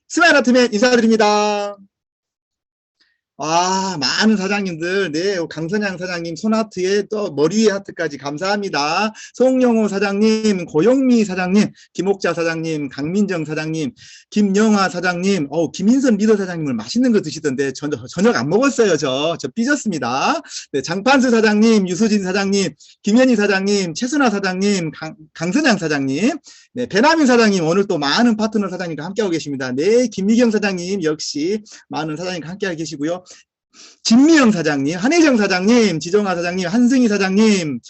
스마일 아트맨 인사드립니다. 많은 사장님들, 네, 강선양 사장님 손하트에 또 머리 위에 하트까지 감사합니다. 송영호 사장님, 고영미 사장님, 김옥자 사장님, 강민정 사장님, 김영화 사장님, 김인선 리더 사장님을 맛있는 거 드시던데 저녁 안 먹었어요. 저 삐졌습니다. 네, 장판수 사장님, 유수진 사장님, 김현희 사장님, 최순아 사장님, 강선양 사장님, 네, 배남인 사장님, 오늘 또 많은 파트너 사장님과 함께하고 계십니다. 네, 김미경 사장님, 역시 많은 사장님과 함께하고 계시고요. 진미영 사장님, 한혜정 사장님, 지정아 사장님, 한승희 사장님,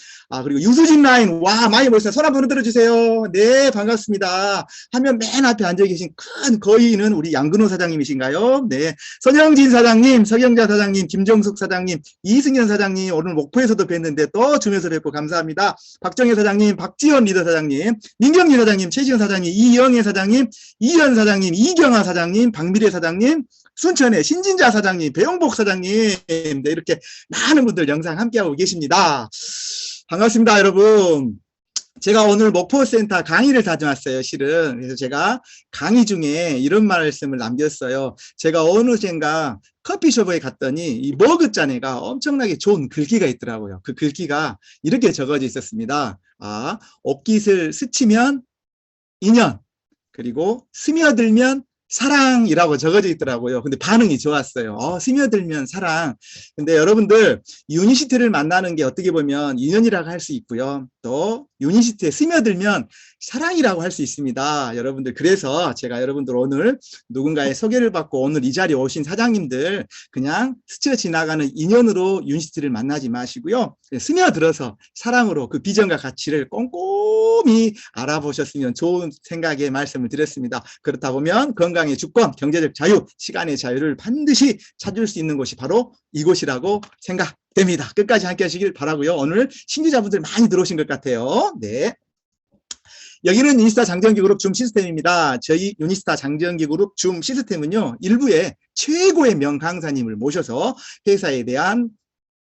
그리고 유수진 라인, 많이 모였어요. 손 한번 흔들어 주세요. 네, 반갑습니다. 화면 맨 앞에 앉아 계신 큰 거인은 우리 양근호 사장님이신가요? 네, 선영진 사장님, 서경자 사장님, 김정숙 사장님, 이승현 사장님, 오늘 목포에서도 뵀는데 또 주면서 뵙고 감사합니다. 박정혜 사장님, 박지원 리더 사장님, 민경진 사장님, 최지현 사장님, 이영애 사장님, 이현 사장님, 이경아 사장님, 박미래 사장님, 순천의 신진자 사장님, 배용복 사장님, 네, 이렇게 많은 분들 영상 함께하고 계십니다. 반갑습니다, 여러분. 제가 오늘 목포센터 강의를 다녀왔어요, 실은. 그래서 제가 강의 중에 이런 말씀을 남겼어요. 제가 어느 젠가 커피숍에 갔더니 이 머그잔에가 엄청나게 좋은 글귀가 있더라고요. 그 글귀가 이렇게 적어져 있었습니다. 옷깃을 스치면 인연, 그리고 스며들면 사랑이라고 적어져 있더라고요. 근데 반응이 좋았어요. 스며들면 사랑. 근데 여러분들 유니시티를 만나는 게 어떻게 보면 인연이라고 할 수 있고요. 또 유니시티에 스며들면 사랑이라고 할 수 있습니다. 여러분들, 그래서 제가 여러분들 오늘 누군가의 소개를 받고 오늘 이 자리에 오신 사장님들 그냥 스쳐 지나가는 인연으로 유니시티를 만나지 마시고요. 스며들어서 사랑으로 그 비전과 가치를 꼼꼼히 알아보셨으면 좋은 생각의 말씀을 드렸습니다. 그렇다 보면 건강의 주권, 경제적 자유, 시간의 자유를 반드시 찾을 수 있는 곳이 바로 이곳이라고 생각됩니다. 끝까지 함께 하시길 바라고요. 오늘 신규자분들 많이 들어오신 것 같아요. 네. 여기는 유니스타 장정기 그룹 줌 시스템입니다. 저희 유니스타 장정기 그룹 줌 시스템은요, 일부에 최고의 명강사님을 모셔서 회사에 대한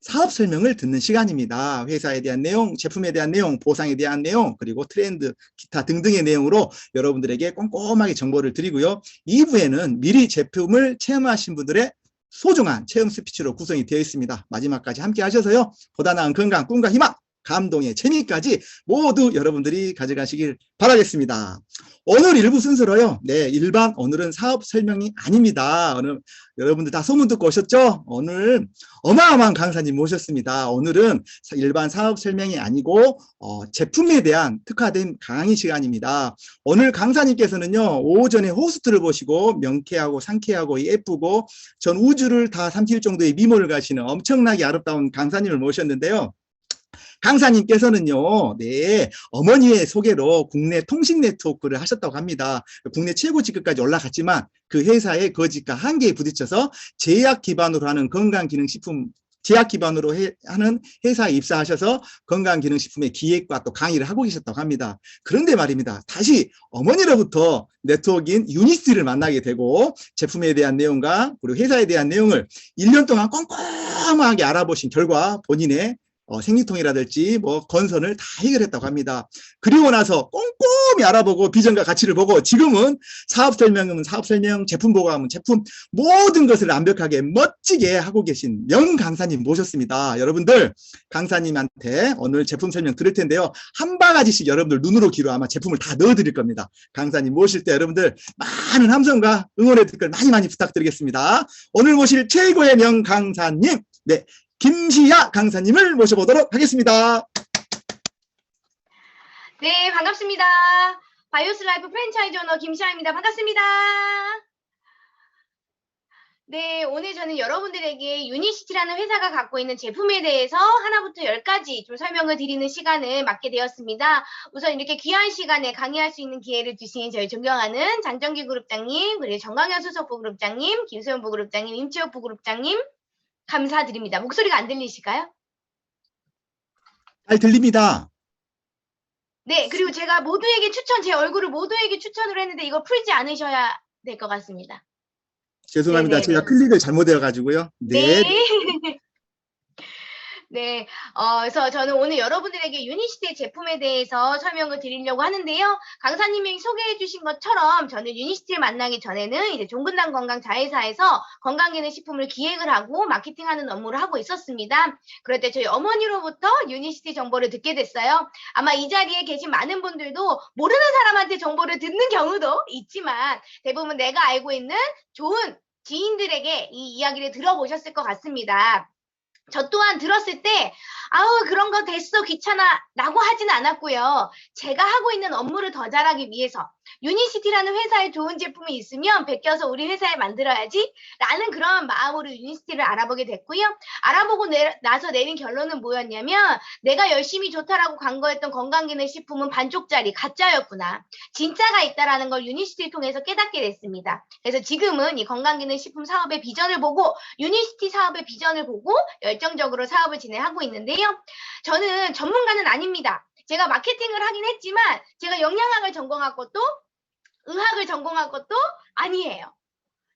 사업 설명을 듣는 시간입니다. 회사에 대한 내용, 제품에 대한 내용, 보상에 대한 내용, 그리고 트렌드, 기타 등등의 내용으로 여러분들에게 꼼꼼하게 정보를 드리고요. 2부에는 미리 제품을 체험하신 분들의 소중한 체험 스피치로 구성이 되어 있습니다. 마지막까지 함께 하셔서요, 보다 나은 건강, 꿈과 희망, 감동의 재미까지 모두 여러분들이 가져가시길 바라겠습니다. 오늘 일부 순서로요. 네, 오늘은 사업 설명이 아닙니다. 오늘 여러분들 다 소문 듣고 오셨죠? 오늘 어마어마한 강사님 모셨습니다. 오늘은 일반 사업 설명이 아니고 제품에 대한 특화된 강의 시간입니다. 오늘 강사님께서는요, 오전에 호스트를 보시고 명쾌하고 상쾌하고 예쁘고 전 우주를 다 삼킬 정도의 미모를 가시는 엄청나게 아름다운 강사님을 모셨는데요. 강사님께서는요, 네, 어머니의 소개로 국내 통신 네트워크를 하셨다고 합니다. 국내 최고 직급까지 올라갔지만 그 회사의 거짓과 한계에 부딪혀서 제약 기반으로 하는 건강기능식품, 제약 기반으로 하는 회사에 입사하셔서 건강기능식품의 기획과 또 강의를 하고 계셨다고 합니다. 그런데 말입니다, 다시 어머니로부터 네트워크인 유니스티를 만나게 되고 제품에 대한 내용과 그리고 회사에 대한 내용을 1년 동안 꼼꼼하게 알아보신 결과 본인의 생리통이라든지 건선을 다 해결했다고 합니다. 그리고 나서 꼼꼼히 알아보고 비전과 가치를 보고 지금은 사업 설명은 사업 설명, 제품 보고하면 제품, 모든 것을 완벽하게 멋지게 하고 계신 명 강사님 모셨습니다. 여러분들, 강사님한테 오늘 제품 설명 드릴 텐데요, 한 바가지씩 여러분들 눈으로 귀로 아마 제품을 다 넣어드릴 겁니다. 강사님 모실 때 여러분들 많은 함성과 응원의 댓글 많이 부탁드리겠습니다. 오늘 모실 최고의 명 강사님, 네, 김시아 강사님을 모셔보도록 하겠습니다. 네, 반갑습니다. 바이오스 라이프 프랜차이즈 오너 김시아입니다. 반갑습니다. 네, 오늘 저는 여러분들에게 유니시티라는 회사가 갖고 있는 제품에 대해서 하나부터 10가지 좀 설명을 드리는 시간을 맡게 되었습니다. 우선 이렇게 귀한 시간에 강의할 수 있는 기회를 주신 저희 존경하는 장정기 그룹장님, 그리고 정광현 수석 부그룹장님, 김소연 부그룹장님, 임치혁 부그룹장님, 감사드립니다. 목소리가 안 들리실까요? 잘 들립니다. 네, 그리고 제가 모두에게 제 얼굴을 모두에게 추천을 했는데 이거 풀지 않으셔야 될 것 같습니다. 죄송합니다. 네네네. 제가 클릭을 잘못해가지고요. 네. 네. 네, 그래서 저는 오늘 여러분들에게 유니시티의 제품에 대해서 설명을 드리려고 하는데요. 강사님이 소개해 주신 것처럼 저는 유니시티를 만나기 전에는 이제 종근당 건강자회사에서 건강기능식품을 기획을 하고 마케팅하는 업무를 하고 있었습니다. 그럴 때 저희 어머니로부터 유니시티 정보를 듣게 됐어요. 아마 이 자리에 계신 많은 분들도 모르는 사람한테 정보를 듣는 경우도 있지만 대부분 내가 알고 있는 좋은 지인들에게 이 이야기를 들어보셨을 것 같습니다. 저 또한 들었을 때 아우 그런 거 됐어 귀찮아 라고 하진 않았고요. 제가 하고 있는 업무를 더 잘하기 위해서 유니시티라는 회사에 좋은 제품이 있으면 베껴서 우리 회사에 만들어야지 라는 그런 마음으로 유니시티를 알아보게 됐고요. 알아보고 나서 내린 결론은 뭐였냐면 내가 열심히 좋다라고 광고했던 건강기능식품은 반쪽짜리 가짜였구나. 진짜가 있다라는 걸 유니시티를 통해서 깨닫게 됐습니다. 그래서 지금은 이 건강기능식품 사업의 비전을 보고 유니시티 사업의 비전을 보고 열정적으로 사업을 진행하고 있는데요. 저는 전문가는 아닙니다. 제가 마케팅을 하긴 했지만 제가 영양학을 전공한 것도 의학을 전공한 것도 아니에요.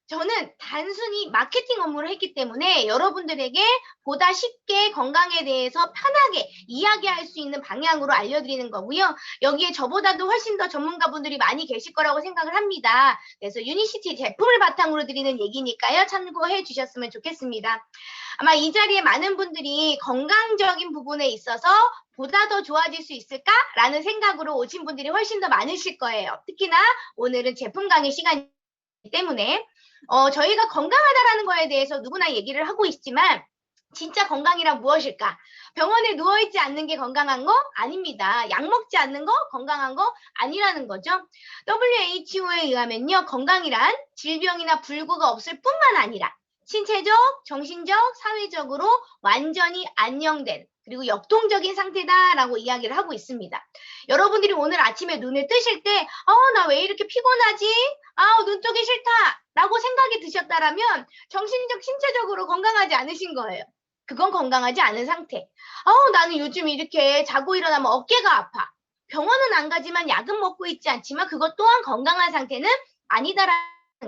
저는 단순히 마케팅 업무를 했기 때문에 여러분들에게 보다 쉽게 건강에 대해서 편하게 이야기할 수 있는 방향으로 알려드리는 거고요. 여기에 저보다도 훨씬 더 전문가분들이 많이 계실 거라고 생각을 합니다. 그래서 유니시티 제품을 바탕으로 드리는 얘기니까요. 참고해 주셨으면 좋겠습니다. 아마 이 자리에 많은 분들이 건강적인 부분에 있어서 보다 더 좋아질 수 있을까라는 생각으로 오신 분들이 훨씬 더 많으실 거예요. 특히나 오늘은 제품 강의 시간이기 때문에 저희가 건강하다라는 거에 대해서 누구나 얘기를 하고 있지만 진짜 건강이란 무엇일까? 병원에 누워있지 않는 게 건강한 거? 아닙니다. 약 먹지 않는 거? 건강한 거? 아니라는 거죠. WHO에 의하면요. 건강이란 질병이나 불구가 없을 뿐만 아니라 신체적, 정신적, 사회적으로 완전히 안녕된 그리고 역동적인 상태다라고 이야기를 하고 있습니다. 여러분들이 오늘 아침에 눈을 뜨실 때 나 왜 이렇게 피곤하지? 눈 뜨기 싫다 라고 생각이 드셨다라면 정신적, 신체적으로 건강하지 않으신 거예요. 그건 건강하지 않은 상태. 나는 요즘 이렇게 자고 일어나면 어깨가 아파. 병원은 안 가지만 약은 먹고 있지 않지만 그것 또한 건강한 상태는 아니다라는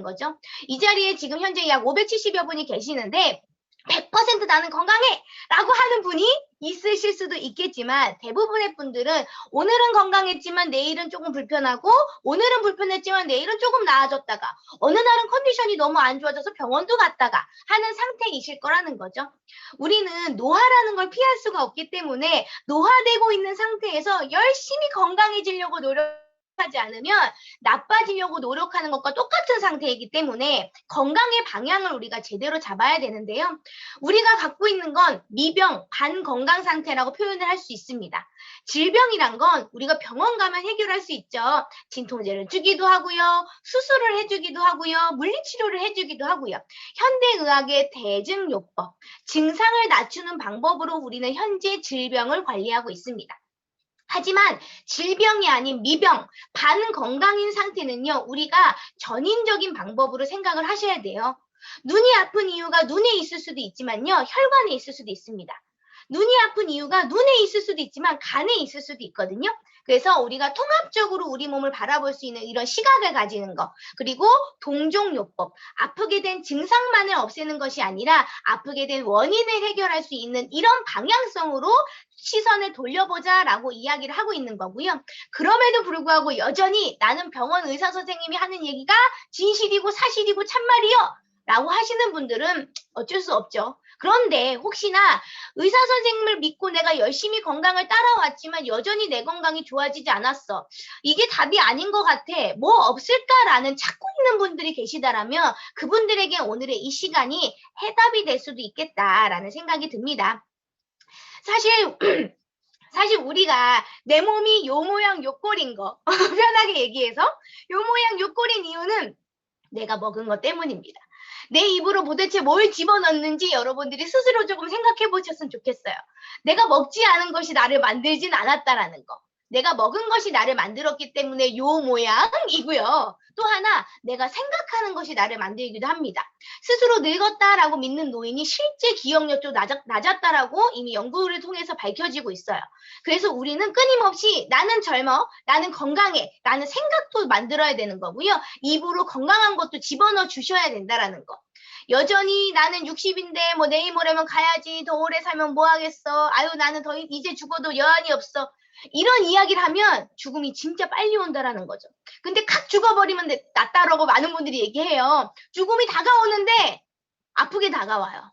거죠. 이 자리에 지금 현재 약 570여 분이 계시는데 100% 나는 건강해! 라고 하는 분이 있으실 수도 있겠지만 대부분의 분들은 오늘은 건강했지만 내일은 조금 불편하고 오늘은 불편했지만 내일은 조금 나아졌다가 어느 날은 컨디션이 너무 안 좋아져서 병원도 갔다가 하는 상태이실 거라는 거죠. 우리는 노화라는 걸 피할 수가 없기 때문에 노화되고 있는 상태에서 열심히 건강해지려고 노력하지 않으면 나빠지려고 노력하는 것과 똑같은 상태이기 때문에 건강의 방향을 우리가 제대로 잡아야 되는데요. 우리가 갖고 있는 건 미병, 반건강 상태라고 표현을 할 수 있습니다. 질병이란 건 우리가 병원 가면 해결할 수 있죠. 진통제를 주기도 하고요. 수술을 해주기도 하고요. 물리치료를 해주기도 하고요. 현대의학의 대증요법, 증상을 낮추는 방법으로 우리는 현재 질병을 관리하고 있습니다. 하지만 질병이 아닌 미병, 반건강인 상태는요. 우리가 전인적인 방법으로 생각을 하셔야 돼요. 눈이 아픈 이유가 눈에 있을 수도 있지만요. 혈관에 있을 수도 있습니다. 눈이 아픈 이유가 눈에 있을 수도 있지만 간에 있을 수도 있거든요. 그래서 우리가 통합적으로 우리 몸을 바라볼 수 있는 이런 시각을 가지는 것, 그리고 동종요법, 아프게 된 증상만을 없애는 것이 아니라 아프게 된 원인을 해결할 수 있는 이런 방향성으로 시선을 돌려보자라고 이야기를 하고 있는 거고요. 그럼에도 불구하고 여전히 나는 병원 의사 선생님이 하는 얘기가 진실이고 사실이고 참말이요 라고 하시는 분들은 어쩔 수 없죠. 그런데 혹시나 의사 선생님을 믿고 내가 열심히 건강을 따라왔지만 여전히 내 건강이 좋아지지 않았어. 이게 답이 아닌 것 같아. 뭐 없을까라는 찾고 있는 분들이 계시다라면 그분들에게 오늘의 이 시간이 해답이 될 수도 있겠다라는 생각이 듭니다. 사실 우리가 내 몸이 요 모양 요 꼴인 거 편하게 얘기해서 요 모양 요 꼴인 이유는 내가 먹은 것 때문입니다. 내 입으로 도대체 뭘 집어넣는지 여러분들이 스스로 조금 생각해 보셨으면 좋겠어요. 내가 먹지 않은 것이 나를 만들진 않았다라는 거. 내가 먹은 것이 나를 만들었기 때문에 요 모양이고요. 또 하나 내가 생각하는 것이 나를 만들기도 합니다. 스스로 늙었다라고 믿는 노인이 실제 기억력도 낮았다라고 이미 연구를 통해서 밝혀지고 있어요. 그래서 우리는 끊임없이 나는 젊어, 나는 건강해, 라는 생각도 만들어야 되는 거고요. 입으로 건강한 것도 집어넣어 주셔야 된다라는 거. 여전히 나는 60인데 뭐 내일 모레면 가야지. 더 오래 살면 뭐 하겠어. 아유 나는 이제 죽어도 여한이 없어. 이런 이야기를 하면 죽음이 진짜 빨리 온다라는 거죠. 근데 칵 죽어버리면 낫다라고 많은 분들이 얘기해요. 죽음이 다가오는데 아프게 다가와요.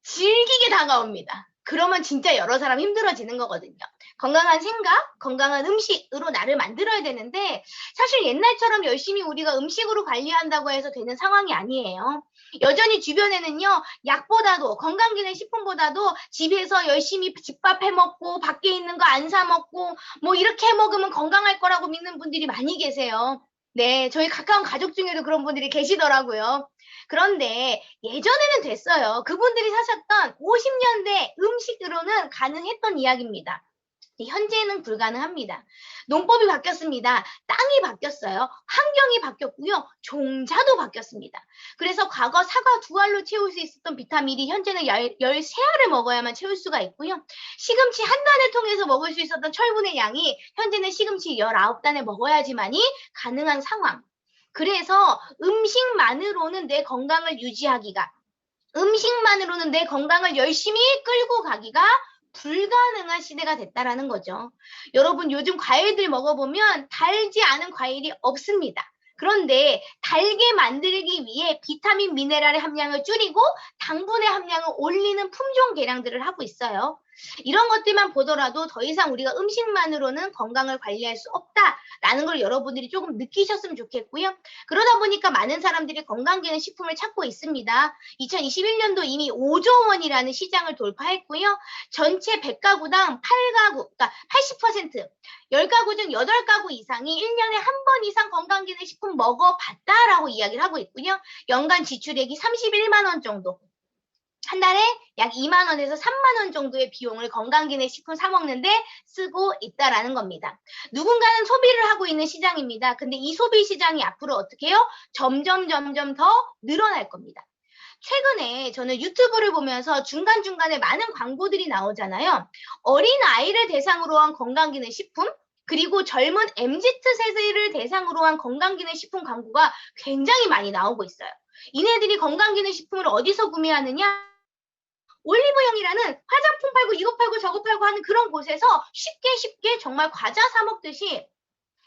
질기게 다가옵니다. 그러면 진짜 여러 사람 힘들어지는 거거든요. 건강한 생각, 건강한 음식으로 나를 만들어야 되는데 사실 옛날처럼 열심히 우리가 음식으로 관리한다고 해서 되는 상황이 아니에요. 여전히 주변에는요, 약보다도 건강기능식품보다도 집에서 열심히 집밥 해먹고 밖에 있는 거 안 사 먹고 뭐 이렇게 해먹으면 건강할 거라고 믿는 분들이 많이 계세요. 네, 저희 가까운 가족 중에도 그런 분들이 계시더라고요. 그런데 예전에는 됐어요. 그분들이 사셨던 50년대 음식으로는 가능했던 이야기입니다. 현재는 불가능합니다. 농법이 바뀌었습니다. 땅이 바뀌었어요. 환경이 바뀌었고요. 종자도 바뀌었습니다. 그래서 과거 사과 2알로 채울 수 있었던 비타민이 현재는 13알을 먹어야만 채울 수가 있고요. 시금치 한 단을 통해서 먹을 수 있었던 철분의 양이 현재는 시금치 19단을 먹어야지만이 가능한 상황. 그래서 음식만으로는 내 건강을 유지하기가, 음식만으로는 내 건강을 열심히 끌고 가기가 불가능한 시대가 됐다라는 거죠. 여러분 요즘 과일들 먹어보면 달지 않은 과일이 없습니다. 그런데 달게 만들기 위해 비타민, 미네랄의 함량을 줄이고 당분의 함량을 올리는 품종 개량들을 하고 있어요. 이런 것들만 보더라도 더 이상 우리가 음식만으로는 건강을 관리할 수 없다라는 걸 여러분들이 조금 느끼셨으면 좋겠고요. 그러다 보니까 많은 사람들이 건강기능식품을 찾고 있습니다. 2021년도 이미 5조 원이라는 시장을 돌파했고요. 전체 100가구당 8가구, 그러니까 80%, 10가구 중 8가구 이상이 1년에 한 번 이상 건강기능식품 먹어봤다라고 이야기를 하고 있고요. 연간 지출액이 31만 원 정도. 한 달에 약 2만 원에서 3만 원 정도의 비용을 건강기능식품 사 먹는데 쓰고 있다라는 겁니다. 누군가는 소비를 하고 있는 시장입니다. 근데 이 소비 시장이 앞으로 어떻게 해요? 점점 더 늘어날 겁니다. 최근에 저는 유튜브를 보면서 중간중간에 많은 광고들이 나오잖아요. 어린아이를 대상으로 한 건강기능식품, 그리고 젊은 MZ세대를 대상으로 한 건강기능식품 광고가 굉장히 많이 나오고 있어요. 이네들이 건강기능식품을 어디서 구매하느냐? 올리브영이라는 화장품 팔고 이거 팔고 저거 팔고 하는 그런 곳에서 쉽게 정말 과자 사 먹듯이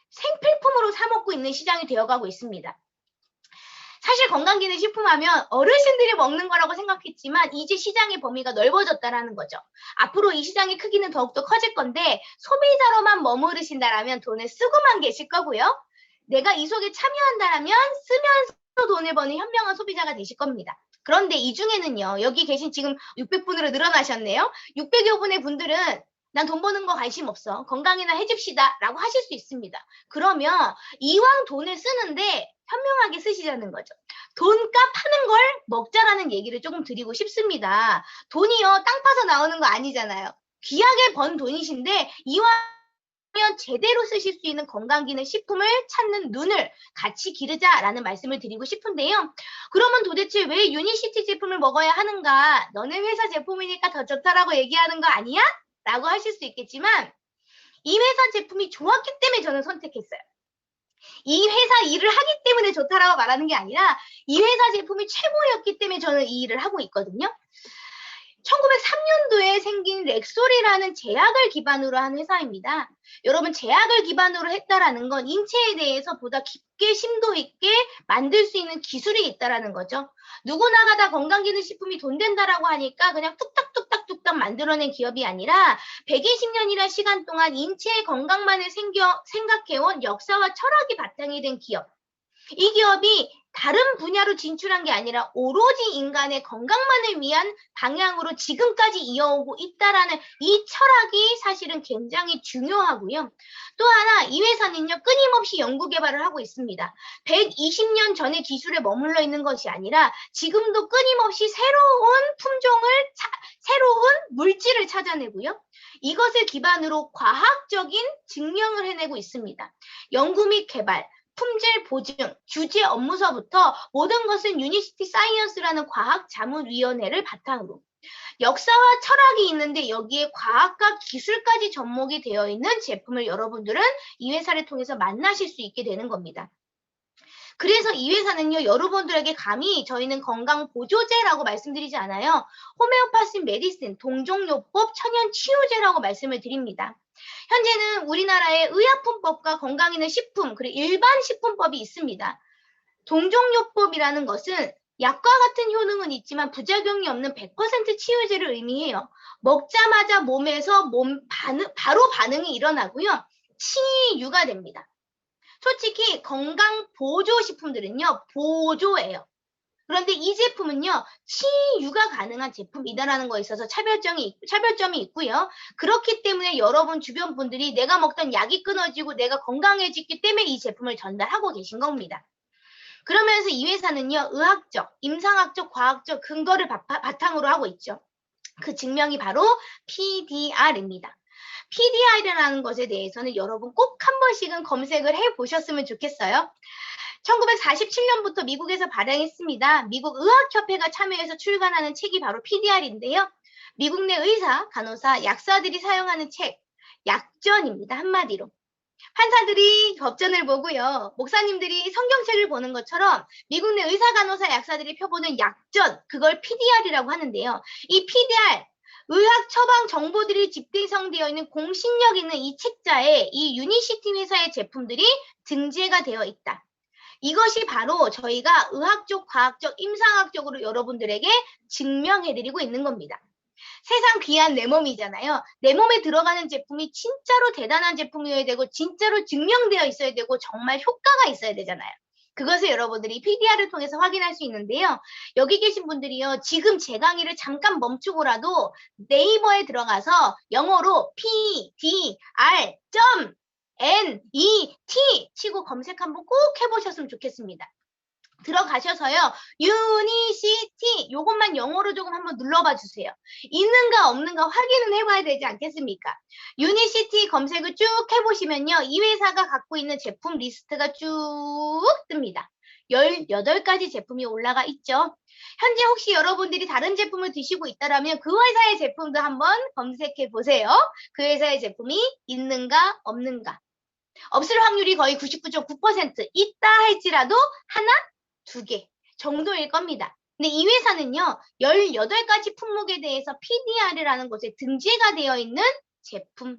생필품으로 사 먹고 있는 시장이 되어가고 있습니다. 사실 건강기능식품 하면 어르신들이 먹는 거라고 생각했지만 이제 시장의 범위가 넓어졌다라는 거죠. 앞으로 이 시장의 크기는 더욱더 커질 건데 소비자로만 머무르신다라면 돈을 쓰고만 계실 거고요. 내가 이 속에 참여한다라면 쓰면서 돈을 버는 현명한 소비자가 되실 겁니다. 그런데 이 중에는요, 여기 계신 지금 600분으로 늘어나셨네요. 600여 분의 분들은 난 돈 버는 거 관심 없어. 건강이나 해줍시다. 라고 하실 수 있습니다. 그러면 이왕 돈을 쓰는데 현명하게 쓰시자는 거죠. 돈값 하는 걸 먹자라는 얘기를 조금 드리고 싶습니다. 돈이요, 땅 파서 나오는 거 아니잖아요. 귀하게 번 돈이신데 이왕 제대로 쓰실 수 있는 건강기능식품을 찾는 눈을 같이 기르자라는 말씀을 드리고 싶은데요. 그러면 도대체 왜 유니시티 제품을 먹어야 하는가? 너네 회사 제품이니까 더 좋다라고 얘기하는 거 아니야? 라고 하실 수 있겠지만 이 회사 제품이 좋았기 때문에 저는 선택했어요. 이 회사 일을 하기 때문에 좋다라고 말하는 게 아니라 이 회사 제품이 최고였기 때문에 저는 이 일을 하고 있거든요. 1903년도에 생긴 렉솔이라는 제약을 기반으로 한 회사입니다. 여러분, 제약을 기반으로 했다라는 건 인체에 대해서 보다 깊게 심도 있게 만들 수 있는 기술이 있다라는 거죠. 누구나가 다 건강기능식품이 돈 된다라고 하니까 그냥 뚝딱뚝딱 만들어낸 기업이 아니라 120년이라는 시간 동안 인체의 건강만을 생각해온 역사와 철학이 바탕이 된 기업. 이 기업이 다른 분야로 진출한 게 아니라 오로지 인간의 건강만을 위한 방향으로 지금까지 이어오고 있다라는 이 철학이 사실은 굉장히 중요하고요. 또 하나, 이 회사는요, 끊임없이 연구 개발을 하고 있습니다. 120년 전의 기술에 머물러 있는 것이 아니라 지금도 끊임없이 새로운 품종을, 새로운 물질을 찾아내고요. 이것을 기반으로 과학적인 증명을 해내고 있습니다. 연구 및 개발, 품질 보증, 규제 업무서부터 모든 것은 유니시티 사이언스라는 과학자문위원회를 바탕으로 역사와 철학이 있는데 여기에 과학과 기술까지 접목이 되어 있는 제품을 여러분들은 이 회사를 통해서 만나실 수 있게 되는 겁니다. 그래서 이 회사는요, 여러분들에게 감히 저희는 건강보조제라고 말씀드리지 않아요. 호메오파시 메디슨, 동종요법, 천연치유제라고 말씀을 드립니다. 현재는 우리나라에 의약품법과 건강있는 식품, 그리고 일반 식품법이 있습니다. 동종요법이라는 것은 약과 같은 효능은 있지만 부작용이 없는 100% 치유제를 의미해요. 먹자마자 몸에서 바로 반응이 일어나고요. 치유가 됩니다. 솔직히 건강 보조식품들은요, 보조예요. 그런데 이 제품은요, 치유가 가능한 제품이다라는 거에 있어서 차별점이 있고요. 그렇기 때문에 여러분 주변 분들이 내가 먹던 약이 끊어지고 내가 건강해지기 때문에 이 제품을 전달하고 계신 겁니다. 그러면서 이 회사는요, 의학적, 임상학적, 과학적 근거를 바탕으로 하고 있죠. 그 증명이 바로 PDR입니다. PDR이라는 것에 대해서는 여러분 꼭 한 번씩은 검색을 해보셨으면 좋겠어요. 1947년부터 미국에서 발행했습니다. 미국 의학협회가 참여해서 출간하는 책이 바로 PDR인데요. 미국 내 의사, 간호사, 약사들이 사용하는 책, 약전입니다. 한마디로. 판사들이 법전을 보고요. 목사님들이 성경책을 보는 것처럼 미국 내 의사, 간호사, 약사들이 펴보는 약전, 그걸 PDR이라고 하는데요. 이 PDR, 의학 처방 정보들이 집대성되어 있는 공신력 있는 이 책자에 이 유니시티 회사의 제품들이 등재가 되어 있다. 이것이 바로 저희가 의학적, 과학적, 임상학적으로 여러분들에게 증명해드리고 있는 겁니다. 세상 귀한 내 몸이잖아요. 내 몸에 들어가는 제품이 진짜로 대단한 제품이어야 되고 진짜로 증명되어 있어야 되고 정말 효과가 있어야 되잖아요. 그것을 여러분들이 PDR을 통해서 확인할 수 있는데요. 여기 계신 분들이요. 지금 제 강의를 잠깐 멈추고라도 네이버에 들어가서 영어로 PDR.NET 치고 검색 한번 꼭 해보셨으면 좋겠습니다. 들어가셔서요. 유니시티 요것만 영어로 조금 한번 눌러봐 주세요. 있는가 없는가 확인은 해봐야 되지 않겠습니까? 유니시티 검색을 쭉 해보시면요. 이 회사가 갖고 있는 제품 리스트가 쭉 뜹니다. 18가지 제품이 올라가 있죠. 현재 혹시 여러분들이 다른 제품을 드시고 있다면 그 회사의 제품도 한번 검색해 보세요. 그 회사의 제품이 있는가 없는가. 없을 확률이 거의 99.9%, 있다 할지라도 하나, 2개 정도일 겁니다. 근데 이 회사는요, 18가지 품목에 대해서 PDR이라는 곳에 등재가 되어 있는 제품.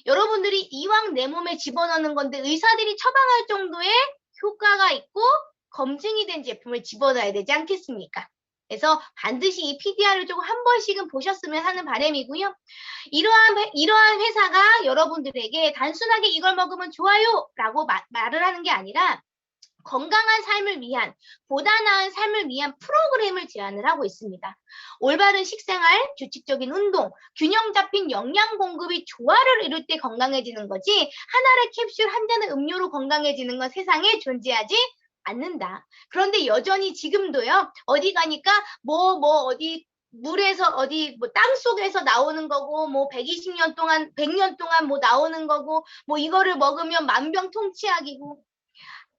여러분들이 이왕 내 몸에 집어넣는 건데 의사들이 처방할 정도의 효과가 있고 검증이 된 제품을 집어넣어야 되지 않겠습니까? 그래서 반드시 이 PDR을 조금 한 번씩은 보셨으면 하는 바람이고요. 이러한 회사가 여러분들에게 단순하게 이걸 먹으면 좋아요 라고 말을 하는 게 아니라 건강한 삶을 위한, 보다 나은 삶을 위한 프로그램을 제안을 하고 있습니다. 올바른 식생활, 규칙적인 운동, 균형 잡힌 영양 공급이 조화를 이룰 때 건강해지는 거지 한 알의 캡슐 한 잔의 음료로 건강해지는 건 세상에 존재하지 않는다. 그런데 여전히 지금도요. 어디 가니까 어디 물에서 어디 땅 속에서 나오는 거고 120년 동안 100년 동안 나오는 거고 이거를 먹으면 만병통치약이고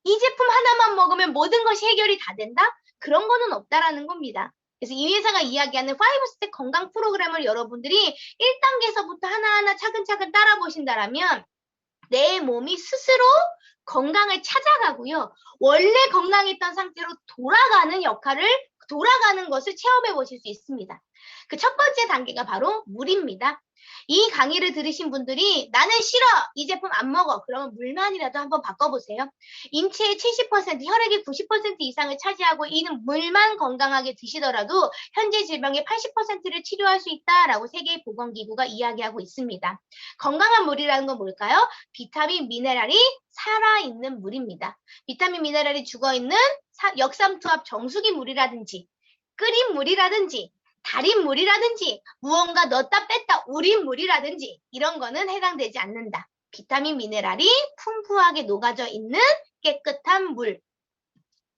이 제품 하나만 먹으면 모든 것이 해결이 다 된다? 그런 거는 없다라는 겁니다. 그래서 이 회사가 이야기하는 5스텝 건강 프로그램을 여러분들이 1단계에서부터 하나하나 차근차근 따라 보신다라면 내 몸이 스스로 건강을 찾아가고요. 원래 건강했던 상태로 돌아가는 것을 체험해 보실 수 있습니다. 그 첫 번째 단계가 바로 물입니다. 이 강의를 들으신 분들이 나는 싫어, 이 제품 안 먹어. 그러면 물만이라도 한번 바꿔보세요. 인체의 70%, 혈액의 90% 이상을 차지하고 있는 물만 건강하게 드시더라도 현재 질병의 80%를 치료할 수 있다라고 세계보건기구가 이야기하고 있습니다. 건강한 물이라는 건 뭘까요? 비타민, 미네랄이 살아있는 물입니다. 비타민, 미네랄이 죽어있는 역삼투압 정수기 물이라든지 끓인 물이라든지 달인 물이라든지 무언가 넣었다 뺐다 우린 물이라든지 이런 거는 해당되지 않는다. 비타민, 미네랄이 풍부하게 녹아져 있는 깨끗한 물.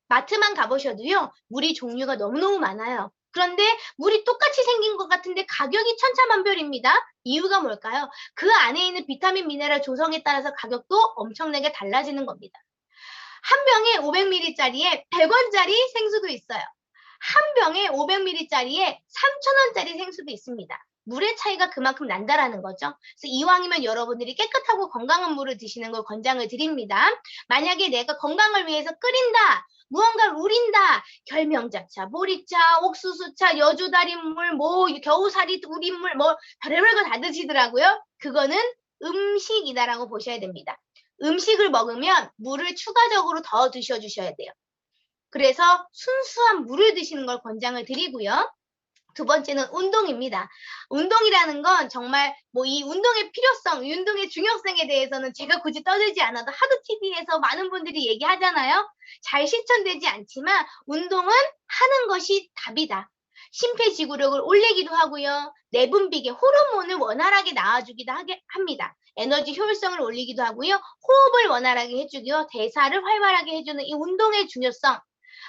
마트만 가보셔도요. 물이 종류가 너무너무 많아요. 그런데 물이 똑같이 생긴 것 같은데 가격이 천차만별입니다. 이유가 뭘까요? 그 안에 있는 비타민, 미네랄 조성에 따라서 가격도 엄청나게 달라지는 겁니다. 한 병에 500ml짜리에 100원짜리 생수도 있어요. 한 병에 500ml짜리에 3,000원짜리 생수도 있습니다. 물의 차이가 그만큼 난다라는 거죠. 그래서 이왕이면 여러분들이 깨끗하고 건강한 물을 드시는 걸 권장을 드립니다. 만약에 내가 건강을 위해서 끓인다, 무언가를 우린다, 결명자차, 보리차, 옥수수차, 여주달인물, 뭐 겨우살이 우린물, 뭐 별의별 거 다 드시더라고요. 그거는 음식이다라고 보셔야 됩니다. 음식을 먹으면 물을 추가적으로 더 드셔주셔야 돼요. 그래서 순수한 물을 드시는 걸 권장을 드리고요. 두 번째는 운동입니다. 운동이라는 건 정말 뭐 이 운동의 필요성, 운동의 중요성에 대해서는 제가 굳이 떠들지 않아도 하도 TV에서 많은 분들이 얘기하잖아요. 잘 실천되지 않지만 운동은 하는 것이 답이다. 심폐지구력을 올리기도 하고요. 내분비계, 호르몬을 원활하게 나와주기도 합니다. 에너지 효율성을 올리기도 하고요. 호흡을 원활하게 해주고요. 대사를 활발하게 해주는 이 운동의 중요성.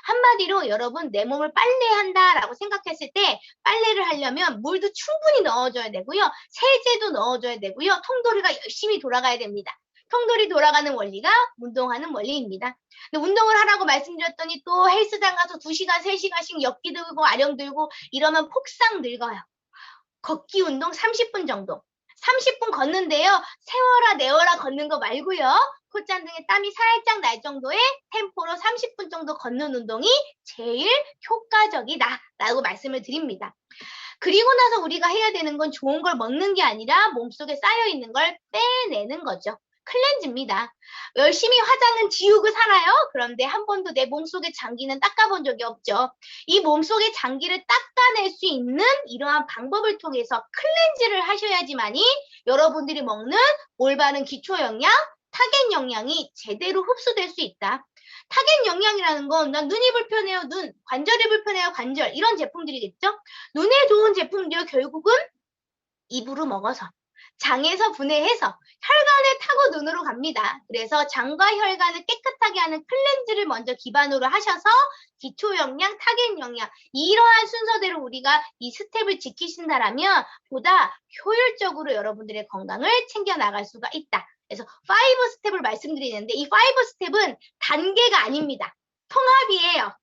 한마디로 여러분 내 몸을 빨래한다라고 생각했을 때 빨래를 하려면 물도 충분히 넣어줘야 되고요. 세제도 넣어줘야 되고요. 통돌이가 열심히 돌아가야 됩니다. 통돌이 돌아가는 원리가 운동하는 원리입니다. 근데 운동을 하라고 말씀드렸더니 또 헬스장 가서 2시간, 3시간씩 역기 들고 아령 들고 이러면 폭삭 늙어요. 걷기 운동 30분 정도. 30분 걷는데요. 세워라 내워라 걷는 거 말고요. 콧잔 등에 땀이 살짝 날 정도의 템포로 30분 정도 걷는 운동이 제일 효과적이다 라고 말씀을 드립니다. 그리고 나서 우리가 해야 되는 건 좋은 걸 먹는 게 아니라 몸속에 쌓여있는 걸 빼내는 거죠. 클렌즈입니다. 열심히 화장은 지우고 살아요. 그런데 한 번도 내 몸속의 장기는 닦아본 적이 없죠. 이 몸속의 장기를 닦아낼 수 있는 이러한 방법을 통해서 클렌즈를 하셔야지만이 여러분들이 먹는 올바른 기초 영양, 타겟 영양이 제대로 흡수될 수 있다. 타겟 영양이라는 건 난 눈이 불편해요, 눈, 관절이 불편해요, 관절 이런 제품들이겠죠. 눈에 좋은 제품들 결국은 입으로 먹어서 장에서 분해해서 혈관을 타고 눈으로 갑니다. 그래서 장과 혈관을 깨끗하게 하는 클렌즈를 먼저 기반으로 하셔서 기초 영양, 타겟 영양 이러한 순서대로 우리가 이 스텝을 지키신다라면 보다 효율적으로 여러분들의 건강을 챙겨 나갈 수가 있다. 그래서 5 스텝을 말씀드리는데 이 5 스텝은 단계가 아닙니다. 통합이에요.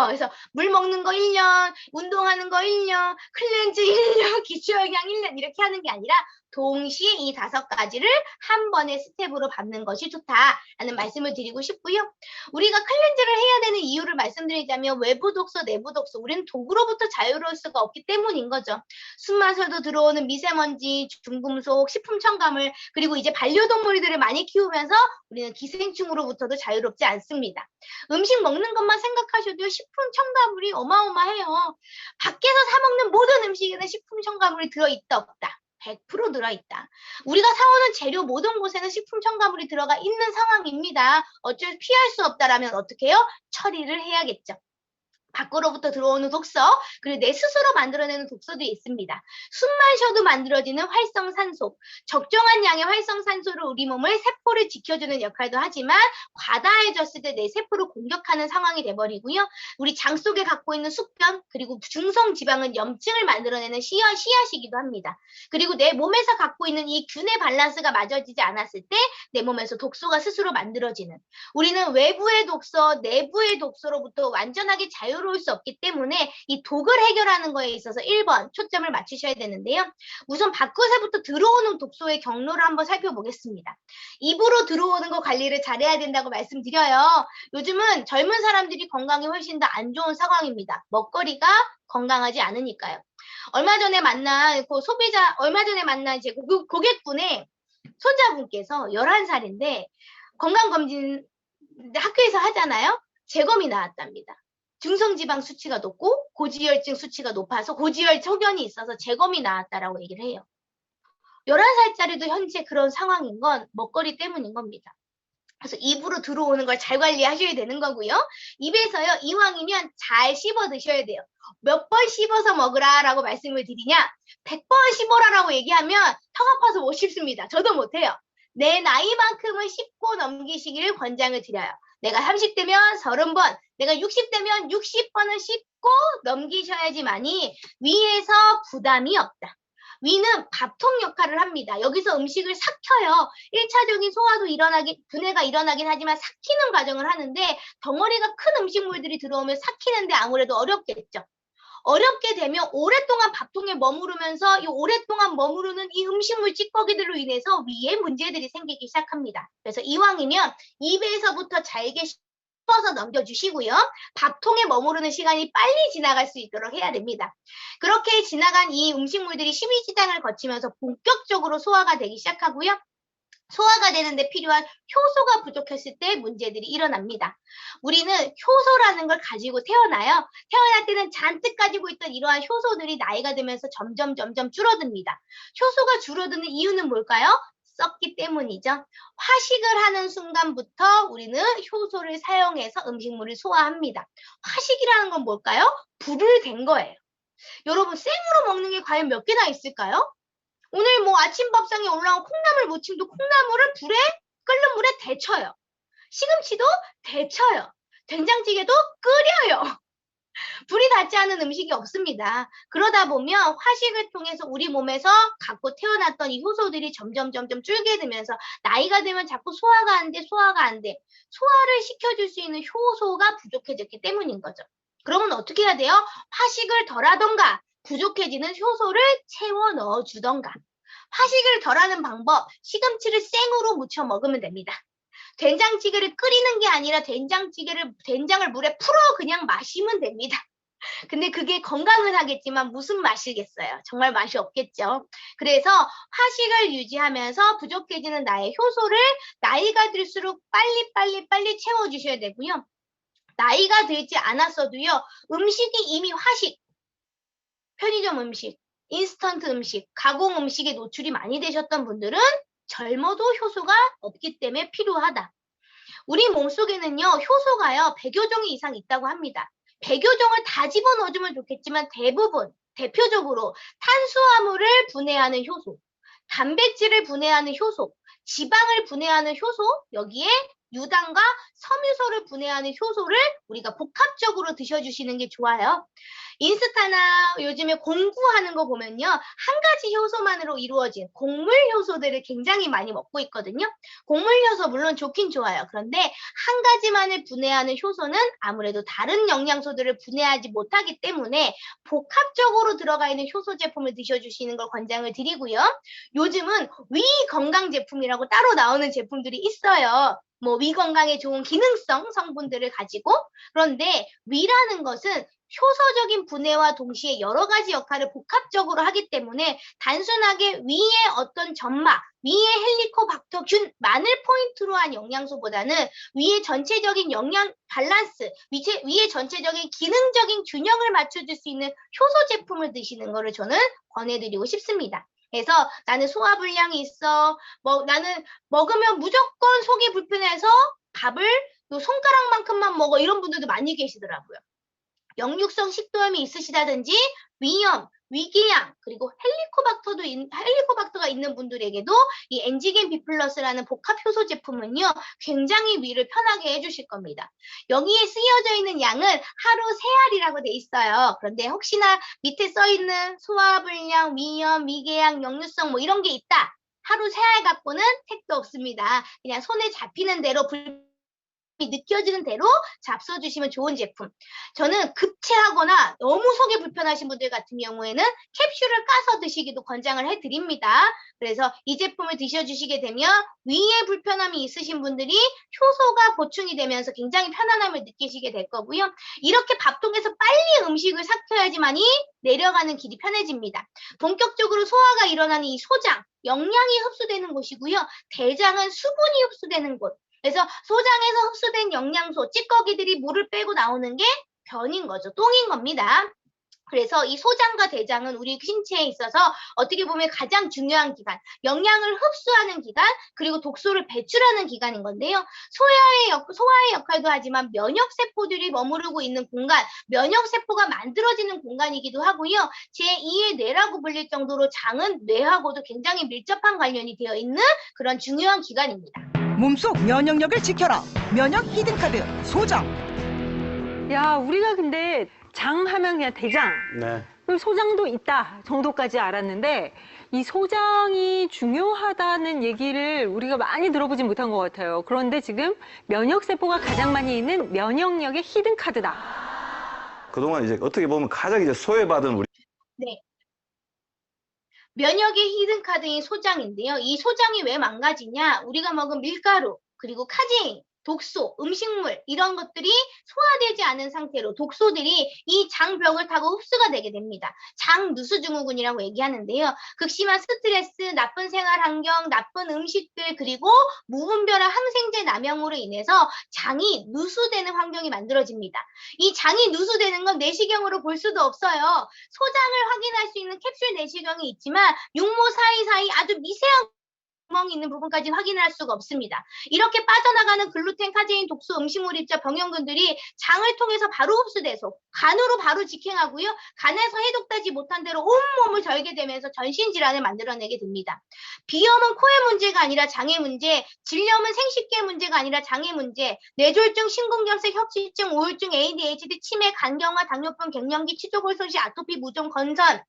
그래서 물 먹는 거 1년, 운동하는 거 1년, 클렌즈 1년, 기초영양 1년 이렇게 하는 게 아니라 동시에 이 5가지를 한 번의 스텝으로 밟는 것이 좋다라는 말씀을 드리고 싶고요. 우리가 클렌즈를 해야 되는 이유를 말씀드리자면 외부 독소, 내부 독소, 우리는 독으로부터 자유로울 수가 없기 때문인 거죠. 숨마셔도 들어오는 미세먼지, 중금속, 식품 첨가물, 그리고 이제 반려동물들을 많이 키우면서 우리는 기생충으로부터도 자유롭지 않습니다. 음식 먹는 것만 생각하셔도 식품 첨가물이 어마어마해요. 밖에서 사 먹는 모든 음식에는 식품 첨가물이 들어있다 없다. 100% 들어있다. 우리가 사오는 재료 모든 곳에는 식품 첨가물이 들어가 있는 상황입니다. 어쩔 피할 수 없다라면 어떻게 해요? 처리를 해야겠죠. 밖으로부터 들어오는 독소, 그리고 내 스스로 만들어내는 독소도 있습니다. 숨만 쉬어도 만들어지는 활성산소, 적정한 양의 활성산소를 우리 몸을 세포를 지켜주는 역할도 하지만 과다해졌을 때 내 세포를 공격하는 상황이 돼버리고요. 우리 장 속에 갖고 있는 숙변, 그리고 중성지방은 염증을 만들어내는 씨앗이기도 합니다. 그리고 내 몸에서 갖고 있는 이 균의 밸런스가 맞아지지 않았을 때 내 몸에서 독소가 스스로 만들어지는, 우리는 외부의 독소, 내부의 독소로부터 완전하게 자유로울 수 없기 때문에 이 독을 해결하는 거에 있어서 1번 초점을 맞추셔야 되는데요. 우선 밖에서부터 들어오는 독소의 경로를 한번 살펴보겠습니다. 입으로 들어오는 거 관리를 잘해야 된다고 말씀드려요. 요즘은 젊은 사람들이 건강이 훨씬 더 안 좋은 상황입니다. 먹거리가 건강하지 않으니까요. 얼마 전에 만난 이제 고객분의 손자분께서 11살인데 건강검진 학교에서 하잖아요. 재검이 나왔답니다. 중성지방 수치가 높고 고지혈증 수치가 높아서 소견이 있어서 재검이 나왔다라고 얘기를 해요. 11살짜리도 현재 그런 상황인 건 먹거리 때문인 겁니다. 그래서 입으로 들어오는 걸 잘 관리하셔야 되는 거고요. 입에서요, 이왕이면 잘 씹어 드셔야 돼요. 몇 번 씹어서 먹으라라고 말씀을 드리냐? 100번 씹어라라고 얘기하면 턱 아파서 못 씹습니다. 저도 못해요. 내 나이만큼은 씹고 넘기시기를 권장을 드려요. 내가 30대면 30번, 내가 60대면 60번을 씹고 넘기셔야지만이 위에서 부담이 없다. 위는 밥통 역할을 합니다. 여기서 음식을 삭혀요. 1차적인 소화도 분해가 일어나긴 하지만 삭히는 과정을 하는데 덩어리가 큰 음식물들이 들어오면 삭히는데 아무래도 어렵겠죠. 어렵게 되면 오랫동안 밥통에 머무르면서 이 오랫동안 머무르는 이 음식물 찌꺼기들로 인해서 위에 문제들이 생기기 시작합니다. 그래서 이왕이면 입에서부터 잘게 씹어서 넘겨주시고요. 밥통에 머무르는 시간이 빨리 지나갈 수 있도록 해야 됩니다. 그렇게 지나간 이 음식물들이 십이지장을 거치면서 본격적으로 소화가 되기 시작하고요. 소화가 되는데 필요한 효소가 부족했을 때 문제들이 일어납니다. 우리는 효소라는 걸 가지고 태어나요. 태어날 때는 잔뜩 가지고 있던 이러한 효소들이 나이가 들면서 점점 줄어듭니다. 효소가 줄어드는 이유는 뭘까요? 썩기 때문이죠. 화식을 하는 순간부터 우리는 효소를 사용해서 음식물을 소화합니다. 화식이라는 건 뭘까요? 불을 댄 거예요. 여러분, 생으로 먹는 게 과연 몇 개나 있을까요? 오늘 뭐 아침 밥상에 올라온 콩나물 무침도 콩나물을 끓는 물에 데쳐요. 시금치도 데쳐요. 된장찌개도 끓여요. 불이 닿지 않은 음식이 없습니다. 그러다 보면 화식을 통해서 우리 몸에서 갖고 태어났던 이 효소들이 점점 줄게 되면서 나이가 들면 자꾸 소화가 안 돼. 소화를 시켜줄 수 있는 효소가 부족해졌기 때문인 거죠. 그러면 어떻게 해야 돼요? 화식을 덜 하던가 부족해지는 효소를 채워 넣어주던가. 화식을 덜하는 방법, 시금치를 생으로 무쳐 먹으면 됩니다. 된장찌개를 끓이는 게 아니라 된장을 물에 풀어 그냥 마시면 됩니다. 근데 그게 건강은 하겠지만 무슨 맛이겠어요? 정말 맛이 없겠죠. 그래서 화식을 유지하면서 부족해지는 나의 효소를 나이가 들수록 빨리 채워주셔야 되고요. 나이가 들지 않았어도요. 음식이 이미 화식, 편의점 음식, 인스턴트 음식, 가공 음식에 노출이 많이 되셨던 분들은 젊어도 효소가 없기 때문에 필요하다. 우리 몸속에는요. 효소가요. 100여 종이 이상 있다고 합니다. 100여 종을 다 집어넣어주면 좋겠지만 대표적으로 탄수화물을 분해하는 효소, 단백질을 분해하는 효소, 지방을 분해하는 효소, 여기에 유당과 섬유소를 분해하는 효소를 우리가 복합적으로 드셔주시는 게 좋아요. 인스타나 요즘에 공구하는 거 보면요. 한 가지 효소만으로 이루어진 곡물 효소들을 굉장히 많이 먹고 있거든요. 곡물 효소 물론 좋긴 좋아요. 그런데 한 가지만을 분해하는 효소는 아무래도 다른 영양소들을 분해하지 못하기 때문에 복합적으로 들어가 있는 효소 제품을 드셔주시는 걸 권장을 드리고요. 요즘은 위 건강 제품이라고 따로 나오는 제품들이 있어요. 뭐 위 건강에 좋은 기능성 성분들을 가지고. 그런데 위라는 것은 효소적인 분해와 동시에 여러 가지 역할을 복합적으로 하기 때문에 단순하게 위의 어떤 점막, 위의 헬리코박터균만을 포인트로 한 영양소보다는 위의 전체적인 영양 밸런스, 위의 전체적인 기능적인 균형을 맞춰줄 수 있는 효소 제품을 드시는 것을 저는 권해드리고 싶습니다. 그래서 나는 소화불량이 있어. 나는 먹으면 무조건 속이 불편해서 밥을 손가락만큼만 먹어. 이런 분들도 많이 계시더라고요. 역류성 식도염이 있으시다든지 위염, 위궤양, 그리고 헬리코박터가 있는 분들에게도 이 엔지겐 B 플러스라는 복합 효소 제품은요, 굉장히 위를 편하게 해주실 겁니다. 여기에 쓰여져 있는 양은 하루 3알이라고 돼 있어요. 그런데 혹시나 밑에 써 있는 소화불량, 위염, 위궤양, 역류성 뭐 이런 게 있다. 하루 3알 갖고는 택도 없습니다. 그냥 손에 잡히는 대로 느껴지는 대로 잡숴주시면 좋은 제품. 저는 급체하거나 너무 속이 불편하신 분들 같은 경우에는 캡슐을 까서 드시기도 권장을 해드립니다. 그래서 이 제품을 드셔주시게 되면 위에 불편함이 있으신 분들이 효소가 보충이 되면서 굉장히 편안함을 느끼시게 될 거고요. 이렇게 밥통에서 빨리 음식을 삭혀야지만이 내려가는 길이 편해집니다. 본격적으로 소화가 일어나는 이 소장, 영양이 흡수되는 곳이고요. 대장은 수분이 흡수되는 곳. 그래서 소장에서 흡수된 영양소, 찌꺼기들이 물을 빼고 나오는 게 변인 거죠. 똥인 겁니다. 그래서 이 소장과 대장은 우리 신체에 있어서 어떻게 보면 가장 중요한 기관, 영양을 흡수하는 기관, 그리고 독소를 배출하는 기관인 건데요. 소화의 역할도 하지만 면역세포들이 머무르고 있는 공간, 면역세포가 만들어지는 공간이기도 하고요. 제2의 뇌라고 불릴 정도로 장은 뇌하고도 굉장히 밀접한 관련이 되어 있는 그런 중요한 기관입니다. 몸속 면역력을 지켜라. 면역 히든카드 소장. 야, 우리가 근데 장 하면 그냥 대장, 네. 그리고 소장도 있다 정도까지 알았는데 이 소장이 중요하다는 얘기를 우리가 많이 들어보진 못한 것 같아요. 그런데 지금 면역세포가 가장 많이 있는 면역력의 히든카드다. 그동안 이제 어떻게 보면 가장 이제 소외받은 우리 네. 면역의 히든 카드인 소장인데요. 이 소장이 왜 망가지냐? 우리가 먹은 밀가루, 그리고 카제인, 독소, 음식물 이런 것들이 소화되지 않은 상태로 독소들이 이 장벽을 타고 흡수가 되게 됩니다. 장누수증후군이라고 얘기하는데요. 극심한 스트레스, 나쁜 생활 환경, 나쁜 음식들 그리고 무분별한 항생제 남용으로 인해서 장이 누수되는 환경이 만들어집니다. 이 장이 누수되는 건 내시경으로 볼 수도 없어요. 소장을 확인할 수 있는 캡슐 내시경이 있지만 육모 사이사이 아주 미세한 구멍이 있는 부분까지 확인할 수가 없습니다. 이렇게 빠져나가는 글루텐, 카제인, 독소, 음식물 입자, 병용균들이 장을 통해서 바로 흡수돼서 간으로 바로 직행하고요. 간에서 해독되지 못한 대로 온몸을 절개되면서 전신질환을 만들어내게 됩니다. 비염은 코의 문제가 아니라 장의 문제, 질염은 생식기의 문제가 아니라 장의 문제, 뇌졸중, 심근경색, 협심증, 우울증, ADHD, 치매, 간경화, 당뇨병, 갱년기, 치조골소시, 아토피, 무좀, 건선,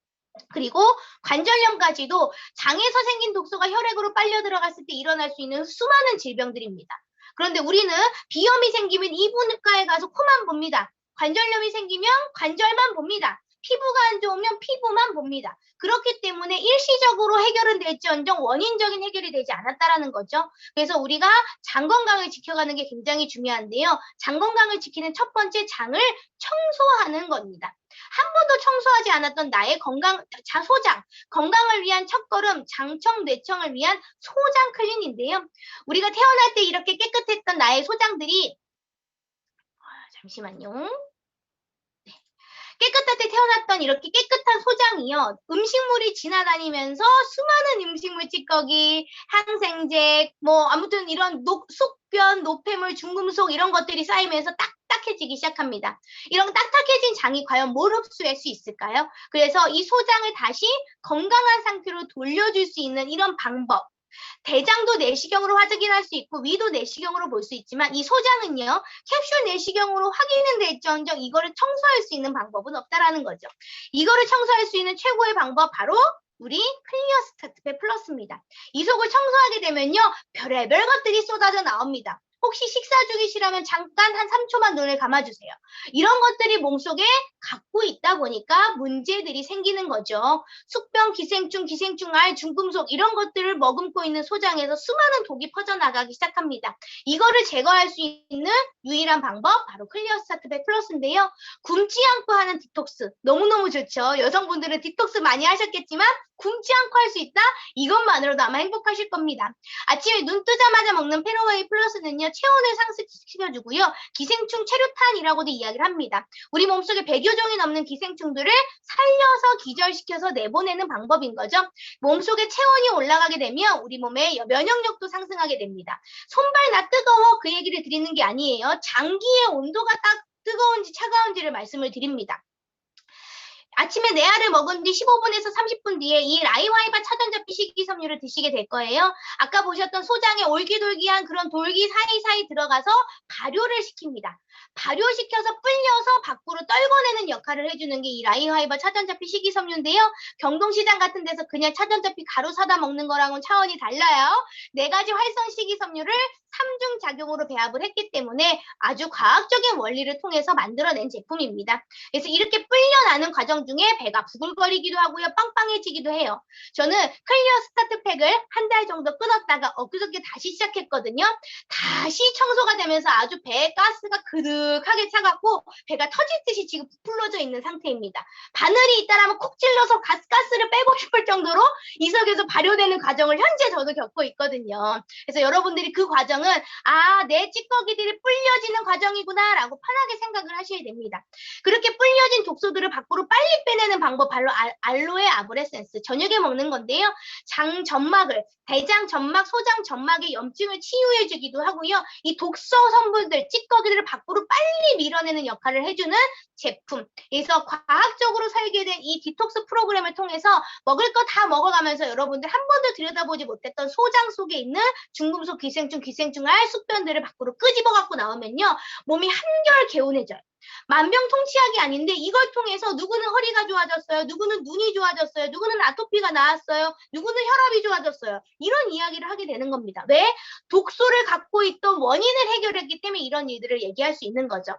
그리고 관절염까지도 장에서 생긴 독소가 혈액으로 빨려 들어갔을 때 일어날 수 있는 수많은 질병들입니다. 그런데 우리는 비염이 생기면 이비인후과에 가서 코만 봅니다. 관절염이 생기면 관절만 봅니다. 피부가 안 좋으면 피부만 봅니다. 그렇기 때문에 일시적으로 해결은 될지언정 원인적인 해결이 되지 않았다라는 거죠. 그래서 우리가 장 건강을 지켜가는 게 굉장히 중요한데요. 장 건강을 지키는 첫 번째 장을 청소하는 겁니다. 한 번도 청소하지 않았던 나의 소장, 건강을 위한 첫걸음, 장청, 뇌청을 위한 소장 클린인데요. 우리가 태어날 때 이렇게 깨끗했던 나의 소장들이, 잠시만요. 깨끗할 때 태어났던 이렇게 깨끗한 소장이요. 음식물이 지나다니면서 수많은 음식물 찌꺼기, 항생제, 아무튼 이런 숙변, 노폐물, 중금속 이런 것들이 쌓이면서 딱딱해지기 시작합니다. 이런 딱딱해진 장이 과연 뭘 흡수할 수 있을까요? 그래서 이 소장을 다시 건강한 상태로 돌려줄 수 있는 이런 방법. 대장도 내시경으로 확인할 수 있고 위도 내시경으로 볼 수 있지만 이 소장은요 캡슐 내시경으로 확인은 될지언정 이거를 청소할 수 있는 방법은 없다라는 거죠. 이거를 청소할 수 있는 최고의 방법 바로 우리 클리어 스타트팩 플러스입니다. 이 속을 청소하게 되면요 별의별 것들이 쏟아져 나옵니다. 혹시 식사 중이시라면 잠깐 한 3초만 눈을 감아주세요. 이런 것들이 몸속에 갖고 있다 보니까 문제들이 생기는 거죠. 숙변, 기생충, 기생충알, 중금속 이런 것들을 머금고 있는 소장에서 수많은 독이 퍼져나가기 시작합니다. 이거를 제거할 수 있는 유일한 방법 바로 클리어 스타트팩 플러스인데요. 굶지 않고 하는 디톡스 너무너무 좋죠. 여성분들은 디톡스 많이 하셨겠지만 굶지 않고 할 수 있다? 이것만으로도 아마 행복하실 겁니다. 아침에 눈 뜨자마자 먹는 페로웨이 플러스는요. 체온을 상승시켜주고요. 기생충 체류탄이라고도 이야기를 합니다. 우리 몸속에 100여 종이 넘는 기생충들을 살려서 기절시켜서 내보내는 방법인 거죠. 몸속에 체온이 올라가게 되면 우리 몸의 면역력도 상승하게 됩니다. 손발 나 뜨거워 그 얘기를 드리는 게 아니에요. 장기의 온도가 딱 뜨거운지 차가운지를 말씀을 드립니다. 아침에 내 알을 먹은 뒤 15분에서 30분 뒤에 이 라이와이바 차전자피 식이섬유를 드시게 될 거예요. 아까 보셨던 소장에 올기돌기한 그런 돌기 사이사이 들어가서 발효를 시킵니다. 발효시켜서 불려서 밖으로 떨궈내는 역할을 해주는 게 이 라이와이바 차전자피 식이섬유인데요. 경동시장 같은 데서 그냥 차전자피 가루 사다 먹는 거랑은 차원이 달라요. 4가지 활성 식이섬유를 3중 작용으로 배합을 했기 때문에 아주 과학적인 원리를 통해서 만들어낸 제품입니다. 그래서 이렇게 불려나는 과정 중에 배가 부글거리기도 하고요. 빵빵해지기도 해요. 저는 클리어 스타트팩을 한 달 정도 끊었다가 엊그저께 다시 시작했거든요. 다시 청소가 되면서 아주 배에 가스가 그득하게 차갑고 배가 터질 듯이 지금 부풀러져 있는 상태입니다. 바늘이 있다라면 콕 찔러서 가스를 빼고 싶을 정도로 이 속에서 발효되는 과정을 현재 저도 겪고 있거든요. 그래서 여러분들이 그 과정은 내 찌꺼기들이 불려지는 과정이구나 라고 편하게 생각을 하셔야 됩니다. 그렇게 불려진 독소들을 밖으로 빨리 빼내는 방법 바로 알로에 아브레센스 저녁에 먹는 건데요. 장 점막을 대장 점막, 소장 점막의 염증을 치유해 주기도 하고요. 이 독소 성분들, 찌꺼기들을 밖으로 빨리 밀어내는 역할을 해주는 제품. 그래서 과학적으로 설계된 이 디톡스 프로그램을 통해서 먹을 거 다 먹어가면서 여러분들 한 번도 들여다보지 못했던 소장 속에 있는 중금속, 기생충, 기생충알, 숙변들을 밖으로 끄집어 갖고 나오면요. 몸이 한결 개운해져요. 만병통치약이 아닌데 이걸 통해서 누구는 허리가 좋아졌어요. 누구는 눈이 좋아졌어요. 누구는 아토피가 나았어요. 누구는 혈압이 좋아졌어요. 이런 이야기를 하게 되는 겁니다. 왜? 독소를 갖고 있던 원인을 해결했기 때문에 이런 일들을 얘기할 수 있는 거죠.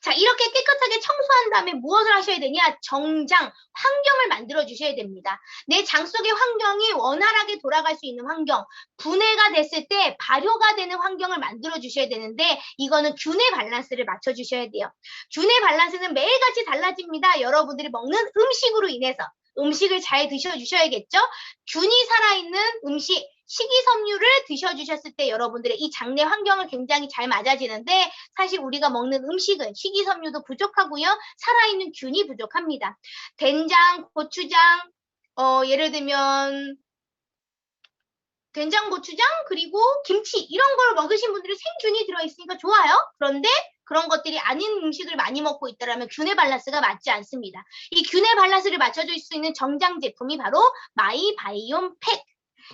자, 이렇게 깨끗하게 청소한 다음에 무엇을 하셔야 되냐? 정장, 환경을 만들어 주셔야 됩니다. 내 장 속의 환경이 원활하게 돌아갈 수 있는 환경, 분해가 됐을 때 발효가 되는 환경을 만들어 주셔야 되는데 이거는 균의 밸런스를 맞춰 주셔야 돼요. 균의 밸런스는 매일같이 달라집니다. 여러분들이 먹는 음식으로 인해서 음식을 잘 드셔주셔야겠죠? 균이 살아있는 음식, 식이섬유를 드셔주셨을 때 여러분들의 이 장내 환경을 굉장히 잘 맞아지는데 사실 우리가 먹는 음식은 식이섬유도 부족하고요. 살아있는 균이 부족합니다. 된장, 고추장, 예를 들면 된장, 고추장, 그리고 김치 이런 걸 먹으신 분들은 생균이 들어있으니까 좋아요. 그런데 그런 것들이 아닌 음식을 많이 먹고 있다면 균의 밸런스가 맞지 않습니다. 이 균의 밸런스를 맞춰줄 수 있는 정장 제품이 바로 마이바이옴 팩.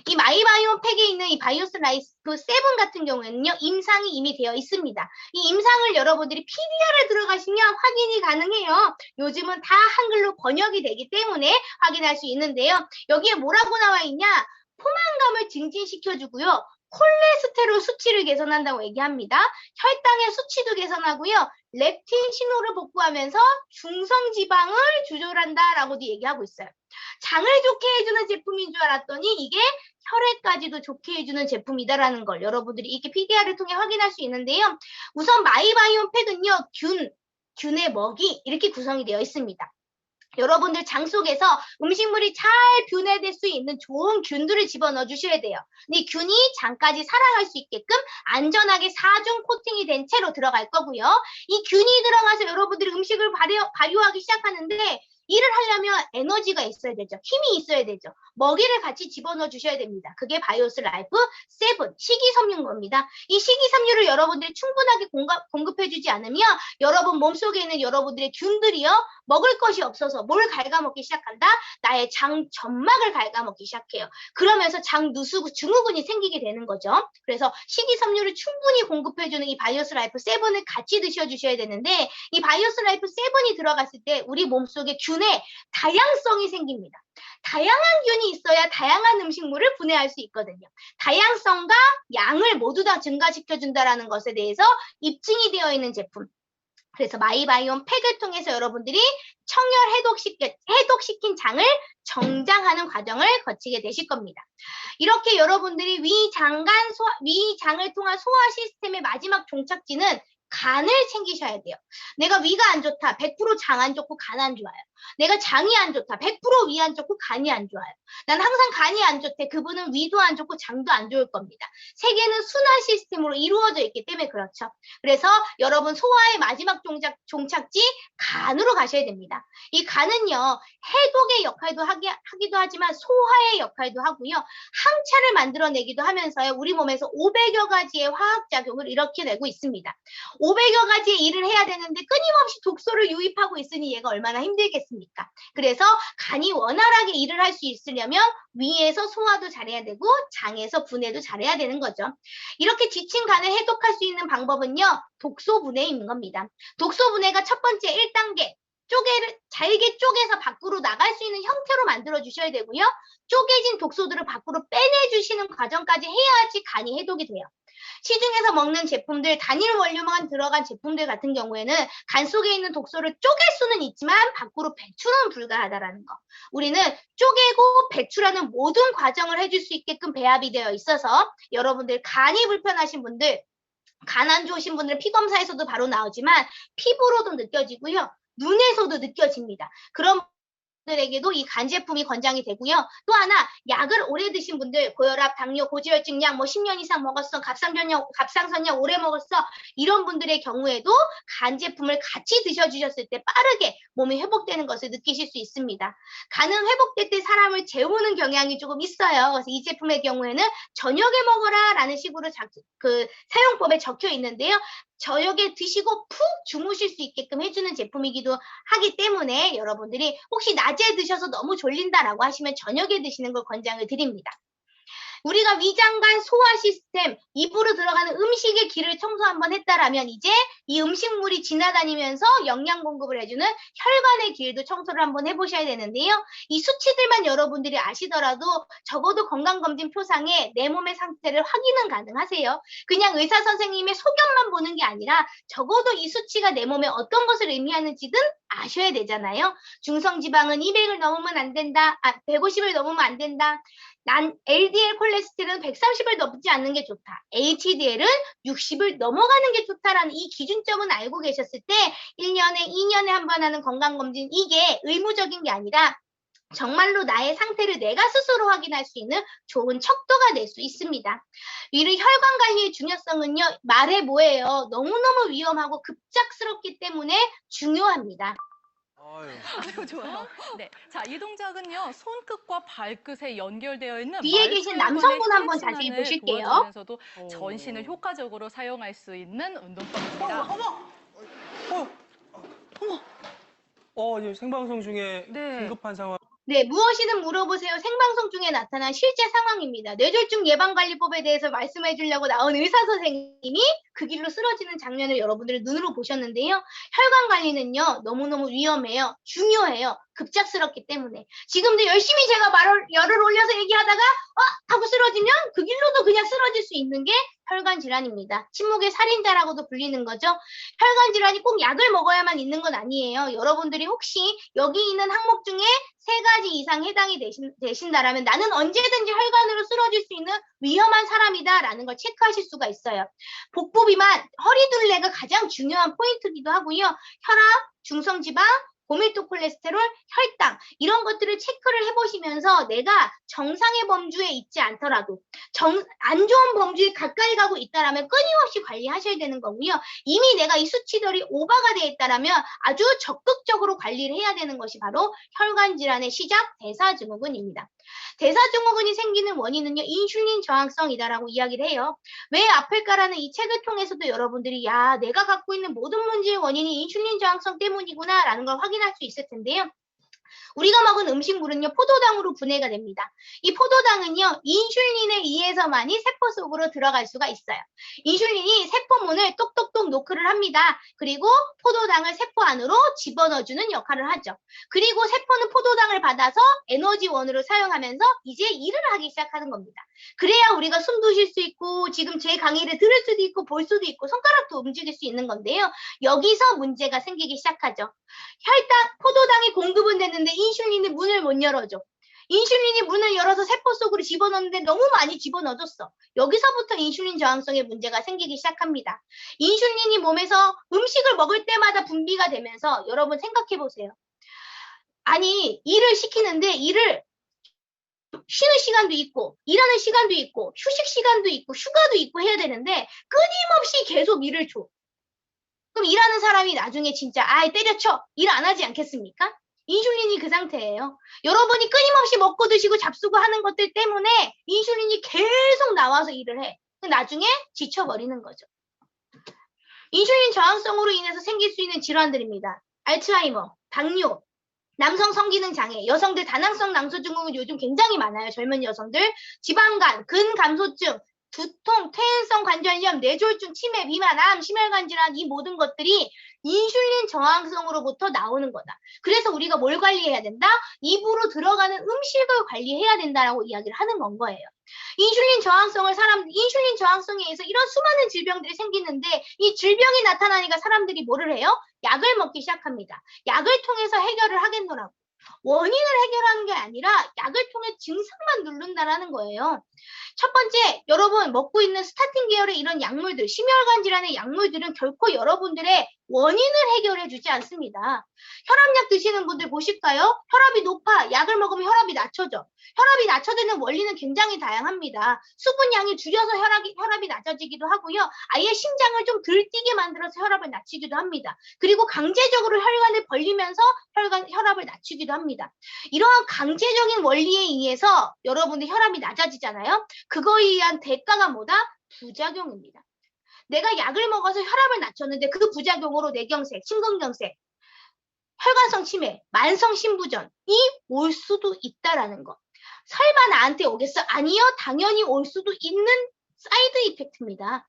이 마이바이옴 팩에 있는 이 바이오스 라이프 7 같은 경우에는요, 임상이 이미 되어 있습니다. 이 임상을 여러분들이 PDR에 들어가시면 확인이 가능해요. 요즘은 다 한글로 번역이 되기 때문에 확인할 수 있는데요. 여기에 뭐라고 나와 있냐? 포만감을 증진시켜주고요. 콜레스테롤 수치를 개선한다고 얘기합니다. 혈당의 수치도 개선하고요. 렙틴 신호를 복구하면서 중성지방을 조절한다라고도 얘기하고 있어요. 장을 좋게 해주는 제품인 줄 알았더니 이게 혈액까지도 좋게 해주는 제품이다라는 걸 여러분들이 이렇게 PDR을 통해 확인할 수 있는데요. 우선 마이바이옴 팩은요. 균의 먹이 이렇게 구성이 되어 있습니다. 여러분들 장 속에서 음식물이 잘 분해될 수 있는 좋은 균들을 집어넣어 주셔야 돼요. 이 균이 장까지 살아갈 수 있게끔 안전하게 4중 코팅이 된 채로 들어갈 거고요. 이 균이 들어가서 여러분들이 음식을 발효하기 시작하는데 일을 하려면 에너지가 있어야 되죠. 힘이 있어야 되죠. 먹이를 같이 집어넣어 주셔야 됩니다. 그게 바이오스 라이프 7 식이섬유인 겁니다. 이 식이섬유를 여러분들이 충분하게 공급해 주지 않으면 여러분 몸속에 있는 여러분들의 균들이요. 먹을 것이 없어서 뭘 갉아먹기 시작한다? 나의 장 점막을 갉아먹기 시작해요. 그러면서 장 증후군이 생기게 되는 거죠. 그래서 식이섬유를 충분히 공급해주는 이 바이오스 라이프 7을 같이 드셔주셔야 되는데 이 바이오스 라이프 7이 들어갔을 때 우리 몸속에 균의 다양성이 생깁니다. 다양한 균이 있어야 다양한 음식물을 분해할 수 있거든요. 다양성과 양을 모두 다 증가시켜준다는 것에 대해서 입증이 되어 있는 제품. 그래서 마이바이옴 팩을 통해서 여러분들이 청열 해독시킨 장을 정장하는 과정을 거치게 되실 겁니다. 이렇게 여러분들이 위장을 통한 소화 시스템의 마지막 종착지는 간을 챙기셔야 돼요. 내가 위가 안 좋다. 100% 장 안 좋고 간 안 좋아요. 내가 장이 안 좋다. 100% 위 안 좋고 간이 안 좋아요. 난 항상 간이 안 좋대. 그분은 위도 안 좋고 장도 안 좋을 겁니다. 세계는 순환 시스템으로 이루어져 있기 때문에 그렇죠. 그래서 여러분 소화의 마지막 종착지 간으로 가셔야 됩니다. 이 간은요. 해독의 역할도 하기도 하지만 소화의 역할도 하고요. 항차를 만들어내기도 하면서요. 우리 몸에서 500여 가지의 화학작용을 일으켜내고 있습니다. 500여 가지의 일을 해야 되는데 끊임없이 독소를 유입하고 있으니 얘가 얼마나 힘들겠습니까? 그래서 간이 원활하게 일을 할 수 있으려면 위에서 소화도 잘해야 되고 장에서 분해도 잘해야 되는 거죠. 이렇게 지친 간을 해독할 수 있는 방법은요. 독소 분해인 겁니다. 독소 분해가 첫 번째 1단계. 잘게 쪼개서 밖으로 나갈 수 있는 형태로 만들어 주셔야 되고요. 쪼개진 독소들을 밖으로 빼내주시는 과정까지 해야지 간이 해독이 돼요. 시중에서 먹는 제품들, 단일 원료만 들어간 제품들 같은 경우에는 간 속에 있는 독소를 쪼갤 수는 있지만 밖으로 배출은 불가하다라는 거. 우리는 쪼개고 배출하는 모든 과정을 해줄 수 있게끔 배합이 되어 있어서 여러분들 간이 불편하신 분들, 간 안 좋으신 분들은 피검사에서도 바로 나오지만 피부로도 느껴지고요. 눈에서도 느껴집니다. 그런 분들에게도 이 간 제품이 권장이 되고요. 또 하나 약을 오래 드신 분들 고혈압, 당뇨, 고지혈증 약 10년 이상 먹었어. 갑상선약 오래 먹었어. 이런 분들의 경우에도 간 제품을 같이 드셔주셨을 때 빠르게 몸이 회복되는 것을 느끼실 수 있습니다. 간은 회복될 때 사람을 재우는 경향이 조금 있어요. 그래서 이 제품의 경우에는 저녁에 먹어라 라는 식으로 사용법에 적혀 있는데요. 저녁에 드시고 푹 주무실 수 있게끔 해주는 제품이기도 하기 때문에 여러분들이 혹시 낮에 드셔서 너무 졸린다라고 하시면 저녁에 드시는 걸 권장을 드립니다. 우리가 위장관 소화 시스템, 입으로 들어가는 음식의 길을 청소 한번 했다라면 이제 이 음식물이 지나다니면서 영양 공급을 해주는 혈관의 길도 청소를 한번 해보셔야 되는데요. 이 수치들만 여러분들이 아시더라도 적어도 건강검진 표상에 내 몸의 상태를 확인은 가능하세요. 그냥 의사 선생님의 소견만 보는 게 아니라 적어도 이 수치가 내 몸에 어떤 것을 의미하는지는 아셔야 되잖아요. 중성지방은 200을 넘으면 안 된다. 150을 넘으면 안 된다. 난 LDL 콜레스테롤은 130을 넘지 않는 게 좋다. HDL은 60을 넘어가는 게 좋다라는 이 기준점은 알고 계셨을 때 1년에 2년에 한 번 하는 건강검진 이게 의무적인 게 아니라 정말로 나의 상태를 내가 스스로 확인할 수 있는 좋은 척도가 될 수 있습니다. 이런 혈관 관리의 중요성은요. 말해 뭐예요. 너무너무 위험하고 급작스럽기 때문에 중요합니다. 아유, 좋아요. 네. 자, 이 동작은요. 손끝과 발끝에 연결되어 있는 뒤에 계신 남성분 한번 자세히 보실게요. 도와주면서도 전신을 효과적으로 사용할 수 있는 운동법입니다. 이제 생방송 중에 네. 긴급한 상황. 네, 무엇이든 물어보세요. 생방송 중에 나타난 실제 상황입니다. 뇌졸중 예방관리법에 대해서 말씀해 주려고 나온 의사 선생님이 그 길로 쓰러지는 장면을 여러분들이 눈으로 보셨는데요. 혈관 관리는요, 너무너무 위험해요. 중요해요. 급작스럽기 때문에. 지금도 열심히 제가 열을 올려서 얘기하다가 하고 쓰러지면 그 길로도 그냥 쓰러질 수 있는 게 혈관 질환입니다. 침묵의 살인자라고도 불리는 거죠. 혈관 질환이 꼭 약을 먹어야만 있는 건 아니에요. 여러분들이 혹시 여기 있는 항목 중에 3가지 이상 해당이 되신다라면 나는 언제든지 혈관으로 쓰러질 수 있는 위험한 사람이다라는 걸 체크하실 수가 있어요. 복부 비만, 허리둘레가 가장 중요한 포인트이기도 하고요. 혈압, 중성지방, 고밀도 콜레스테롤, 혈당 이런 것들을 체크를 해보시면서 내가 정상의 범주에 있지 않더라도 안 좋은 범주에 가까이 가고 있다라면 끊임없이 관리하셔야 되는 거고요. 이미 내가 이 수치들이 오버가 되어 있다라면 아주 적극적으로 관리를 해야 되는 것이 바로 혈관 질환의 시작 대사증후군입니다. 대사증후군이 생기는 원인은요. 인슐린 저항성이다라고 이야기를 해요. 왜 아플까라는 이 책을 통해서도 여러분들이 내가 갖고 있는 모든 문제의 원인이 인슐린 저항성 때문이구나 라는 걸 확인할 수 있을 텐데요. 우리가 먹은 음식물은요. 포도당으로 분해가 됩니다. 이 포도당은요. 인슐린에 의해서만이 세포 속으로 들어갈 수가 있어요. 인슐린이 세포문을 똑똑똑 노크를 합니다. 그리고 포도당을 세포 안으로 집어넣어주는 역할을 하죠. 그리고 세포는 포도당을 받아서 에너지원으로 사용하면서 이제 일을 하기 시작하는 겁니다. 그래야 우리가 숨도 쉴 수 있고 지금 제 강의를 들을 수도 있고 볼 수도 있고 손가락도 움직일 수 있는 건데요. 여기서 문제가 생기기 시작하죠. 포도당이 공급은 됐는데 인슐린이 문을 못 열어줘. 인슐린이 문을 열어서 세포 속으로 집어넣는데 너무 많이 집어넣어줬어. 여기서부터 인슐린 저항성의 문제가 생기기 시작합니다. 인슐린이 몸에서 음식을 먹을 때마다 분비가 되면서 여러분 생각해 보세요. 아니 일을 시키는데 일을 쉬는 시간도 있고 일하는 시간도 있고 휴식 시간도 있고 휴가도 있고 해야 되는데 끊임없이 계속 일을 줘. 그럼 일하는 사람이 나중에 진짜 때려쳐 일 안 하지 않겠습니까? 인슐린이 그 상태예요. 여러분이 끊임없이 먹고 드시고 잡수고 하는 것들 때문에 인슐린이 계속 나와서 일을 해. 나중에 지쳐버리는 거죠. 인슐린 저항성으로 인해서 생길 수 있는 질환들입니다. 알츠하이머, 당뇨, 남성 성기능 장애, 여성들 다낭성 낭소증후군 요즘 굉장히 많아요. 젊은 여성들, 지방간, 근감소증, 두통, 퇴행성 관절염, 뇌졸중, 치매, 비만, 암, 심혈관 질환 이 모든 것들이 인슐린 저항성으로부터 나오는 거다. 그래서 우리가 뭘 관리해야 된다? 입으로 들어가는 음식을 관리해야 된다라고 이야기를 하는 건 거예요. 인슐린 저항성에 의해서 이런 수많은 질병들이 생기는데 이 질병이 나타나니까 사람들이 뭐를 해요? 약을 먹기 시작합니다. 약을 통해서 해결을 하겠노라고. 원인을 해결하는 게 아니라 약을 통해 증상만 누른다라는 거예요. 첫 번째, 여러분 먹고 있는 스타틴 계열의 이런 약물들, 심혈관 질환의 약물들은 결코 여러분들의 원인을 해결해 주지 않습니다. 혈압약 드시는 분들 보실까요? 혈압이 높아. 약을 먹으면 혈압이 낮춰져. 혈압이 낮춰지는 원리는 굉장히 다양합니다. 수분량이 줄여서 혈압이 낮아지기도 하고요. 아예 심장을 좀 덜 뛰게 만들어서 혈압을 낮추기도 합니다. 그리고 강제적으로 혈관을 벌리면서 혈압을 낮추기도 합니다. 이러한 강제적인 원리에 의해서 여러분들 혈압이 낮아지잖아요. 그거에 의한 대가가 뭐다? 부작용입니다. 내가 약을 먹어서 혈압을 낮췄는데 그 부작용으로 뇌경색, 심근경색, 혈관성 치매, 만성 심부전이 올 수도 있다라는 거. 설마 나한테 오겠어? 아니요. 당연히 올 수도 있는 사이드 이펙트입니다.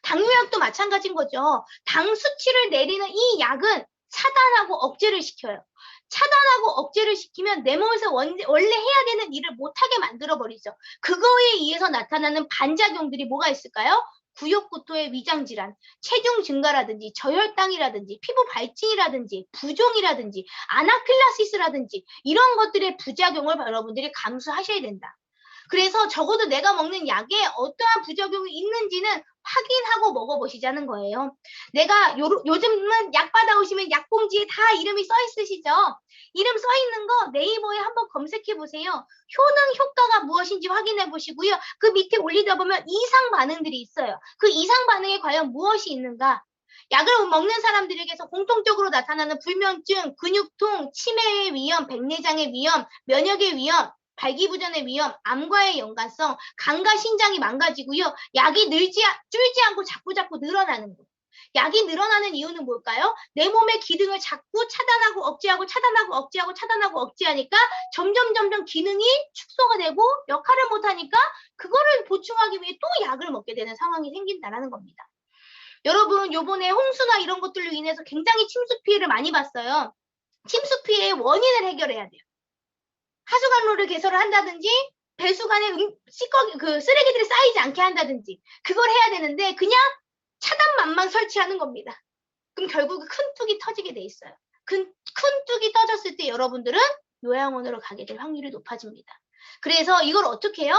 당뇨약도 마찬가지인 거죠. 당 수치를 내리는 이 약은 차단하고 억제를 시켜요. 차단하고 억제를 시키면 내 몸에서 원래 해야 되는 일을 못하게 만들어버리죠. 그거에 의해서 나타나는 반작용들이 뭐가 있을까요? 구역구토의 위장질환, 체중 증가라든지 저혈당이라든지 피부 발진이라든지 부종이라든지 아나필라시스라든지 이런 것들의 부작용을 여러분들이 감수하셔야 된다. 그래서 적어도 내가 먹는 약에 어떠한 부작용이 있는지는 확인하고 먹어보시자는 거예요. 내가 요즘은 약 받아오시면 약봉지에 다 이름이 써 있으시죠? 이름 써 있는 거 네이버에 한번 검색해 보세요. 효능 효과가 무엇인지 확인해 보시고요. 그 밑에 올리다 보면 이상 반응들이 있어요. 그 이상 반응에 과연 무엇이 있는가? 약을 먹는 사람들에게서 공통적으로 나타나는 불면증, 근육통, 치매의 위험, 백내장의 위험, 면역의 위험, 발기부전의 위험, 암과의 연관성, 간과 신장이 망가지고요. 약이 줄지 않고 자꾸 늘어나는 거. 약이 늘어나는 이유는 뭘까요? 내 몸의 기능을 자꾸 차단하고 억제하고 차단하고 억제하고 차단하고 억제하니까 점점 기능이 축소가 되고 역할을 못하니까 그거를 보충하기 위해 또 약을 먹게 되는 상황이 생긴다는 겁니다. 여러분, 요번에 홍수나 이런 것들로 인해서 굉장히 침수 피해를 많이 봤어요. 침수 피해의 원인을 해결해야 돼요. 하수관로를 개설을 한다든지 배수관에 쓰레기들이 쌓이지 않게 한다든지 그걸 해야 되는데 그냥 차단망만 설치하는 겁니다. 그럼 결국 큰 뚝이 터지게 돼 있어요. 큰 뚝이 터졌을 때 여러분들은 요양원으로 가게 될 확률이 높아집니다. 그래서 이걸 어떻게 해요?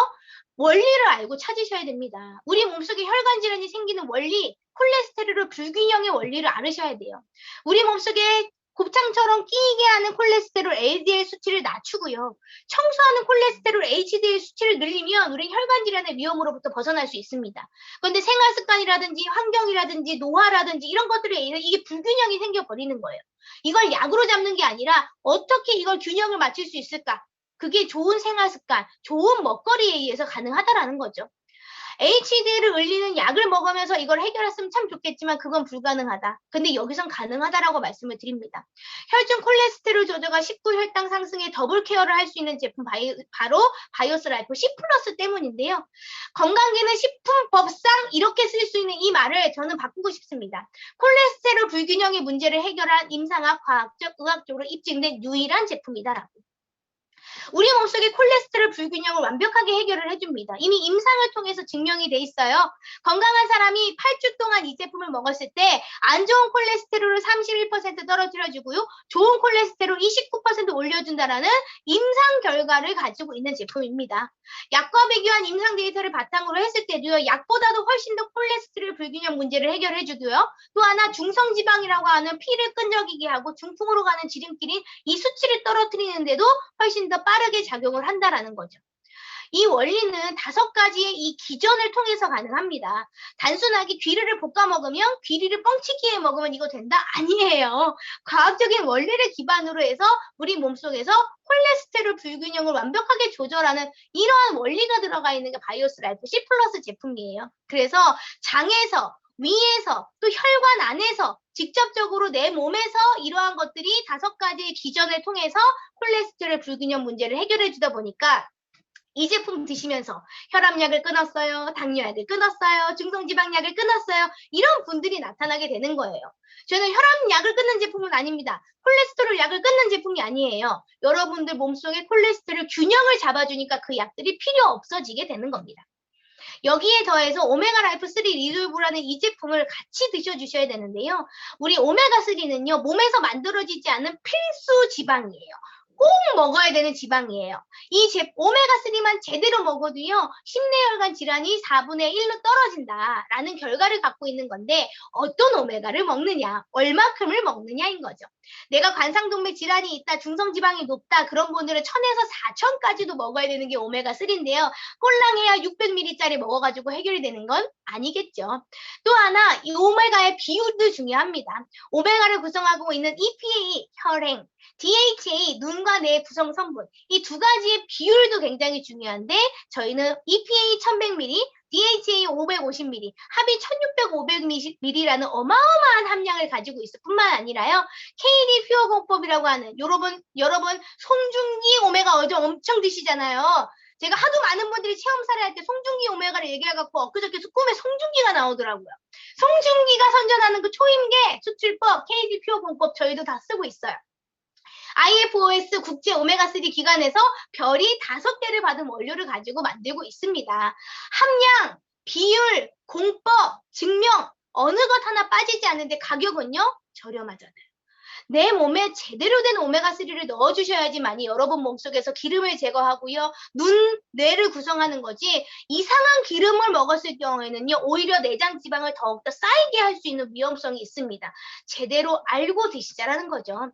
원리를 알고 찾으셔야 됩니다. 우리 몸속에 혈관 질환이 생기는 원리, 콜레스테롤 불균형의 원리를 알으셔야 돼요. 우리 몸속에 곱창처럼 끼이게 하는 콜레스테롤 LDL 수치를 낮추고요. 청소하는 콜레스테롤 HDL 수치를 늘리면 우리는 혈관 질환의 위험으로부터 벗어날 수 있습니다. 그런데 생활 습관이라든지 환경이라든지 노화라든지 이런 것들에 의해서 이게 불균형이 생겨버리는 거예요. 이걸 약으로 잡는 게 아니라 어떻게 이걸 균형을 맞출 수 있을까? 그게 좋은 생활 습관, 좋은 먹거리에 의해서 가능하다라는 거죠. HDL을 올리는 약을 먹으면서 이걸 해결했으면 참 좋겠지만 그건 불가능하다. 근데 여기선 가능하다라고 말씀을 드립니다. 혈중 콜레스테롤 조절과 식후 혈당 상승에 더블 케어를 할 수 있는 제품 바로 바이오스 라이프 C 플러스 때문인데요. 건강기능식품법상 이렇게 쓸 수 있는 이 말을 저는 바꾸고 싶습니다. 콜레스테롤 불균형의 문제를 해결한 임상학, 과학적, 의학적으로 입증된 유일한 제품이다라고. 우리 몸속의 콜레스테롤 불균형을 완벽하게 해결을 해줍니다. 이미 임상을 통해서 증명이 돼 있어요. 건강한 사람이 8주 동안 이 제품을 먹었을 때 안 좋은 콜레스테롤을 31% 떨어뜨려주고요. 좋은 콜레스테롤 29% 올려준다라는 임상 결과를 가지고 있는 제품입니다. 약과 비교한 임상 데이터를 바탕으로 했을 때도요. 약보다도 훨씬 더 콜레스테롤 불균형 문제를 해결해주고요. 또 하나 중성지방이라고 하는 피를 끈적이게 하고 중풍으로 가는 지름길인 이 수치를 떨어뜨리는데도 훨씬 더 빠르게 작용을 한다라는 거죠. 이 원리는 5가지의 이 기전을 통해서 가능합니다. 단순하게 귀리를 볶아 먹으면 귀리를 뻥치기에 먹으면 이거 된다? 아니에요. 과학적인 원리를 기반으로 해서 우리 몸속에서 콜레스테롤 불균형을 완벽하게 조절하는 이러한 원리가 들어가 있는 게 바이오스 라이프 C 플러스 제품이에요. 그래서 장에서 위에서 또 혈관 안에서 직접적으로 내 몸에서 이러한 것들이 5가지의 기전을 통해서 콜레스테롤 불균형 문제를 해결해 주다 보니까 이 제품 드시면서 혈압약을 끊었어요, 당뇨약을 끊었어요, 중성지방약을 끊었어요. 이런 분들이 나타나게 되는 거예요. 저는 혈압약을 끊는 제품은 아닙니다. 콜레스테롤 약을 끊는 제품이 아니에요. 여러분들 몸속에 콜레스테롤 균형을 잡아주니까 그 약들이 필요 없어지게 되는 겁니다. 여기에 더해서 오메가 라이프 3 리졸브라는 이 제품을 같이 드셔주셔야 되는데요. 우리 오메가 3는요, 몸에서 만들어지지 않는 필수 지방이에요. 꼭 먹어야 되는 지방이에요. 이 오메가3만 제대로 먹어도요, 심내혈관 질환이 4분의 1로 떨어진다라는 결과를 갖고 있는 건데, 어떤 오메가를 먹느냐, 얼마큼을 먹느냐인 거죠. 내가 관상동맥 질환이 있다, 중성지방이 높다, 그런 분들은 1000에서 4000까지도 먹어야 되는 게 오메가3인데요. 꼴랑해야 600ml짜리 먹어가지고 해결이 되는 건 아니겠죠. 또 하나, 이 오메가의 비율도 중요합니다. 오메가를 구성하고 있는 EPA, 혈행, DHA, 눈과 뇌 구성 성분, 이 두 가지의 비율도 굉장히 중요한데 저희는 EPA 1100ml, DHA 550ml, 합이 1600-500ml라는 어마어마한 함량을 가지고 있을 뿐만 아니라요. KD 퓨어 공법이라고 하는 여러분 송중기 오메가 엄청 드시잖아요. 제가 하도 많은 분들이 체험사를 할 때 송중기 오메가를 얘기해갖고 엊그저께 꿈에 송중기가 나오더라고요. 송중기가 선전하는 그 초임계 수출법 KD 퓨어 공법 저희도 다 쓰고 있어요. IFOS 국제 오메가3 기관에서 별이 5개를 받은 원료를 가지고 만들고 있습니다. 함량, 비율, 공법, 증명 어느 것 하나 빠지지 않는데 가격은요? 저렴하잖아요. 내 몸에 제대로 된 오메가3를 넣어주셔야지만이 여러분 몸속에서 기름을 제거하고요. 눈, 뇌를 구성하는 거지 이상한 기름을 먹었을 경우에는요. 오히려 내장 지방을 더욱더 쌓이게 할 수 있는 위험성이 있습니다. 제대로 알고 드시자라는 거죠.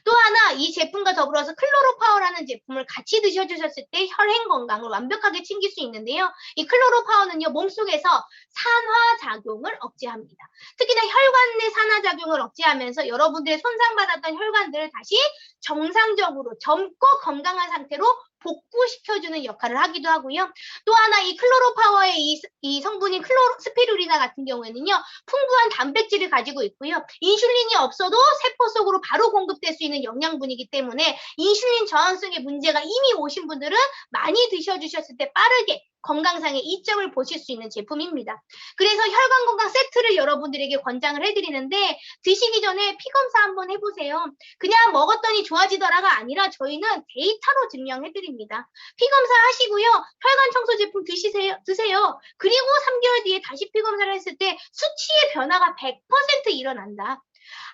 또 하나 이 제품과 더불어서 클로로파워라는 제품을 같이 드셔주셨을 때 혈행 건강을 완벽하게 챙길 수 있는데요. 이 클로로파워는요. 몸속에서 산화작용을 억제합니다. 특히나 혈관 내 산화작용을 억제하면서 여러분들의 손상받았던 혈관들을 다시 정상적으로 젊고 건강한 상태로 복구시켜주는 역할을 하기도 하고요. 또 하나 이 클로로파워의 이 성분인 스피루리나 같은 경우에는요. 풍부한 단백질을 가지고 있고요. 인슐린이 없어도 세포 속으로 바로 공급될 수 있는 영양분이기 때문에 인슐린 저항성의 문제가 이미 오신 분들은 많이 드셔주셨을 때 빠르게 건강상의 이점을 보실 수 있는 제품입니다. 그래서 혈관 건강 세트를 여러분들에게 권장을 해드리는데 드시기 전에 피 검사 한번 해보세요. 그냥 먹었더니 좋아지더라가 아니라 저희는 데이터로 증명해드립니다. 피 검사 하시고요. 혈관 청소 제품 드세요. 그리고 3개월 뒤에 다시 피 검사를 했을 때 수치의 변화가 100% 일어난다.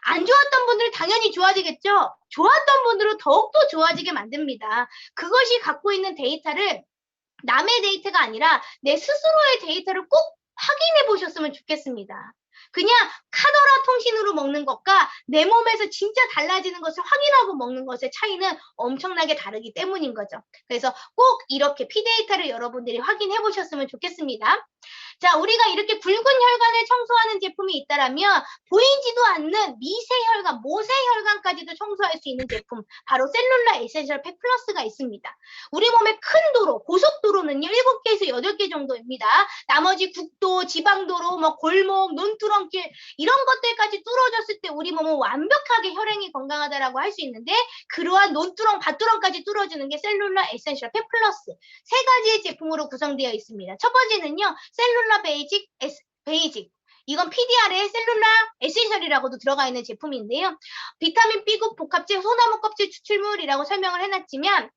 안 좋았던 분들은 당연히 좋아지겠죠. 좋았던 분들은 더욱더 좋아지게 만듭니다. 그것이 갖고 있는 데이터를 남의 데이터가 아니라 내 스스로의 데이터를 꼭 확인해 보셨으면 좋겠습니다. 그냥 카더라 통신으로 먹는 것과 내 몸에서 진짜 달라지는 것을 확인하고 먹는 것의 차이는 엄청나게 다르기 때문인 거죠. 그래서 꼭 이렇게 피데이터를 여러분들이 확인해 보셨으면 좋겠습니다. 자, 우리가 이렇게 굵은 혈관을 청소하는 제품이 있다라면 보이지도 않는 미세혈관, 모세혈관까지도 청소할 수 있는 제품, 바로 셀룰라 에센셜 팩 플러스가 있습니다. 우리 몸의 큰 도로, 고속도로는요, 7개에서 8개 정도입니다. 나머지 국도, 지방도로, 뭐 골목, 논두렁길 이런 것들까지 뚫어졌을 때 우리 몸은 완벽하게 혈행이 건강하다라고 할 수 있는데 그러한 논두렁, 밭두렁까지 뚫어주는 게 셀룰라 에센셜 팩 플러스 3가지의 제품으로 구성되어 있습니다. 첫 번째는요, 셀룰라 베이직. 이건 PDR에 셀룰라 에센셜이라고도 들어가 있는 제품인데요. 비타민 B국 복합제 소나무 껍질 추출물이라고 설명을 해놨지만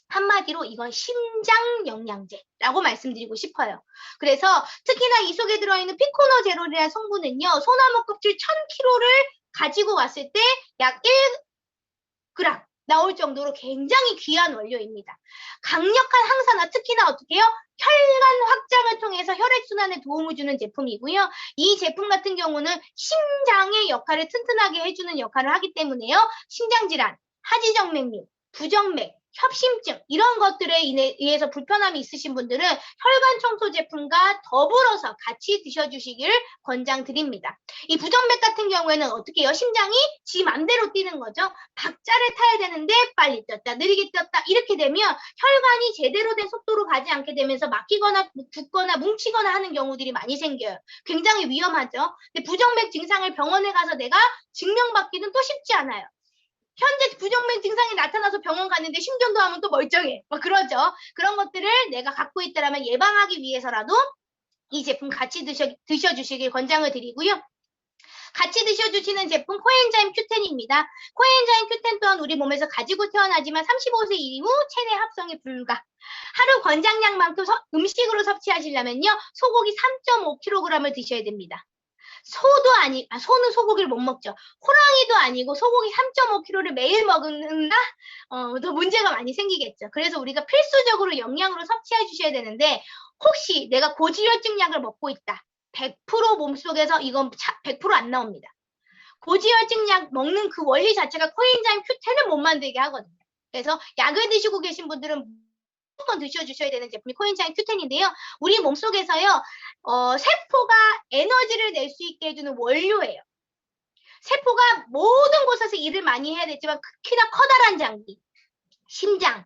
한마디로 이건 심장 영양제라고 말씀드리고 싶어요. 그래서 특히나 이 속에 들어있는 피코노제롤이라는 성분은요. 소나무 껍질 1000kg를 가지고 왔을 때 약 1g 나올 정도로 굉장히 귀한 원료입니다. 강력한 항산화, 특히나 어떻게 해요? 혈관 확장을 통해서 혈액순환에 도움을 주는 제품이고요. 이 제품 같은 경우는 심장의 역할을 튼튼하게 해주는 역할을 하기 때문에요. 심장질환, 하지정맥류, 부정맥, 협심증 이런 것들에 의해서 불편함이 있으신 분들은 혈관 청소 제품과 더불어서 같이 드셔주시길 권장드립니다. 이 부정맥 같은 경우에는 어떻게 해요? 심장이 지 맘대로 뛰는 거죠. 박자를 타야 되는데 빨리 뛰었다 느리게 뛰었다 이렇게 되면 혈관이 제대로 된 속도로 가지 않게 되면서 막히거나 붓거나 뭉치거나 하는 경우들이 많이 생겨요. 굉장히 위험하죠. 근데 부정맥 증상을 병원에 가서 내가 증명받기는 또 쉽지 않아요. 현재 부정맥 증상이 나타나서 병원 갔는데 심전도하면 또 멀쩡해. 뭐 그러죠. 그런 것들을 내가 갖고 있다면 예방하기 위해서라도 이 제품 같이 드셔주시길 권장을 드리고요. 같이 드셔주시는 제품 코엔자임 Q10입니다. 코엔자임 Q10 또한 우리 몸에서 가지고 태어나지만 35세 이후 체내 합성이 불가. 하루 권장량만큼 음식으로 섭취하시려면요. 소고기 3.5kg을 드셔야 됩니다. 소는 소고기를 못 먹죠. 호랑이도 아니고 소고기 3.5kg를 매일 먹는다? 더 문제가 많이 생기겠죠. 그래서 우리가 필수적으로 영양으로 섭취해 주셔야 되는데 혹시 내가 고지혈증 약을 먹고 있다. 100% 몸속에서 이건 100% 안 나옵니다. 고지혈증 약 먹는 그 원리 자체가 코엔자임 Q10을 못 만들게 하거든요. 그래서 약을 드시고 계신 분들은 무조건 드셔주셔야 되는 제품이 코엔자임 Q10인데요. 우리 몸속에서요. 세포가 에너지를 낼 수 있게 해주는 원료예요. 세포가 모든 곳에서 일을 많이 해야 되지만 특히나 커다란 장기, 심장,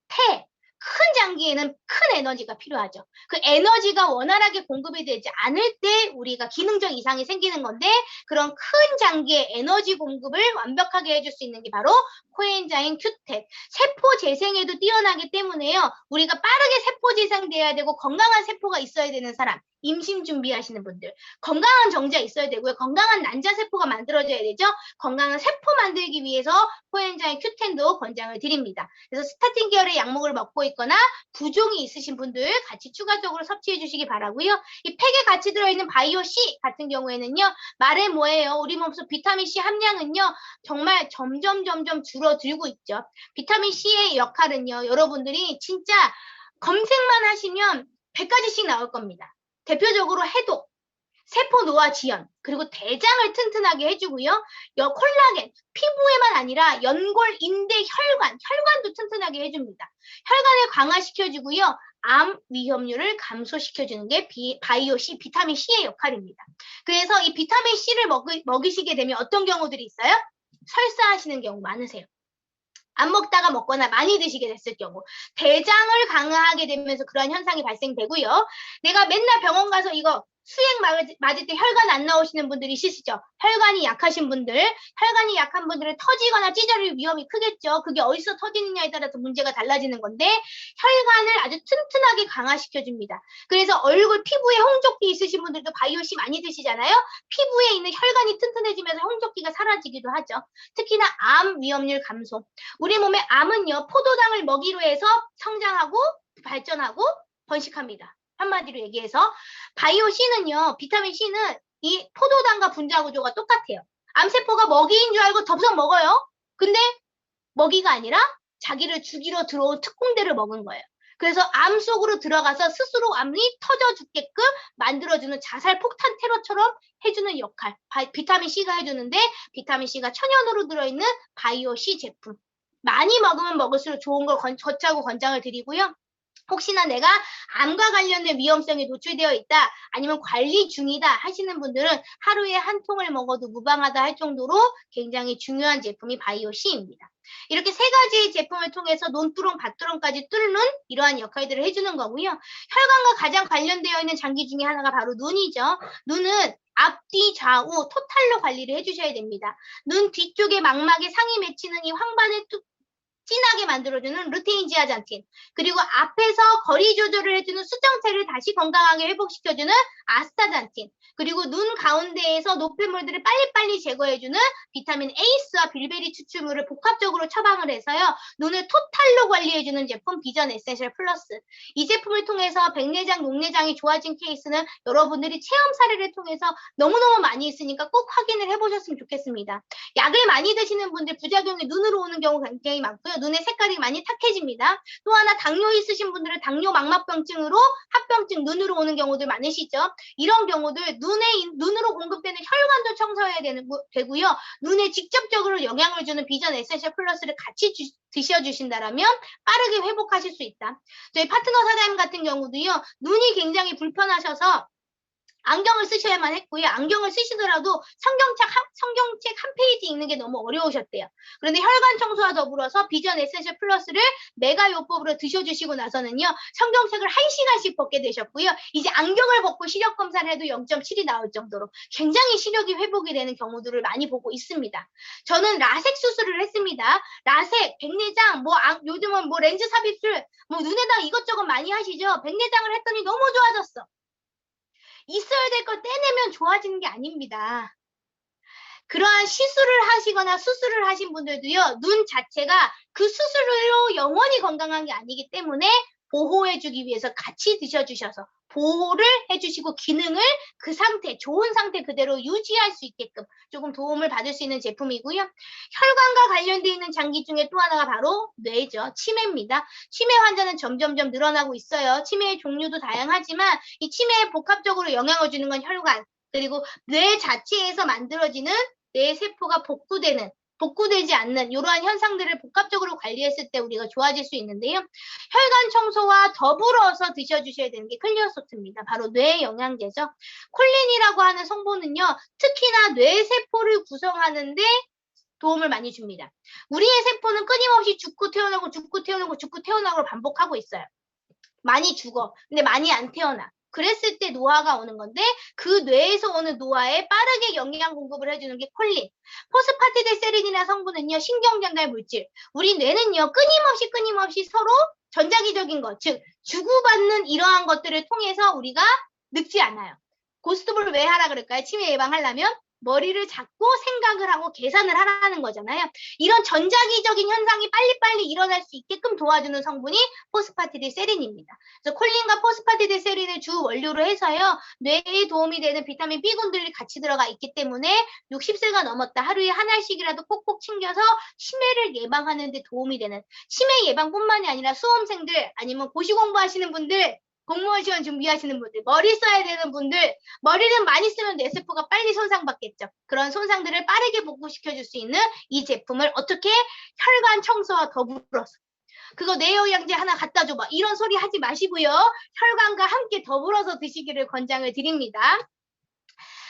폐, 큰 장기에는 큰 에너지가 필요하죠. 그 에너지가 원활하게 공급이 되지 않을 때 우리가 기능적 이상이 생기는 건데 그런 큰 장기의 에너지 공급을 완벽하게 해줄 수 있는 게 바로 코엔자임 Q10. 세포 재생에도 뛰어나기 때문에요. 우리가 빠르게 세포 재생돼야 되고 건강한 세포가 있어야 되는 사람, 임신 준비하시는 분들, 건강한 정자 있어야 되고요. 건강한 난자 세포가 만들어져야 되죠. 건강한 세포 만들기 위해서 코엔자임 Q10도 권장을 드립니다. 그래서 스타틴 계열의 약목을 먹고 있거나 부종이 있으신 분들 같이 추가적으로 섭취해 주시기 바라고요. 이 팩에 같이 들어있는 바이오 C 같은 경우에는요. 말해 뭐예요? 우리 몸속 비타민 C 함량은요. 정말 점점 줄어들고 있죠. 비타민 C의 역할은요. 여러분들이 진짜 검색만 하시면 100가지씩 나올 겁니다. 대표적으로 해독, 세포 노화 지연, 그리고 대장을 튼튼하게 해주고요. 콜라겐, 피부에만 아니라 연골, 인대, 혈관도 튼튼하게 해줍니다. 혈관을 강화시켜주고요. 암 위험률을 감소시켜주는 게 바이오 C, 비타민 C의 역할입니다. 그래서 이 비타민 C를 먹이시게 되면 어떤 경우들이 있어요? 설사하시는 경우 많으세요. 안 먹다가 먹거나 많이 드시게 됐을 경우 대장을 강화하게 되면서 그러한 현상이 발생되고요. 내가 맨날 병원 가서 이거 수액 맞을 때 혈관 안 나오시는 분들이 있으시죠? 혈관이 약하신 분들, 혈관이 약한 분들은 터지거나 찢어질 위험이 크겠죠. 그게 어디서 터지느냐에 따라서 문제가 달라지는 건데 혈관을 아주 튼튼하게 강화시켜줍니다. 그래서 얼굴, 피부에 홍조기 있으신 분들도 바이오C 많이 드시잖아요. 피부에 있는 혈관이 튼튼해지면서 홍조기가 사라지기도 하죠. 특히나 암 위험률 감소. 우리 몸의 암은요, 포도당을 먹이로 해서 성장하고 발전하고 번식합니다. 한마디로 얘기해서 바이오C는요, 비타민 C는 이 포도당과 분자 구조가 똑같아요. 암세포가 먹이인 줄 알고 덥석 먹어요. 근데 먹이가 아니라 자기를 죽이러 들어온 특공대를 먹은 거예요. 그래서 암 속으로 들어가서 스스로 암이 터져 죽게끔 만들어주는 자살 폭탄 테러처럼 해주는 역할. 비타민 C가 해주는데 비타민 C가 천연으로 들어있는 바이오C 제품. 많이 먹으면 먹을수록 좋은 걸 걷자고 권장을 드리고요. 혹시나 내가 암과 관련된 위험성에 노출되어 있다 아니면 관리 중이다 하시는 분들은 하루에 한 통을 먹어도 무방하다 할 정도로 굉장히 중요한 제품이 바이오C입니다. 이렇게 세 가지 제품을 통해서 논두렁, 밭두렁까지 뚫는 이러한 역할들을 해주는 거고요. 혈관과 가장 관련되어 있는 장기 중에 하나가 바로 눈이죠. 눈은 앞뒤 좌우 토탈로 관리를 해주셔야 됩니다. 눈 뒤쪽에 망막에 상이 맺히는 이 황반을 진하게 만들어주는 루테인지아잔틴, 그리고 앞에서 거리 조절을 해주는 수정체를 다시 건강하게 회복시켜주는 아스타잔틴, 그리고 눈 가운데에서 노폐물들을 빨리빨리 제거해주는 비타민 A와 빌베리 추출물을 복합적으로 처방을 해서요. 눈을 토탈로 관리해주는 제품 비전 에센셜 플러스. 이 제품을 통해서 백내장, 녹내장이 좋아진 케이스는 여러분들이 체험 사례를 통해서 너무너무 많이 있으니까 꼭 확인을 해보셨으면 좋겠습니다. 약을 많이 드시는 분들 부작용이 눈으로 오는 경우 굉장히 많고요. 눈의 색깔이 많이 탁해집니다. 또 하나 당뇨 있으신 분들은 당뇨 망막병증으로 합병증 눈으로 오는 경우들 많으시죠. 이런 경우들 눈으로 공급되는 혈관도 청소해야 되고요. 눈에 직접적으로 영향을 주는 비전 에센셜 플러스를 같이 드셔주신다라면 빠르게 회복하실 수 있다. 저희 파트너 사장님 같은 경우도요. 눈이 굉장히 불편하셔서 안경을 쓰셔야만 했고요. 안경을 쓰시더라도 성경책 한 페이지 읽는 게 너무 어려우셨대요. 그런데 혈관 청소와 더불어서 비전 에센셜 플러스를 메가요법으로 드셔주시고 나서는요. 성경책을 1시간씩 벗게 되셨고요. 이제 안경을 벗고 시력 검사를 해도 0.7이 나올 정도로 굉장히 시력이 회복이 되는 경우들을 많이 보고 있습니다. 저는 라섹 수술을 했습니다. 라섹, 백내장, 요즘은 렌즈 삽입술, 눈에다 이것저것 많이 하시죠. 백내장을 했더니 너무 좋아졌어. 있어야 될 걸 떼내면 좋아지는 게 아닙니다. 그러한 시술을 하시거나 수술을 하신 분들도요. 눈 자체가 그 수술로 영원히 건강한 게 아니기 때문에 보호해주기 위해서 같이 드셔주셔서 보호를 해주시고 기능을 그 상태, 좋은 상태 그대로 유지할 수 있게끔 조금 도움을 받을 수 있는 제품이고요. 혈관과 관련되어 있는 장기 중에 또 하나가 바로 뇌죠. 치매입니다. 치매 환자는 점점 늘어나고 있어요. 치매의 종류도 다양하지만 이 치매에 복합적으로 영향을 주는 건 혈관, 그리고 뇌 자체에서 만들어지는 뇌 세포가 복구되는 복구되지 않는 이러한 현상들을 복합적으로 관리했을 때 우리가 좋아질 수 있는데요. 혈관 청소와 더불어서 드셔주셔야 되는 게 클리어소트입니다. 바로 뇌 영양제죠. 콜린이라고 하는 성분은요. 특히나 뇌세포를 구성하는 데 도움을 많이 줍니다. 우리의 세포는 끊임없이 죽고 태어나고 죽고 태어나고 죽고 태어나고를 반복하고 있어요. 많이 죽어. 근데 많이 안 태어나. 그랬을 때 노화가 오는 건데 그 뇌에서 오는 노화에 빠르게 영양 공급을 해주는 게 콜린. 포스파티딜세린이라는 성분은요. 신경전달 물질. 우리 뇌는요. 끊임없이 서로 전자기적인 것, 즉 주고받는 이러한 것들을 통해서 우리가 늙지 않아요. 고스톱을 왜 하라 그럴까요? 치매 예방하려면 머리를 잡고 생각을 하고 계산을 하라는 거잖아요. 이런 전자기적인 현상이 빨리빨리 일어날 수 있게끔 도와주는 성분이 포스파티딜세린입니다. 그래서 콜린과 포스파티딜세린을 주 원료로 해서요. 뇌에 도움이 되는 비타민 B군들이 같이 들어가 있기 때문에 60세가 넘었다. 하루에 한 알씩이라도 꼭꼭 챙겨서 치매를 예방하는 데 도움이 되는 치매 예방뿐만이 아니라 수험생들 아니면 고시 공부하시는 분들 공무원 시험 준비하시는 분들, 머리 써야 되는 분들, 머리는 많이 쓰면 뇌세포가 빨리 손상받겠죠. 그런 손상들을 빠르게 복구시켜줄 수 있는 이 제품을 어떻게 혈관 청소와 더불어서 그거 뇌영양제 하나 갖다 줘봐. 이런 소리 하지 마시고요. 혈관과 함께 더불어서 드시기를 권장을 드립니다.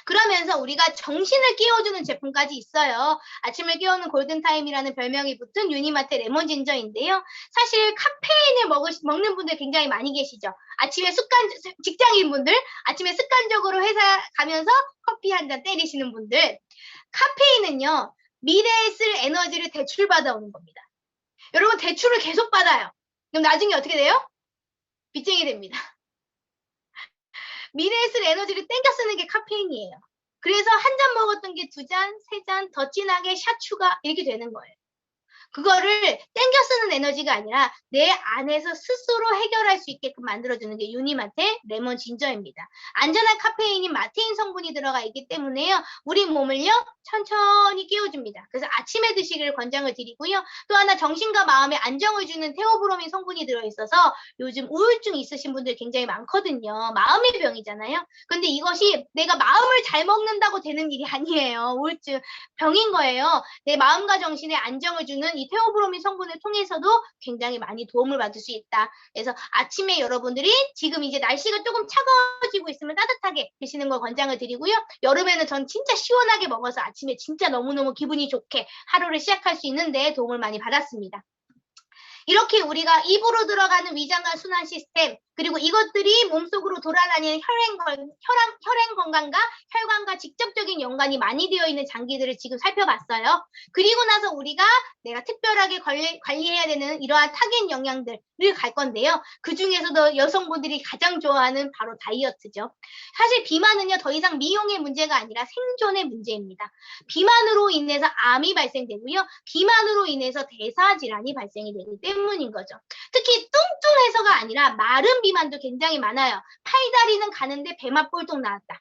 그러면서 우리가 정신을 깨워주는 제품까지 있어요. 아침을 깨우는 골든타임이라는 별명이 붙은 유니마트 레몬 진저인데요. 사실 카페인을 먹는 분들 굉장히 많이 계시죠. 아침에 직장인분들, 아침에 습관적으로 회사 가면서 커피 한 잔 때리시는 분들. 카페인은요, 미래에 쓸 에너지를 대출받아 오는 겁니다. 여러분, 대출을 계속 받아요. 그럼 나중에 어떻게 돼요? 빚쟁이 됩니다. 미래에 쓸 에너지를 땡겨 쓰는 게 카페인이에요. 그래서 한 잔 먹었던 게 2잔, 3잔 더 진하게 샷 추가 이렇게 되는 거예요. 그거를 땡겨 쓰는 에너지가 아니라 내 안에서 스스로 해결할 수 있게끔 만들어주는 게 유니마트의 레몬 진저입니다. 안전한 카페인인 마테인 성분이 들어가 있기 때문에요. 우리 몸을요. 천천히 깨워줍니다. 그래서 아침에 드시기를 권장을 드리고요. 또 하나 정신과 마음에 안정을 주는 테오브로민 성분이 들어있어서 요즘 우울증 있으신 분들 굉장히 많거든요. 마음의 병이잖아요. 근데 이것이 내가 마음을 잘 먹는다고 되는 일이 아니에요. 우울증 병인 거예요. 내 마음과 정신에 안정을 주는 이 테오브로민 성분을 통해서도 굉장히 많이 도움을 받을 수 있다. 그래서 아침에 여러분들이 지금 이제 날씨가 조금 차가워지고 있으면 따뜻하게 드시는 걸 권장을 드리고요. 여름에는 전 진짜 시원하게 먹어서 아침에 진짜 너무너무 기분이 좋게 하루를 시작할 수 있는데 도움을 많이 받았습니다. 이렇게 우리가 입으로 들어가는 위장관 순환 시스템 그리고 이것들이 몸속으로 돌아다니는 혈행 건강과 혈관과 직접적인 연관이 많이 되어 있는 장기들을 지금 살펴봤어요. 그리고 나서 우리가 내가 특별하게 관리해야 되는 이러한 타겟 영양들을 갈 건데요. 그 중에서도 여성분들이 가장 좋아하는 바로 다이어트죠. 사실 비만은요 더 이상 미용의 문제가 아니라 생존의 문제입니다. 비만으로 인해서 암이 발생되고요. 비만으로 인해서 대사질환이 발생이 되기 때문인 거죠. 특히 뚱뚱해서가 아니라 마른 비만도 굉장히 많아요. 팔다리는 가는데 배만 볼록 나왔다.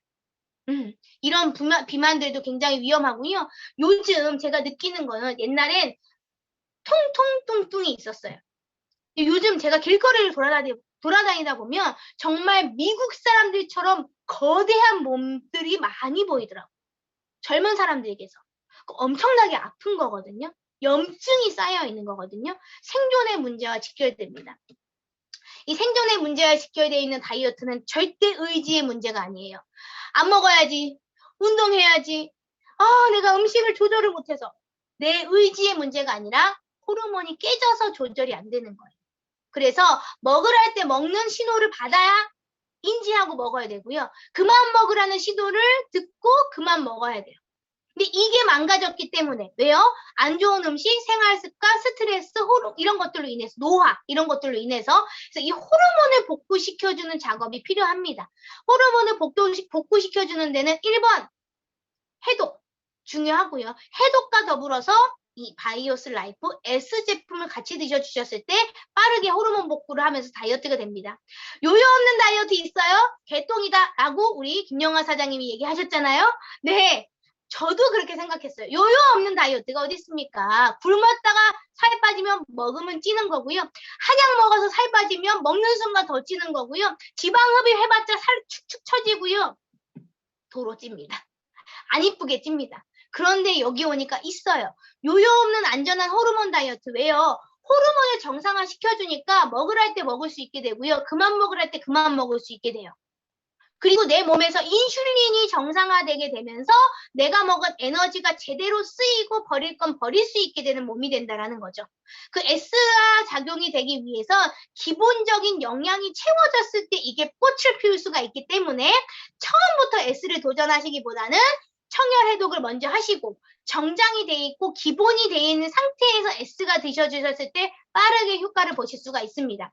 이런 비만들도 굉장히 위험하고요. 요즘 제가 느끼는 거는 옛날엔 통통뚱뚱이 있었어요. 요즘 제가 길거리를 돌아다니다 보면 정말 미국 사람들처럼 거대한 몸들이 많이 보이더라고요. 젊은 사람들에게서. 엄청나게 아픈 거거든요. 염증이 쌓여 있는 거거든요. 생존의 문제와 직결됩니다. 이 생존의 문제와 직결되어 있는 다이어트는 절대 의지의 문제가 아니에요. 안 먹어야지, 운동해야지, 내가 음식을 조절을 못해서 내 의지의 문제가 아니라 호르몬이 깨져서 조절이 안 되는 거예요. 그래서 먹으라 할 때 먹는 신호를 받아야 인지하고 먹어야 되고요. 그만 먹으라는 신호를 듣고 그만 먹어야 돼요. 근데 이게 망가졌기 때문에 왜요? 안 좋은 음식, 생활 습관, 스트레스, 이런 것들로 인해서 노화 이런 것들로 인해서 그래서 이 호르몬을 복구시켜주는 작업이 필요합니다. 호르몬을 복구시켜주는 데는 1번 해독 중요하고요. 해독과 더불어서 이 바이오스 라이프 S 제품을 같이 드셔주셨을 때 빠르게 호르몬 복구를 하면서 다이어트가 됩니다. 요요 없는 다이어트 있어요? 개똥이다 라고 우리 김영하 사장님이 얘기하셨잖아요. 네. 저도 그렇게 생각했어요. 요요 없는 다이어트가 어디 있습니까? 굶었다가 살 빠지면 먹으면 찌는 거고요. 한약 먹어서 살 빠지면 먹는 순간 더 찌는 거고요. 지방 흡입 해봤자 살 축축 처지고요. 도로 찝니다. 안 이쁘게 찝니다. 그런데 여기 오니까 있어요. 요요 없는 안전한 호르몬 다이어트. 왜요? 호르몬을 정상화 시켜주니까 먹으랄 때 먹을 수 있게 되고요. 그만 먹으랄 때 그만 먹을 수 있게 돼요. 그리고 내 몸에서 인슐린이 정상화되게 되면서 내가 먹은 에너지가 제대로 쓰이고 버릴 건 버릴 수 있게 되는 몸이 된다라는 거죠. 그 S화 작용이 되기 위해서 기본적인 영양이 채워졌을 때 이게 꽃을 피울 수가 있기 때문에 처음부터 S를 도전하시기보다는 청열 해독을 먼저 하시고 정장이 돼 있고 기본이 돼 있는 상태에서 S가 드셔주셨을 때 빠르게 효과를 보실 수가 있습니다.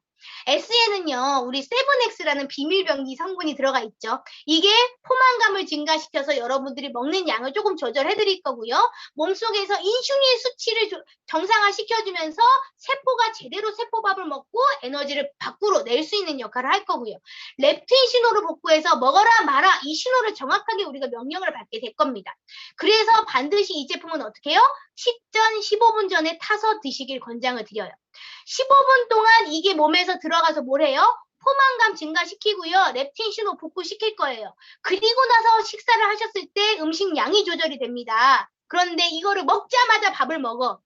S에는요, 우리 7X라는 비밀병기 성분이 들어가 있죠. 이게 포만감을 증가시켜서 여러분들이 먹는 양을 조금 조절해 드릴 거고요. 몸속에서 인슐린 수치를 정상화시켜주면서 세포가 제대로 세포밥을 먹고 에너지를 밖으로 낼 수 있는 역할을 할 거고요. 렙틴 신호를 복구해서 먹어라 마라 이 신호를 정확하게 우리가 명령을 받게 될 겁니다. 그래서 반드시 이 제품은 어떻게 해요? 식전 15분 전에 타서 드시길 권장을 드려요. 15분 동안 이게 몸에서 들어가서 뭘 해요? 포만감 증가시키고요. 렙틴 신호 복구시킬 거예요. 그리고 나서 식사를 하셨을 때 음식 양이 조절이 됩니다. 그런데 이거를 먹자마자 밥을 먹어.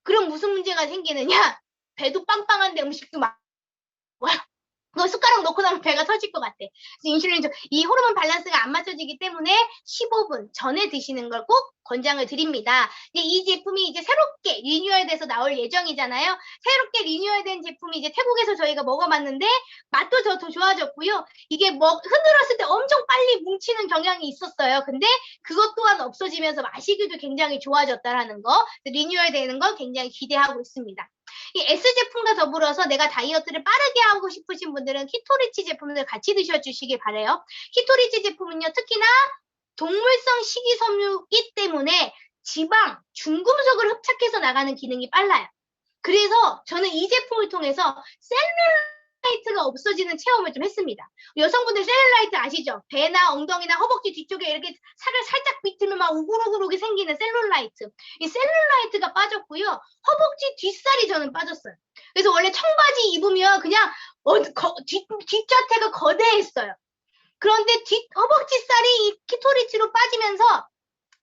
그럼 무슨 문제가 생기느냐? 배도 빵빵한데 음식도 뭐야? 그 숟가락 놓고 나면 배가 터질 것 같아. 그래서 인슐린 이 호르몬 밸런스가 안 맞춰지기 때문에 15분 전에 드시는 걸 꼭 권장을 드립니다. 이제 이 제품이 이제 새롭게 리뉴얼돼서 나올 예정이잖아요. 새롭게 리뉴얼된 제품이 이제 태국에서 저희가 먹어봤는데 맛도 더 좋아졌고요. 이게 흔들었을 때 엄청 빨리 뭉치는 경향이 있었어요. 근데 그것 또한 없어지면서 마시기도 굉장히 좋아졌다라는 거, 리뉴얼되는 거 굉장히 기대하고 있습니다. 이 S 제품과 더불어서 내가 다이어트를 빠르게 하고 싶으신 분들은 키토리치 제품을 같이 드셔주시길 바래요. 키토리치 제품은요, 특히나 동물성 식이섬유이기 때문에 지방, 중금속을 흡착해서 나가는 기능이 빨라요. 그래서 저는 이 제품을 통해서 셀룰라이트가 없어지는 체험을 좀 했습니다. 여성분들 셀룰라이트 아시죠? 배나 엉덩이나 허벅지 뒤쪽에 이렇게 살을 살짝 비틀면 막 우글우글하게 생기는 셀룰라이트. 이 셀룰라이트가 빠졌고요. 허벅지 뒷살이 저는 빠졌어요. 그래서 원래 청바지 입으면 그냥 뒷자태가 거대했어요. 그런데 허벅지살이 이 키토리치로 빠지면서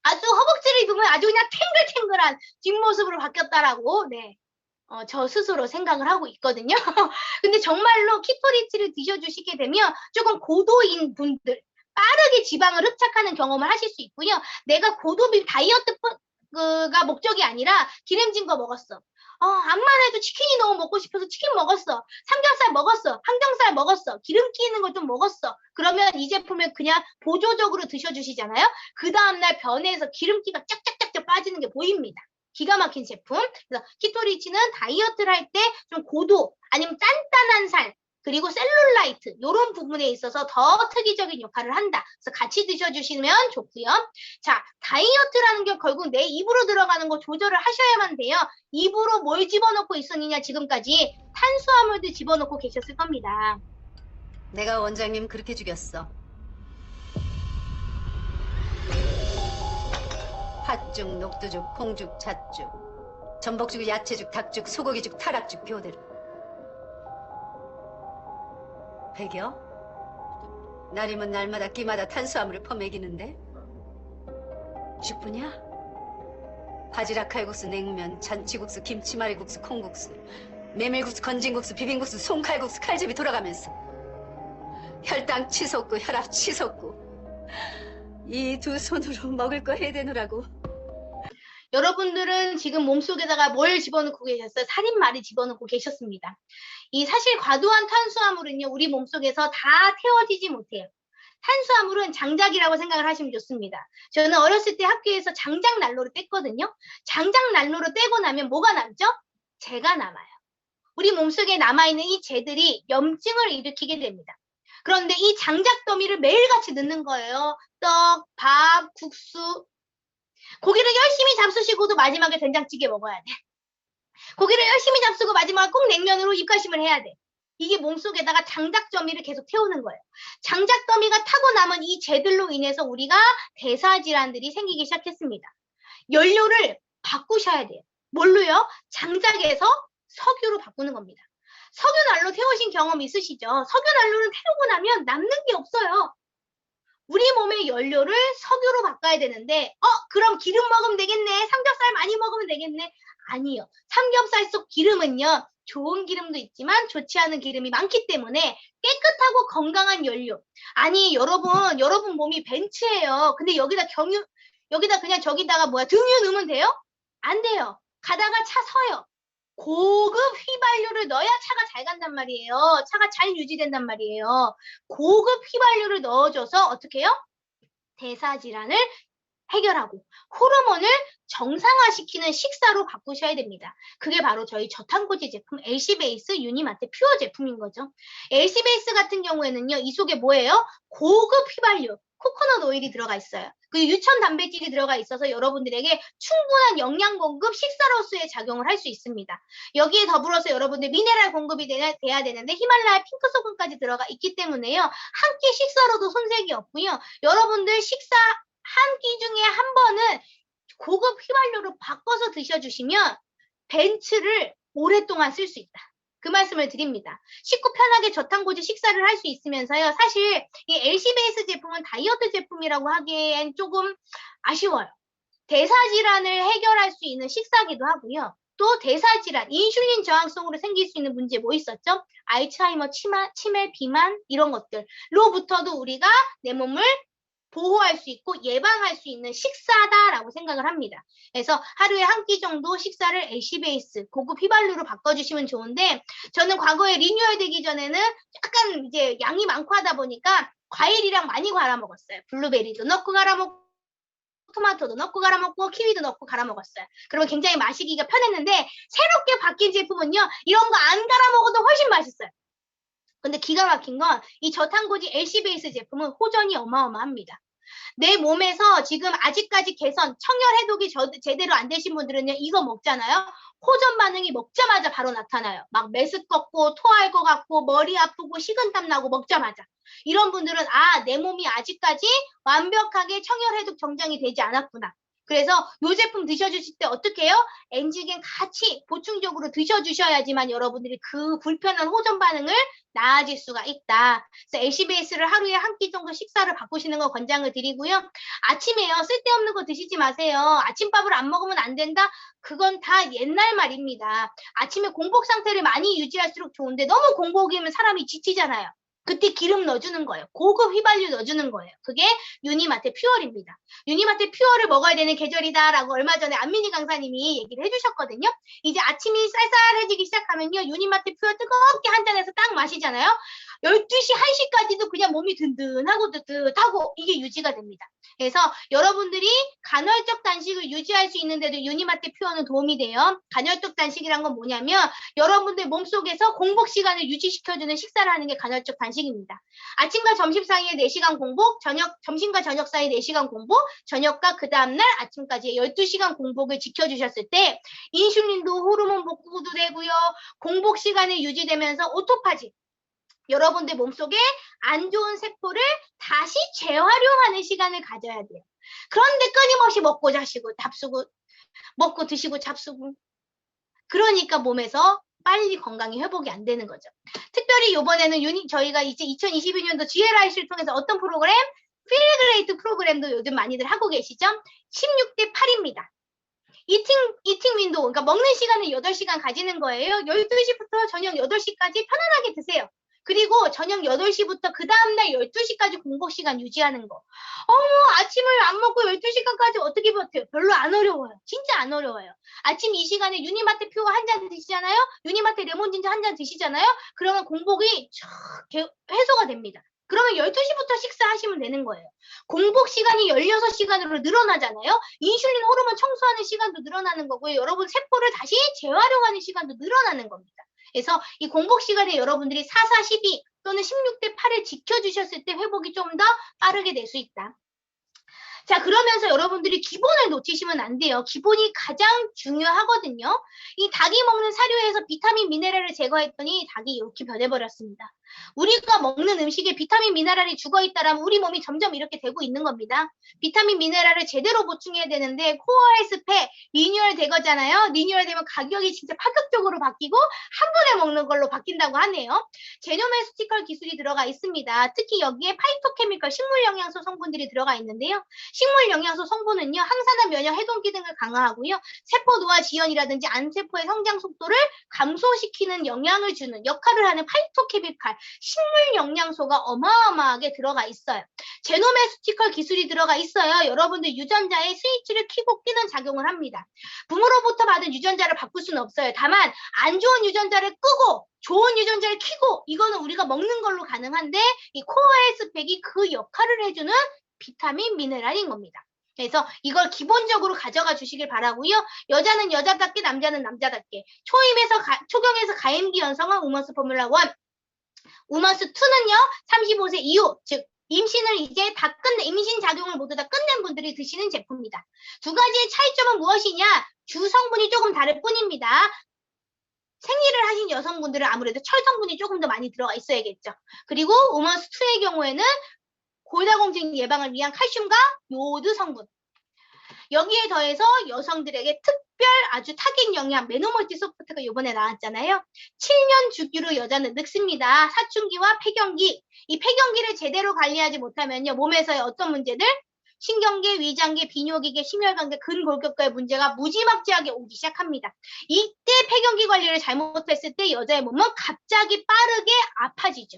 아주 허벅지를 입으면 아주 그냥 탱글탱글한 뒷모습으로 바뀌었다라고, 네. 저 스스로 생각을 하고 있거든요. 근데 정말로 키토리치를 드셔주시게 되면 조금 고도인 분들, 빠르게 지방을 흡착하는 경험을 하실 수 있고요. 내가 고도비 다이어트가 목적이 아니라 기름진 거 먹었어. 암만 해도 치킨이 너무 먹고 싶어서 치킨 먹었어. 삼겹살 먹었어. 항정살 먹었어. 기름기 있는 걸 좀 먹었어. 그러면 이 제품을 그냥 보조적으로 드셔주시잖아요. 그 다음날 변해서 기름기가 쫙쫙쫙쫙 빠지는 게 보입니다. 기가 막힌 제품. 그래서 키토리치는 다이어트를 할 때 좀 고도 아니면 단단한 살 그리고 셀룰라이트 이런 부분에 있어서 더 특이적인 역할을 한다. 그래서 같이 드셔주시면 좋고요. 자, 다이어트라는 게 결국 내 입으로 들어가는 거 조절을 하셔야만 돼요. 입으로 뭘 집어넣고 있었느냐 지금까지 탄수화물도 집어넣고 계셨을 겁니다. 내가 원장님 그렇게 죽였어. 팥죽, 녹두죽, 콩죽, 잣죽, 전복죽, 야채죽, 닭죽, 소고기죽, 타락죽, 교대로. 100여? 날이면 날마다 끼마다 탄수화물을 퍼먹이는데? 죽부냐? 바지락 칼국수, 냉면, 잔치국수, 김치말이국수, 콩국수, 메밀국수, 건진국수, 비빔국수, 송칼국수, 칼집이 돌아가면서 혈당 치솟고 혈압 치솟고 이 두 손으로 먹을 거 해대느라고. 여러분들은 지금 몸속에다가 뭘 집어넣고 계셨어요? 살인마를 집어넣고 계셨습니다. 이 사실 과도한 탄수화물은요, 우리 몸속에서 다 태워지지 못해요. 탄수화물은 장작이라고 생각을 하시면 좋습니다. 저는 어렸을 때 학교에서 장작 난로를 뗐거든요. 장작 난로를 떼고 나면 뭐가 남죠? 재가 남아요. 우리 몸속에 남아있는 이 재들이 염증을 일으키게 됩니다. 그런데 이 장작 더미를 매일같이 넣는 거예요. 떡, 밥, 국수. 고기를 열심히 잡수시고도 마지막에 된장찌개 먹어야 돼. 고기를 열심히 잡수고 마지막에 꼭 냉면으로 입가심을 해야 돼. 이게 몸속에다가 장작 더미를 계속 태우는 거예요. 장작 더미가 타고 남은 이 재들로 인해서 우리가 대사질환들이 생기기 시작했습니다. 연료를 바꾸셔야 돼요. 뭘로요? 장작에서 석유로 바꾸는 겁니다. 석유 난로 태우신 경험 있으시죠? 석유 난로는 태우고 나면 남는 게 없어요. 우리 몸의 연료를 석유로 바꿔야 되는데, 그럼 기름 먹으면 되겠네. 삼겹살 많이 먹으면 되겠네. 아니요. 삼겹살 속 기름은요, 좋은 기름도 있지만 좋지 않은 기름이 많기 때문에 깨끗하고 건강한 연료. 아니, 여러분 몸이 벤츠예요. 근데 여기다 그냥 저기다가 등유 넣으면 돼요? 안 돼요. 가다가 차 서요. 고급 휘발유를 넣어야 차가 잘 간단 말이에요. 차가 잘 유지된단 말이에요. 고급 휘발유를 넣어줘서 어떻게 해요? 대사질환을 해결하고 호르몬을 정상화시키는 식사로 바꾸셔야 됩니다. 그게 바로 저희 저탄고지 제품 LC베이스 유니마트 퓨어 제품인 거죠. LC베이스 같은 경우에는요, 이 속에 뭐예요? 고급 휘발유, 코코넛 오일이 들어가 있어요. 그리고 유천 단백질이 들어가 있어서 여러분들에게 충분한 영양 공급, 식사로서의 작용을 할 수 있습니다. 여기에 더불어서 여러분들 미네랄 공급이 돼야 되는데 히말라야 핑크 소금까지 들어가 있기 때문에요. 한 끼 식사로도 손색이 없고요. 여러분들 식사 한 끼 중에 한 번은 고급 휘발유로 바꿔서 드셔주시면 벤츠를 오랫동안 쓸 수 있다. 그 말씀을 드립니다. 쉽고 편하게 저탄고지 식사를 할 수 있으면서요. 사실 이 LC베이스 제품은 다이어트 제품이라고 하기엔 조금 아쉬워요. 대사질환을 해결할 수 있는 식사기도 하고요. 또 대사질환, 인슐린 저항성으로 생길 수 있는 문제 뭐 있었죠? 알츠하이머, 치매, 비만 이런 것들로부터도 우리가 내 몸을 보호할 수 있고 예방할 수 있는 식사다라고 생각을 합니다. 그래서 하루에 한 끼 정도 식사를 LC베이스 고급 휘발유로 바꿔주시면 좋은데, 저는 과거에 리뉴얼 되기 전에는 약간 이제 양이 많고 하다 보니까 과일이랑 많이 갈아 먹었어요. 블루베리도 넣고 갈아 먹고 토마토도 넣고 갈아 먹고 키위도 넣고 갈아 먹었어요. 그러면 굉장히 마시기가 편했는데, 새롭게 바뀐 제품은요, 이런 거 안 갈아 먹어도 훨씬 맛있어요. 근데 기가 막힌 건 이 저탄고지 LC베이스 제품은 호전이 어마어마합니다. 내 몸에서 지금 아직까지 개선, 청열 해독이 제대로 안 되신 분들은요, 이거 먹잖아요. 호전 반응이 먹자마자 바로 나타나요. 막 메스껍고 토할 것 같고 머리 아프고 식은땀 나고 먹자마자. 이런 분들은 내 몸이 아직까지 완벽하게 청열 해독 정장이 되지 않았구나. 그래서 이 제품 드셔주실 때 어떻게 해요? 엔지겐 같이 보충적으로 드셔주셔야지만 여러분들이 그 불편한 호전 반응을 나아질 수가 있다. 그래서 LC베이스를 하루에 한 끼 정도 식사를 바꾸시는 거 권장을 드리고요. 아침에요, 쓸데없는 거 드시지 마세요. 아침밥을 안 먹으면 안 된다? 그건 다 옛날 말입니다. 아침에 공복 상태를 많이 유지할수록 좋은데 너무 공복이면 사람이 지치잖아요. 그때 기름 넣어주는 거예요. 고급 휘발유 넣어주는 거예요. 그게 유니마트 퓨얼입니다. 유니마트 퓨얼을 먹어야 되는 계절이다라고 얼마 전에 안민희 강사님이 얘기를 해주셨거든요. 이제 아침이 쌀쌀해지기 시작하면요, 유니마트 퓨얼 뜨겁게 한 잔에서 딱 마시잖아요. 12시, 1시까지도 그냥 몸이 든든하고 뜨뜻하고 이게 유지가 됩니다. 그래서 여러분들이 간헐적 단식을 유지할 수 있는데도 유니마트 퓨어는 도움이 돼요. 간헐적 단식이란 건 뭐냐면 여러분들 몸속에서 공복 시간을 유지시켜주는 식사를 하는 게 간헐적 단식입니다. 아침과 점심 사이에 4시간 공복, 점심과 저녁 사이에 4시간 공복, 저녁과 그 다음날 아침까지 12시간 공복을 지켜주셨을 때 인슐린도 호르몬 복구도 되고요. 공복 시간이 유지되면서 오토파지, 여러분들 몸속에 안 좋은 세포를 다시 재활용하는 시간을 가져야 돼요. 그런데 끊임없이 먹고 자시고 잡수고 먹고 드시고 잡수고, 그러니까 몸에서 빨리 건강이 회복이 안 되는 거죠. 특별히 이번에는 저희가 이제 2022년도 GLIC를 통해서 어떤 프로그램? 필그레이트 프로그램도 요즘 많이들 하고 계시죠? 16대 8입니다. 이팅 윈도우, 그러니까 먹는 시간을 8시간 가지는 거예요. 12시부터 저녁 8시까지 편안하게 드세요. 그리고 저녁 8시부터 그 다음날 12시까지 공복 시간 유지하는 거. 아침을 안 먹고 12시간까지 어떻게 버텨요? 별로 안 어려워요. 진짜 안 어려워요. 아침 이 시간에 유니마트 퓨어 한 잔 드시잖아요? 유니마트 레몬 진저 한 잔 드시잖아요? 그러면 공복이 해소가 됩니다. 그러면 12시부터 식사하시면 되는 거예요. 공복 시간이 16시간으로 늘어나잖아요? 인슐린 호르몬 청소하는 시간도 늘어나는 거고요. 여러분 세포를 다시 재활용하는 시간도 늘어나는 겁니다. 그래서 이 공복 시간에 여러분들이 4-4-12 또는 16대 8을 지켜주셨을 때 회복이 좀 더 빠르게 될 수 있다. 자, 그러면서 여러분들이 기본을 놓치시면 안 돼요. 기본이 가장 중요하거든요. 이 닭이 먹는 사료에서 비타민, 미네랄을 제거했더니 닭이 이렇게 변해버렸습니다. 우리가 먹는 음식에 비타민, 미네랄이 죽어있다라면 우리 몸이 점점 이렇게 되고 있는 겁니다. 비타민, 미네랄을 제대로 보충해야 되는데 코어헬스팩 리뉴얼 되거잖아요. 리뉴얼 되면 가격이 진짜 파격적으로 바뀌고 한 번에 먹는 걸로 바뀐다고 하네요. 제노메스티컬 기술이 들어가 있습니다. 특히 여기에 파이토케미컬 식물 영양소 성분들이 들어가 있는데요. 식물 영양소 성분은요, 항산화 면역 해독 기능을 강화하고요, 세포 노화 지연이라든지 암세포의 성장 속도를 감소시키는 영향을 주는 역할을 하는 파이토케미칼 식물 영양소가 어마어마하게 들어가 있어요. 제노메스티컬 기술이 들어가 있어요. 여러분들 유전자의 스위치를 켜고 끄는 작용을 합니다. 부모로부터 받은 유전자를 바꿀 수는 없어요. 다만 안 좋은 유전자를 끄고 좋은 유전자를 켜고, 이거는 우리가 먹는 걸로 가능한데 이 코어헬스팩이 그 역할을 해주는 비타민, 미네랄인 겁니다. 그래서 이걸 기본적으로 가져가 주시길 바라고요. 여자는 여자답게, 남자는 남자답게. 초경에서 가임기 연성한 우먼스 포뮬라 1. 우먼스 2는요, 35세 이후, 즉 임신을 이제 다 임신 작용을 모두 다 끝낸 분들이 드시는 제품입니다. 두 가지의 차이점은 무엇이냐? 주 성분이 조금 다를 뿐입니다. 생리를 하신 여성분들은 아무래도 철 성분이 조금 더 많이 들어가 있어야겠죠. 그리고 우먼스 2의 경우에는 골다공증 예방을 위한 칼슘과 요오드 성분. 여기에 더해서 여성들에게 특별 아주 타겟 영양 메노멀티 소프트가 이번에 나왔잖아요. 7년 주기로 여자는 늙습니다. 사춘기와 폐경기. 이 폐경기를 제대로 관리하지 못하면요, 몸에서의 어떤 문제들? 신경계, 위장계, 비뇨기계, 심혈관계, 근골격과의 문제가 무지막지하게 오기 시작합니다. 이때 폐경기 관리를 잘못했을 때 여자의 몸은 갑자기 빠르게 아파지죠.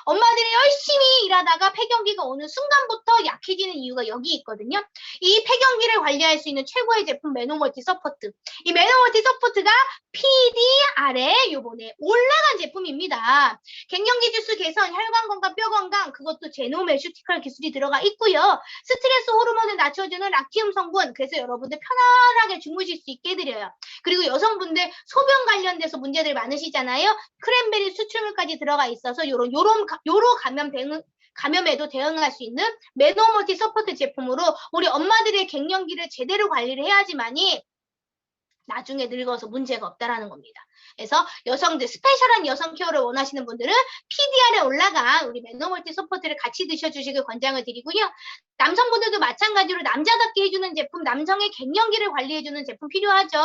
엄마들이 열심히 일하다가 폐경기가 오는 순간부터 약해지는 이유가 여기 있거든요. 이 폐경기를 관리할 수 있는 최고의 제품 메노멀티 서포트. 이 메노멀티 서포트가 PDR에 요번에 올라간 제품입니다. 갱년기 주스 개선, 혈관 건강, 뼈 건강, 그것도 제노메슈티컬 기술이 들어가 있고요. 스트레스 호르몬을 낮춰주는 락티움 성분, 그래서 여러분들 편안하게 주무실 수 있게 해드려요. 그리고 여성분들 소변 관련돼서 문제들 많으시잖아요. 크랜베리 수출물까지 들어가 있어서 요로 감염에도 대응할 수 있는 메노멀티 서포트 제품으로 우리 엄마들의 갱년기를 제대로 관리를 해야지만이 나중에 늙어서 문제가 없다라는 겁니다. 그래서 여성들, 스페셜한 여성 케어를 원하시는 분들은 PDR에 올라간 우리 메노멀티 서포트를 같이 드셔주시길 권장을 드리고요. 남성분들도 마찬가지로 남자답게 해주는 제품, 남성의 갱년기를 관리해주는 제품 필요하죠.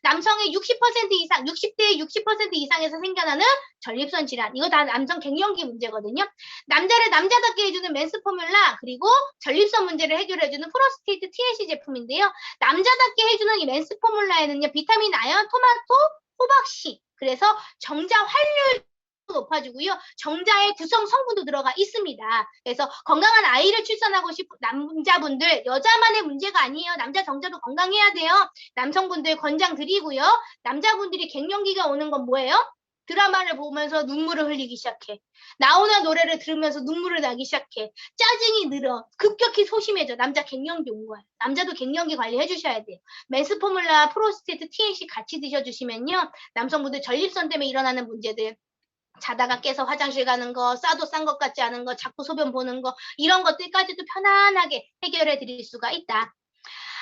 남성의 60% 이상, 60대의 60% 이상에서 생겨나는 전립선 질환, 이거 다 남성 갱년기 문제거든요. 남자를 남자답게 해주는 맨스 포뮬라, 그리고 전립선 문제를 해결해주는 프로스테이트 TLC 제품인데요. 남자답게 해주는 이 맨스 포뮬라에는요, 비타민, 아연, 토마토, 호박씨, 그래서 정자 활률 높아지고요. 정자의 구성 성분도 들어가 있습니다. 그래서 건강한 아이를 출산하고 싶은 남자분들, 여자만의 문제가 아니에요. 남자 정자도 건강해야 돼요. 남성분들 권장 드리고요. 남자분들이 갱년기가 오는 건 뭐예요? 드라마를 보면서 눈물을 흘리기 시작해. 나오나 노래를 들으면서 눈물을 나기 시작해. 짜증이 늘어. 급격히 소심해져. 남자 갱년기 온 거야. 남자도 갱년기 관리해 주셔야 돼요. 맨스 포뮬라, 프로스테이트, TNC 같이 드셔주시면요. 남성분들 전립선 때문에 일어나는 문제들, 자다가 깨서 화장실 가는 거, 싸도 싼 것 같지 않은 거, 자꾸 소변 보는 거, 이런 것들까지도 편안하게 해결해 드릴 수가 있다.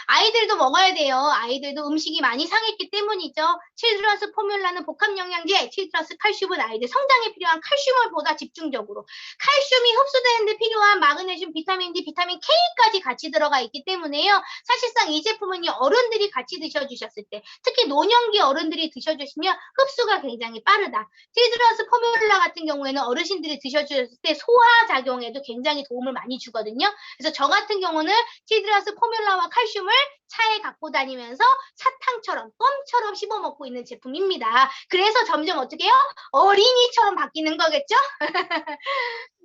아이들도 먹어야 돼요. 아이들도 음식이 많이 상했기 때문이죠. 칠드러스 포뮬라는 복합 영양제, 칠드러스 칼슘은 아이들 성장에 필요한 칼슘을 보다 집중적으로, 칼슘이 흡수되는데 필요한 마그네슘, 비타민 D, 비타민 K까지 같이 들어가 있기 때문에요. 사실상 이 제품은요, 어른들이 같이 드셔주셨을 때, 특히 노년기 어른들이 드셔주시면 흡수가 굉장히 빠르다. 칠드러스 포뮬라 같은 경우에는 어르신들이 드셔주셨을 때 소화작용에도 굉장히 도움을 많이 주거든요. 그래서 저 같은 경우는 칠드러스 포뮬라와 칼슘을 차에 갖고 다니면서 사탕처럼, 껌처럼 씹어 먹고 있는 제품입니다. 그래서 점점 어떻게 해요? 어린이처럼 바뀌는 거겠죠?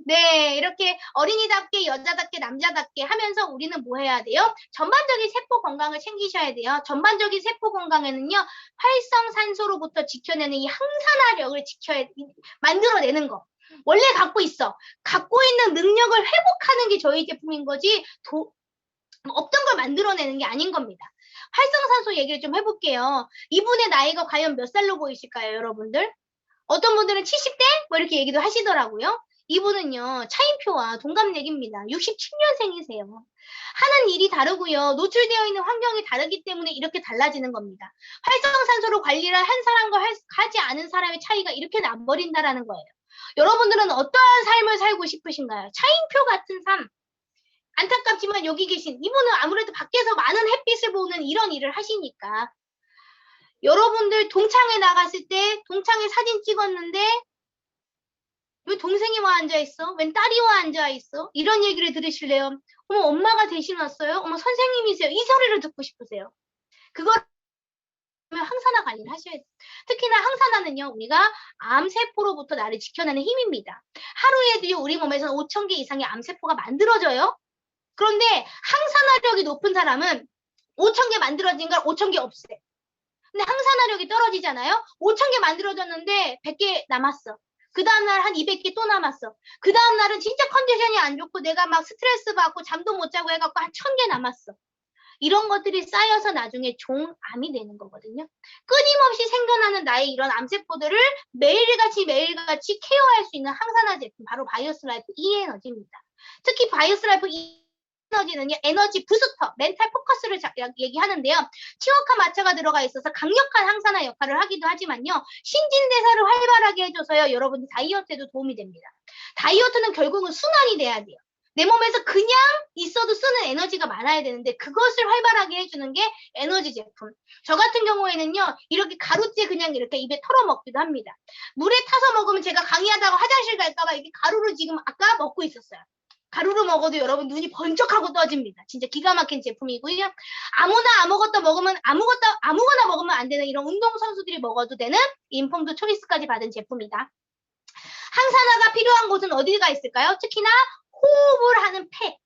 네, 이렇게 어린이답게, 여자답게, 남자답게 하면서 우리는 뭐 해야 돼요? 전반적인 세포 건강을 챙기셔야 돼요. 전반적인 세포 건강에는요, 활성산소로부터 지켜내는 이 항산화력을 만들어내는 거. 원래 갖고 있어. 갖고 있는 능력을 회복하는 게 저희 제품인 거지, 없던 걸 만들어내는 게 아닌 겁니다. 활성산소 얘기를 좀 해볼게요. 이분의 나이가 과연 몇 살로 보이실까요, 여러분들? 어떤 분들은 70대? 뭐 이렇게 얘기도 하시더라고요. 이분은요, 차인표와 동갑내기입니다. 67년생이세요. 하는 일이 다르고요. 노출되어 있는 환경이 다르기 때문에 이렇게 달라지는 겁니다. 활성산소로 관리를 한 사람과 하지 않은 사람의 차이가 이렇게 나버린다라는 거예요. 여러분들은 어떠한 삶을 살고 싶으신가요? 차인표 같은 삶. 안타깝지만 여기 계신 이분은 아무래도 밖에서 많은 햇빛을 보는 이런 일을 하시니까 여러분들 동창회 나갔을 때 동창회 사진 찍었는데 왜 동생이 와 앉아있어? 웬 딸이 와 앉아있어? 이런 얘기를 들으실래요? 어머, 엄마가 대신 왔어요? 어머, 선생님이세요? 이 소리를 듣고 싶으세요? 그걸 항산화 관리를 하셔야 돼요. 특히나 항산화는요, 우리가 암세포로부터 나를 지켜내는 힘입니다. 하루에도요, 우리 몸에서 5,000개 이상의 암세포가 만들어져요. 그런데 항산화력이 높은 사람은 5,000개 만들어진 걸 5,000개 없애. 근데 항산화력이 떨어지잖아요? 5,000개 만들어졌는데 100개 남았어. 그 다음날 한 200개 또 남았어. 그 다음날은 진짜 컨디션이 안 좋고 내가 막 스트레스 받고 잠도 못 자고 해갖고 한 1,000개 남았어. 이런 것들이 쌓여서 나중에 종암이 되는 거거든요. 끊임없이 생겨나는 나의 이런 암세포들을 매일같이 케어할 수 있는 항산화 제품, 바로 바이오스라이프 E에너지입니다. 특히 바이오스라이프 에너지는요, 에너지 부스터, 멘탈 포커스를 얘기하는데요. 치워카 마차가 들어가 있어서 강력한 항산화 역할을 하기도 하지만요. 신진대사를 활발하게 해줘서요. 여러분 다이어트에도 도움이 됩니다. 다이어트는 결국은 순환이 돼야 돼요. 내 몸에서 그냥 있어도 쓰는 에너지가 많아야 되는데 그것을 활발하게 해주는 게 에너지 제품. 저 같은 경우에는요. 이렇게 가루째 그냥 이렇게 입에 털어 먹기도 합니다. 물에 타서 먹으면 제가 강의하다가 화장실 갈까봐 이렇게 가루를 지금 아까 먹고 있었어요. 가루로 먹어도 여러분 눈이 번쩍하고 떠집니다. 진짜 기가 막힌 제품이고요. 아무거나 먹으면 안 되는 이런 운동선수들이 먹어도 되는 인폼도 초이스까지 받은 제품이다. 항산화가 필요한 곳은 어디가 있을까요? 특히나 호흡을 하는 폐.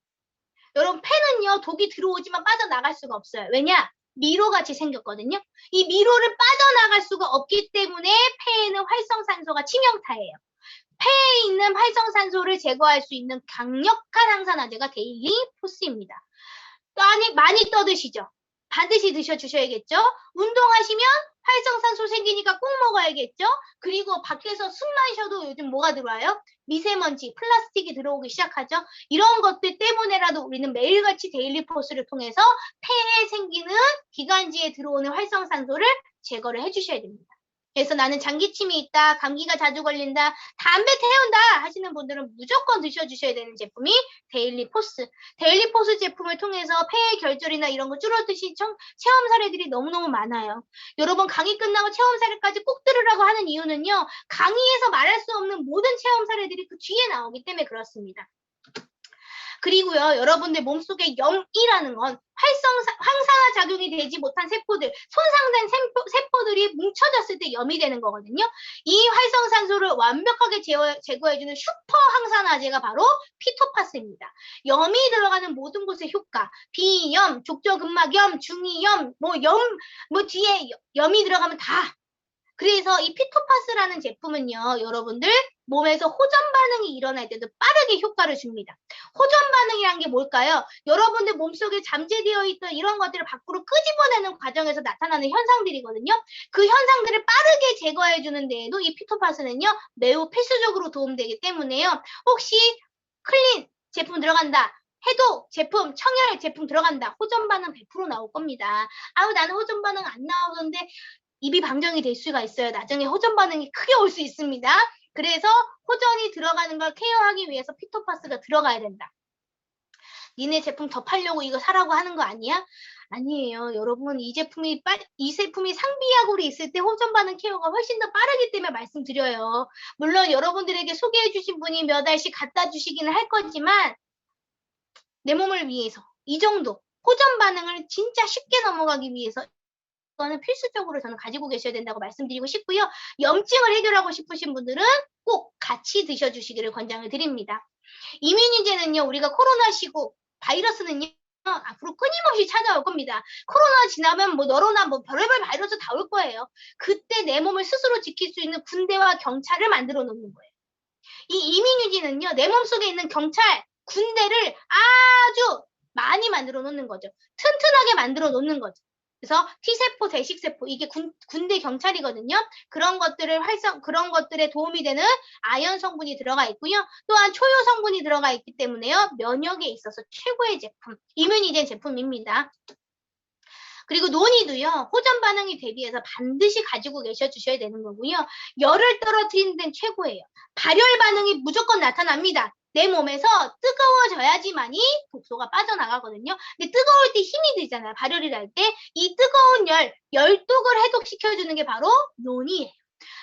여러분 폐는요 독이 들어오지만 빠져나갈 수가 없어요. 왜냐? 미로같이 생겼거든요. 이 미로를 빠져나갈 수가 없기 때문에 폐에는 활성산소가 치명타예요. 폐에 있는 활성산소를 제거할 수 있는 강력한 항산화제가 데일리 포스입니다. 많이 떠드시죠? 반드시 드셔주셔야겠죠? 운동하시면 활성산소 생기니까 꼭 먹어야겠죠? 그리고 밖에서 숨만 쉬어도 요즘 뭐가 들어와요? 미세먼지, 플라스틱이 들어오기 시작하죠? 이런 것들 때문에라도 우리는 매일같이 데일리 포스를 통해서 폐에 생기는 기관지에 들어오는 활성산소를 제거를 해주셔야 됩니다. 그래서 나는 장기침이 있다, 감기가 자주 걸린다, 담배 태운다 하시는 분들은 무조건 드셔주셔야 되는 제품이 데일리 포스. 데일리 포스 제품을 통해서 폐의 결절이나 이런 거 줄어드신 체험 사례들이 너무너무 많아요. 여러분 강의 끝나고 체험 사례까지 꼭 들으라고 하는 이유는요. 강의에서 말할 수 없는 모든 체험 사례들이 그 뒤에 나오기 때문에 그렇습니다. 그리고요, 여러분들 몸속에 염이라는 건 항산화 작용이 되지 못한 세포들, 손상된 세포들이 뭉쳐졌을 때 염이 되는 거거든요. 이 활성산소를 완벽하게 제거해주는 슈퍼 항산화제가 바로 피토파스입니다. 염이 들어가는 모든 곳의 효과, 비염, 족저근막염, 중이염, 뒤에 염이 들어가면 다. 그래서 이 피토파스라는 제품은요, 여러분들 몸에서 호전 반응이 일어날 때도 빠르게 효과를 줍니다. 호전 반응이란 게 뭘까요? 여러분들 몸속에 잠재되어 있던 이런 것들을 밖으로 끄집어내는 과정에서 나타나는 현상들이거든요. 그 현상들을 빠르게 제거해 주는 데에도 이 피토파스는요, 매우 필수적으로 도움되기 때문에요. 혹시 클린 제품 들어간다, 해독 제품, 청열 제품 들어간다, 호전 반응 100% 나올 겁니다. 나는 호전 반응 안 나오던데 입이 방정이 될 수가 있어요. 나중에 호전 반응이 크게 올 수 있습니다. 그래서 호전이 들어가는 걸 케어하기 위해서 피토파스가 들어가야 된다. 니네 제품 더 팔려고 이거 사라고 하는 거 아니야? 아니에요. 여러분 이 제품이 상비약으로 있을 때 호전 반응 케어가 훨씬 더 빠르기 때문에 말씀드려요. 물론 여러분들에게 소개해 주신 분이 몇 알씩 갖다 주시기는 할 거지만 내 몸을 위해서 이 정도 호전 반응을 진짜 쉽게 넘어가기 위해서 이거는 필수적으로 저는 가지고 계셔야 된다고 말씀드리고 싶고요. 염증을 해결하고 싶으신 분들은 꼭 같이 드셔주시기를 권장을 드립니다. 이뮤니제는요, 우리가 코로나 시국, 바이러스는요, 앞으로 끊임없이 찾아올 겁니다. 코로나 지나면 너로나 별의별 바이러스 다 올 거예요. 그때 내 몸을 스스로 지킬 수 있는 군대와 경찰을 만들어 놓는 거예요. 이 이뮤니제는요, 내 몸속에 있는 경찰, 군대를 아주 많이 만들어 놓는 거죠. 튼튼하게 만들어 놓는 거죠. 그래서 T세포, 대식세포, 이게 군대 경찰이거든요. 그런 것들에 도움이 되는 아연 성분이 들어가 있고요. 또한 초유 성분이 들어가 있기 때문에요. 면역에 있어서 최고의 제품, 이뮤니젠 제품입니다. 그리고 논이도요, 호전 반응이 대비해서 반드시 가지고 계셔 주셔야 되는 거고요. 열을 떨어뜨리는 데는 최고예요. 발열 반응이 무조건 나타납니다. 내 몸에서 뜨거워져야지만이 독소가 빠져나가거든요. 근데 뜨거울 때 힘이 들잖아요. 발열을 할 때. 이 뜨거운 열독을 해독시켜주는 게 바로 논이에요.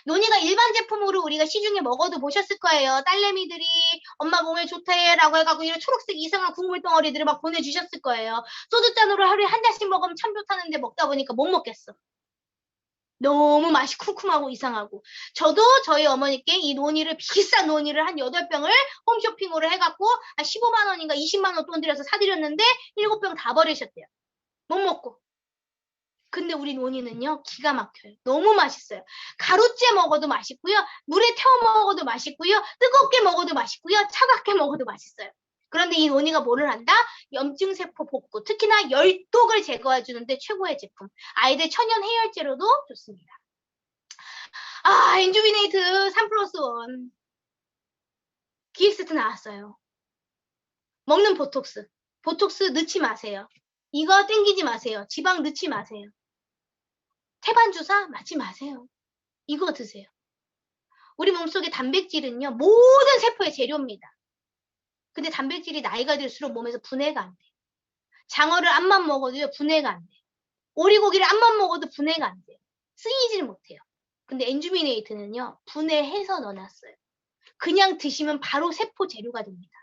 논이가 일반 제품으로 우리가 시중에 먹어도 보셨을 거예요. 딸내미들이 엄마 몸에 좋대라고 해가지고 이런 초록색 이상한 국물 덩어리들을 막 보내주셨을 거예요. 소주잔으로 하루에 한 잔씩 먹으면 참 좋다는데 먹다 보니까 못 먹겠어. 너무 맛이 쿰쿰하고 이상하고. 저도 저희 어머니께 이 논이를, 비싼 논이를 한 8병을 홈쇼핑으로 해갖고 15만 원인가 20만 원 돈 들여서 사드렸는데 7병 다 버리셨대요. 못 먹고. 근데 우리 논이는요, 기가 막혀요. 너무 맛있어요. 가루째 먹어도 맛있고요. 물에 태워 먹어도 맛있고요. 뜨겁게 먹어도 맛있고요. 차갑게 먹어도 맛있어요. 그런데 이 논이가 뭐를 한다? 염증세포 복구, 특히나 열독을 제거해주는데 최고의 제품. 아이들 천연 해열제로도 좋습니다. 엔주비네이트 3+1. 기획세트 나왔어요. 먹는 보톡스. 보톡스 넣지 마세요. 이거 땡기지 마세요. 지방 넣지 마세요. 태반주사 맞지 마세요. 이거 드세요. 우리 몸속의 단백질은요, 모든 세포의 재료입니다. 근데 단백질이 나이가 들수록 몸에서 분해가 안 돼요. 장어를 암만 먹어도요, 분해가 안 돼요. 오리고기를 암만 먹어도 분해가 안 돼요. 쓰이질 못해요. 근데 엔주미네이트는요, 분해해서 넣어놨어요. 그냥 드시면 바로 세포 재료가 됩니다.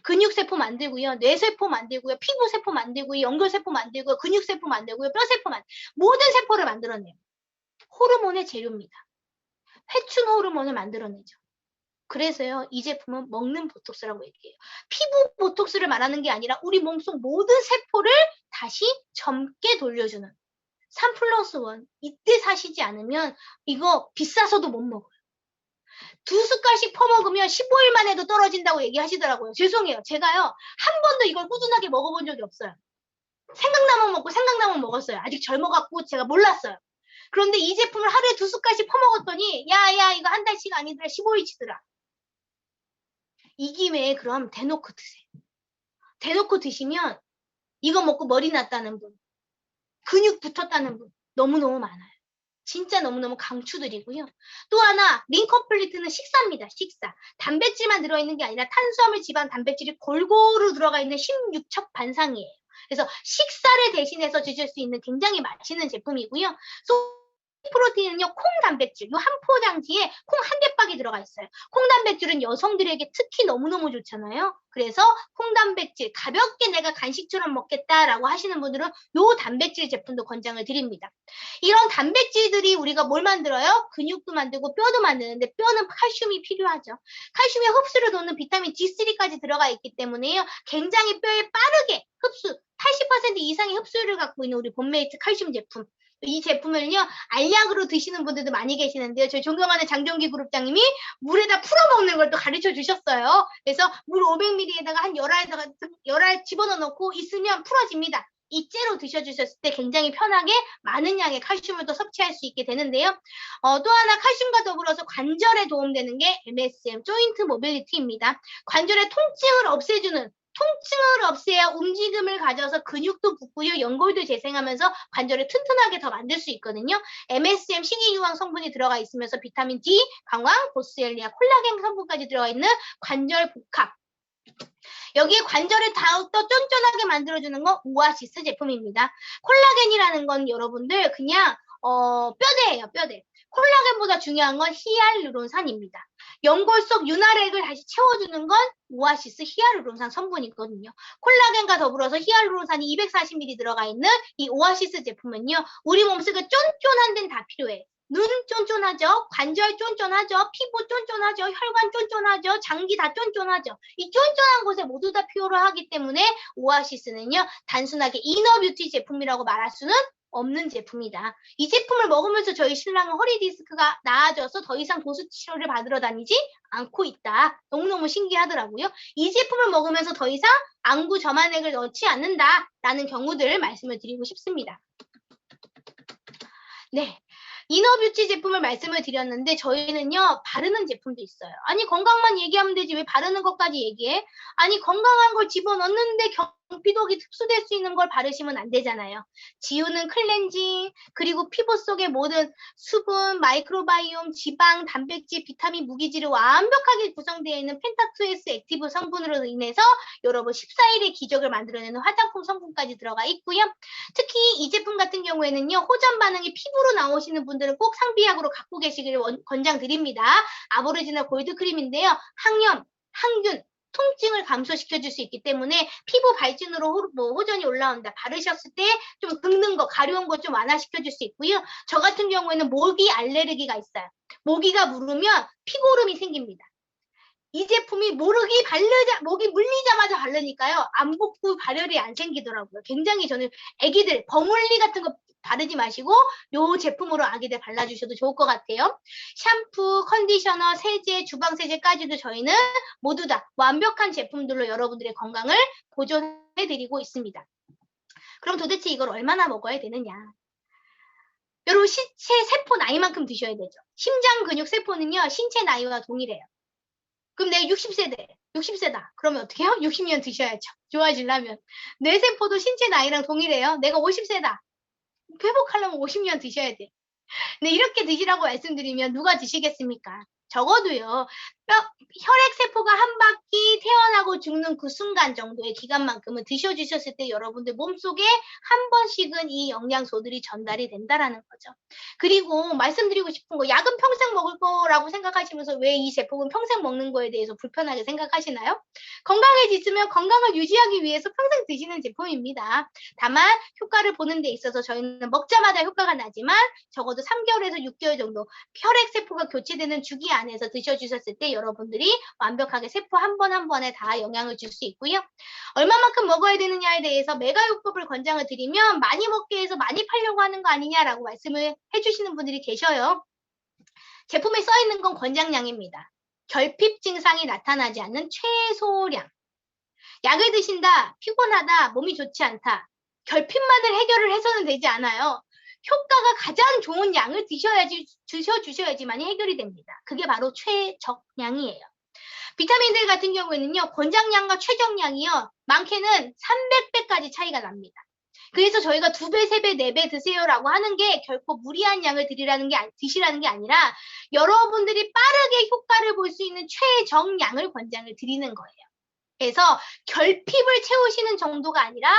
근육세포 만들고요, 뇌세포 만들고요, 피부세포 만들고요, 연골세포 만들고요, 근육세포 만들고요, 뼈세포 모든 세포를 만들어내요. 호르몬의 재료입니다. 회춘 호르몬을 만들어내죠. 그래서요, 이 제품은 먹는 보톡스라고 얘기해요. 피부 보톡스를 말하는 게 아니라 우리 몸속 모든 세포를 다시 젊게 돌려주는 3+1. 이때 사시지 않으면 이거 비싸서도 못 먹어요. 2숟갈씩 퍼먹으면 15일만 해도 떨어진다고 얘기하시더라고요. 죄송해요. 제가요, 한 번도 이걸 꾸준하게 먹어본 적이 없어요. 생각나면 먹고 생각나면 먹었어요. 아직 젊어갖고 제가 몰랐어요. 그런데 이 제품을 하루에 2숟갈씩 퍼먹었더니 야 이거 한 달치가 아니더라, 15일치더라. 이 김에 그럼 대놓고 드세요. 대놓고 드시면 이거 먹고 머리 났다는 분, 근육 붙었다는 분 너무너무 많아요. 진짜 너무너무 강추드리고요. 또 하나, 링컴플리트는 식사입니다. 식사. 단백질만 들어있는 게 아니라 탄수화물, 지방, 단백질이 골고루 들어가 있는 16첩 반상이에요. 그래서 식사를 대신해서 드실 수 있는 굉장히 맛있는 제품이고요. 프로틴은요, 콩 단백질, 요 한 포장지에 콩 한 대박이 들어가 있어요. 콩 단백질은 여성들에게 특히 너무너무 좋잖아요. 그래서 콩 단백질, 가볍게 내가 간식처럼 먹겠다라고 하시는 분들은 요 단백질 제품도 권장을 드립니다. 이런 단백질들이 우리가 뭘 만들어요? 근육도 만들고 뼈도 만드는데, 뼈는 칼슘이 필요하죠. 칼슘의 흡수를 돕는 비타민 D3까지 들어가 있기 때문에요, 굉장히 뼈에 빠르게 흡수, 80% 이상의 흡수율을 갖고 있는 우리 본메이트 칼슘 제품. 이 제품을요, 알약으로 드시는 분들도 많이 계시는데요. 저희 존경하는 장종기 그룹장님이 물에다 풀어 먹는 걸 또 가르쳐 주셨어요. 그래서 물 500ml에다가 한 열알 집어넣어 놓고 있으면 풀어집니다. 이 째로 드셔주셨을 때 굉장히 편하게 많은 양의 칼슘을 또 섭취할 수 있게 되는데요. 또 하나, 칼슘과 더불어서 관절에 도움되는 게 MSM, 조인트 모빌리티입니다. 관절의 통증을 없애주는, 통증을 없애야 움직임을 가져서 근육도 붙고요, 연골도 재생하면서 관절을 튼튼하게 더 만들 수 있거든요. MSM 식이유황 성분이 들어가 있으면서 비타민 D, 강황, 보스엘리아, 콜라겐 성분까지 들어가 있는 관절 복합. 여기에 관절을 더욱더 쫀쫀하게 만들어주는 건 오아시스 제품입니다. 콜라겐이라는 건 여러분들 그냥 뼈대예요, 뼈대. 콜라겐보다 중요한 건 히알루론산입니다. 연골 속 윤활액을 다시 채워주는 건 오아시스 히알루론산 성분이거든요. 콜라겐과 더불어서 히알루론산이 240ml 들어가 있는 이 오아시스 제품은요, 우리 몸속에 쫀쫀한 데는 다 필요해. 눈 쫀쫀하죠, 관절 쫀쫀하죠, 피부 쫀쫀하죠, 혈관 쫀쫀하죠, 장기 다 쫀쫀하죠. 이 쫀쫀한 곳에 모두 다 필요로 하기 때문에 오아시스는요, 단순하게 이너뷰티 제품이라고 말할 수는 없는 제품이다. 이 제품을 먹으면서 저희 신랑은 허리 디스크가 나아져서 더 이상 도수 치료를 받으러 다니지 않고 있다. 너무너무 신기하더라고요. 이 제품을 먹으면서 더 이상 안구 점안액을 넣지 않는다라는 경우들을 말씀을 드리고 싶습니다. 네. 이너뷰티 제품을 말씀을 드렸는데 저희는요 바르는 제품도 있어요. 아니 건강만 얘기하면 되지 왜 바르는 것까지 얘기해? 아니 건강한 걸 집어넣는데 경피독이 흡수될 수 있는 걸 바르시면 안 되잖아요. 지우는 클렌징 그리고 피부 속의 모든 수분, 마이크로바이옴, 지방, 단백질, 비타민, 무기질이 완벽하게 구성되어 있는 펜타투에스 액티브 성분으로 인해서 여러분 14일의 기적을 만들어내는 화장품 성분까지 들어가 있고요. 특히 이 제품 같은 경우에는요 호전 반응이 피부로 나오시는 분들은 꼭 상비약으로 갖고 계시기를 권장드립니다. 아보리지널 골드 크림인데요. 항염, 항균, 통증을 감소시켜 줄 수 있기 때문에 피부 발진으로 호전이 올라온다. 바르셨을 때 좀 긁는 거, 가려운 거 좀 완화시켜 줄 수 있고요. 저 같은 경우에는 모기 알레르기가 있어요. 모기가 물으면 피고름이 생깁니다. 이 제품이 모기 물리자마자 바르니까요. 안 붓고 발열이 안 생기더라고요. 굉장히 저는 애기들, 버물리 같은 거 바르지 마시고 요 제품으로 아기들 발라주셔도 좋을 것 같아요. 샴푸, 컨디셔너, 세제, 주방세제까지도 저희는 모두 다 완벽한 제품들로 여러분들의 건강을 보존해드리고 있습니다. 그럼 도대체 이걸 얼마나 먹어야 되느냐? 여러분 신체 세포 나이만큼 드셔야 되죠. 심장 근육 세포는요. 신체 나이와 동일해요. 그럼 내가 60세다. 그러면 어떻게 해요? 60년 드셔야죠. 좋아지려면. 뇌세포도 신체 나이랑 동일해요. 내가 50세다. 회복하려면 50년 드셔야 돼. 네, 이렇게 드시라고 말씀드리면 누가 드시겠습니까? 적어도요. 혈액세포가 한 바퀴 태어나고 죽는 그 순간 정도의 기간만큼은 드셔주셨을 때 여러분들 몸속에 한 번씩은 이 영양소들이 전달이 된다라는 거죠. 그리고 말씀드리고 싶은 거 약은 평생 먹을 거라고 생각하시면서 왜 이 제품은 평생 먹는 거에 대해서 불편하게 생각하시나요? 건강해지시면 건강을 유지하기 위해서 평생 드시는 제품입니다. 다만 효과를 보는 데 있어서 저희는 먹자마자 효과가 나지만 적어도 3개월에서 6개월 정도 혈액세포가 교체되는 주기 안에서 드셔주셨을 때 여러분들이 완벽하게 세포 한 번 한 번에 다 영향을 줄 수 있고요. 얼마만큼 먹어야 되느냐에 대해서 메가요법을 권장을 드리면 많이 먹게 해서 많이 팔려고 하는 거 아니냐라고 말씀을 해주시는 분들이 계셔요. 제품에 써 있는 건 권장량입니다. 결핍 증상이 나타나지 않는 최소량. 약을 드신다, 피곤하다, 몸이 좋지 않다. 결핍만을 해결을 해서는 되지 않아요. 효과가 가장 좋은 양을 드셔주셔야지만이 해결이 됩니다. 그게 바로 최적량이에요. 비타민들 같은 경우에는요, 권장량과 최적량이요, 많게는 300배까지 차이가 납니다. 그래서 저희가 2배, 3배, 4배 드세요라고 하는 게 결코 무리한 양을 드시라는 게 아니라 여러분들이 빠르게 효과를 볼 수 있는 최적량을 권장을 드리는 거예요. 그래서 결핍을 채우시는 정도가 아니라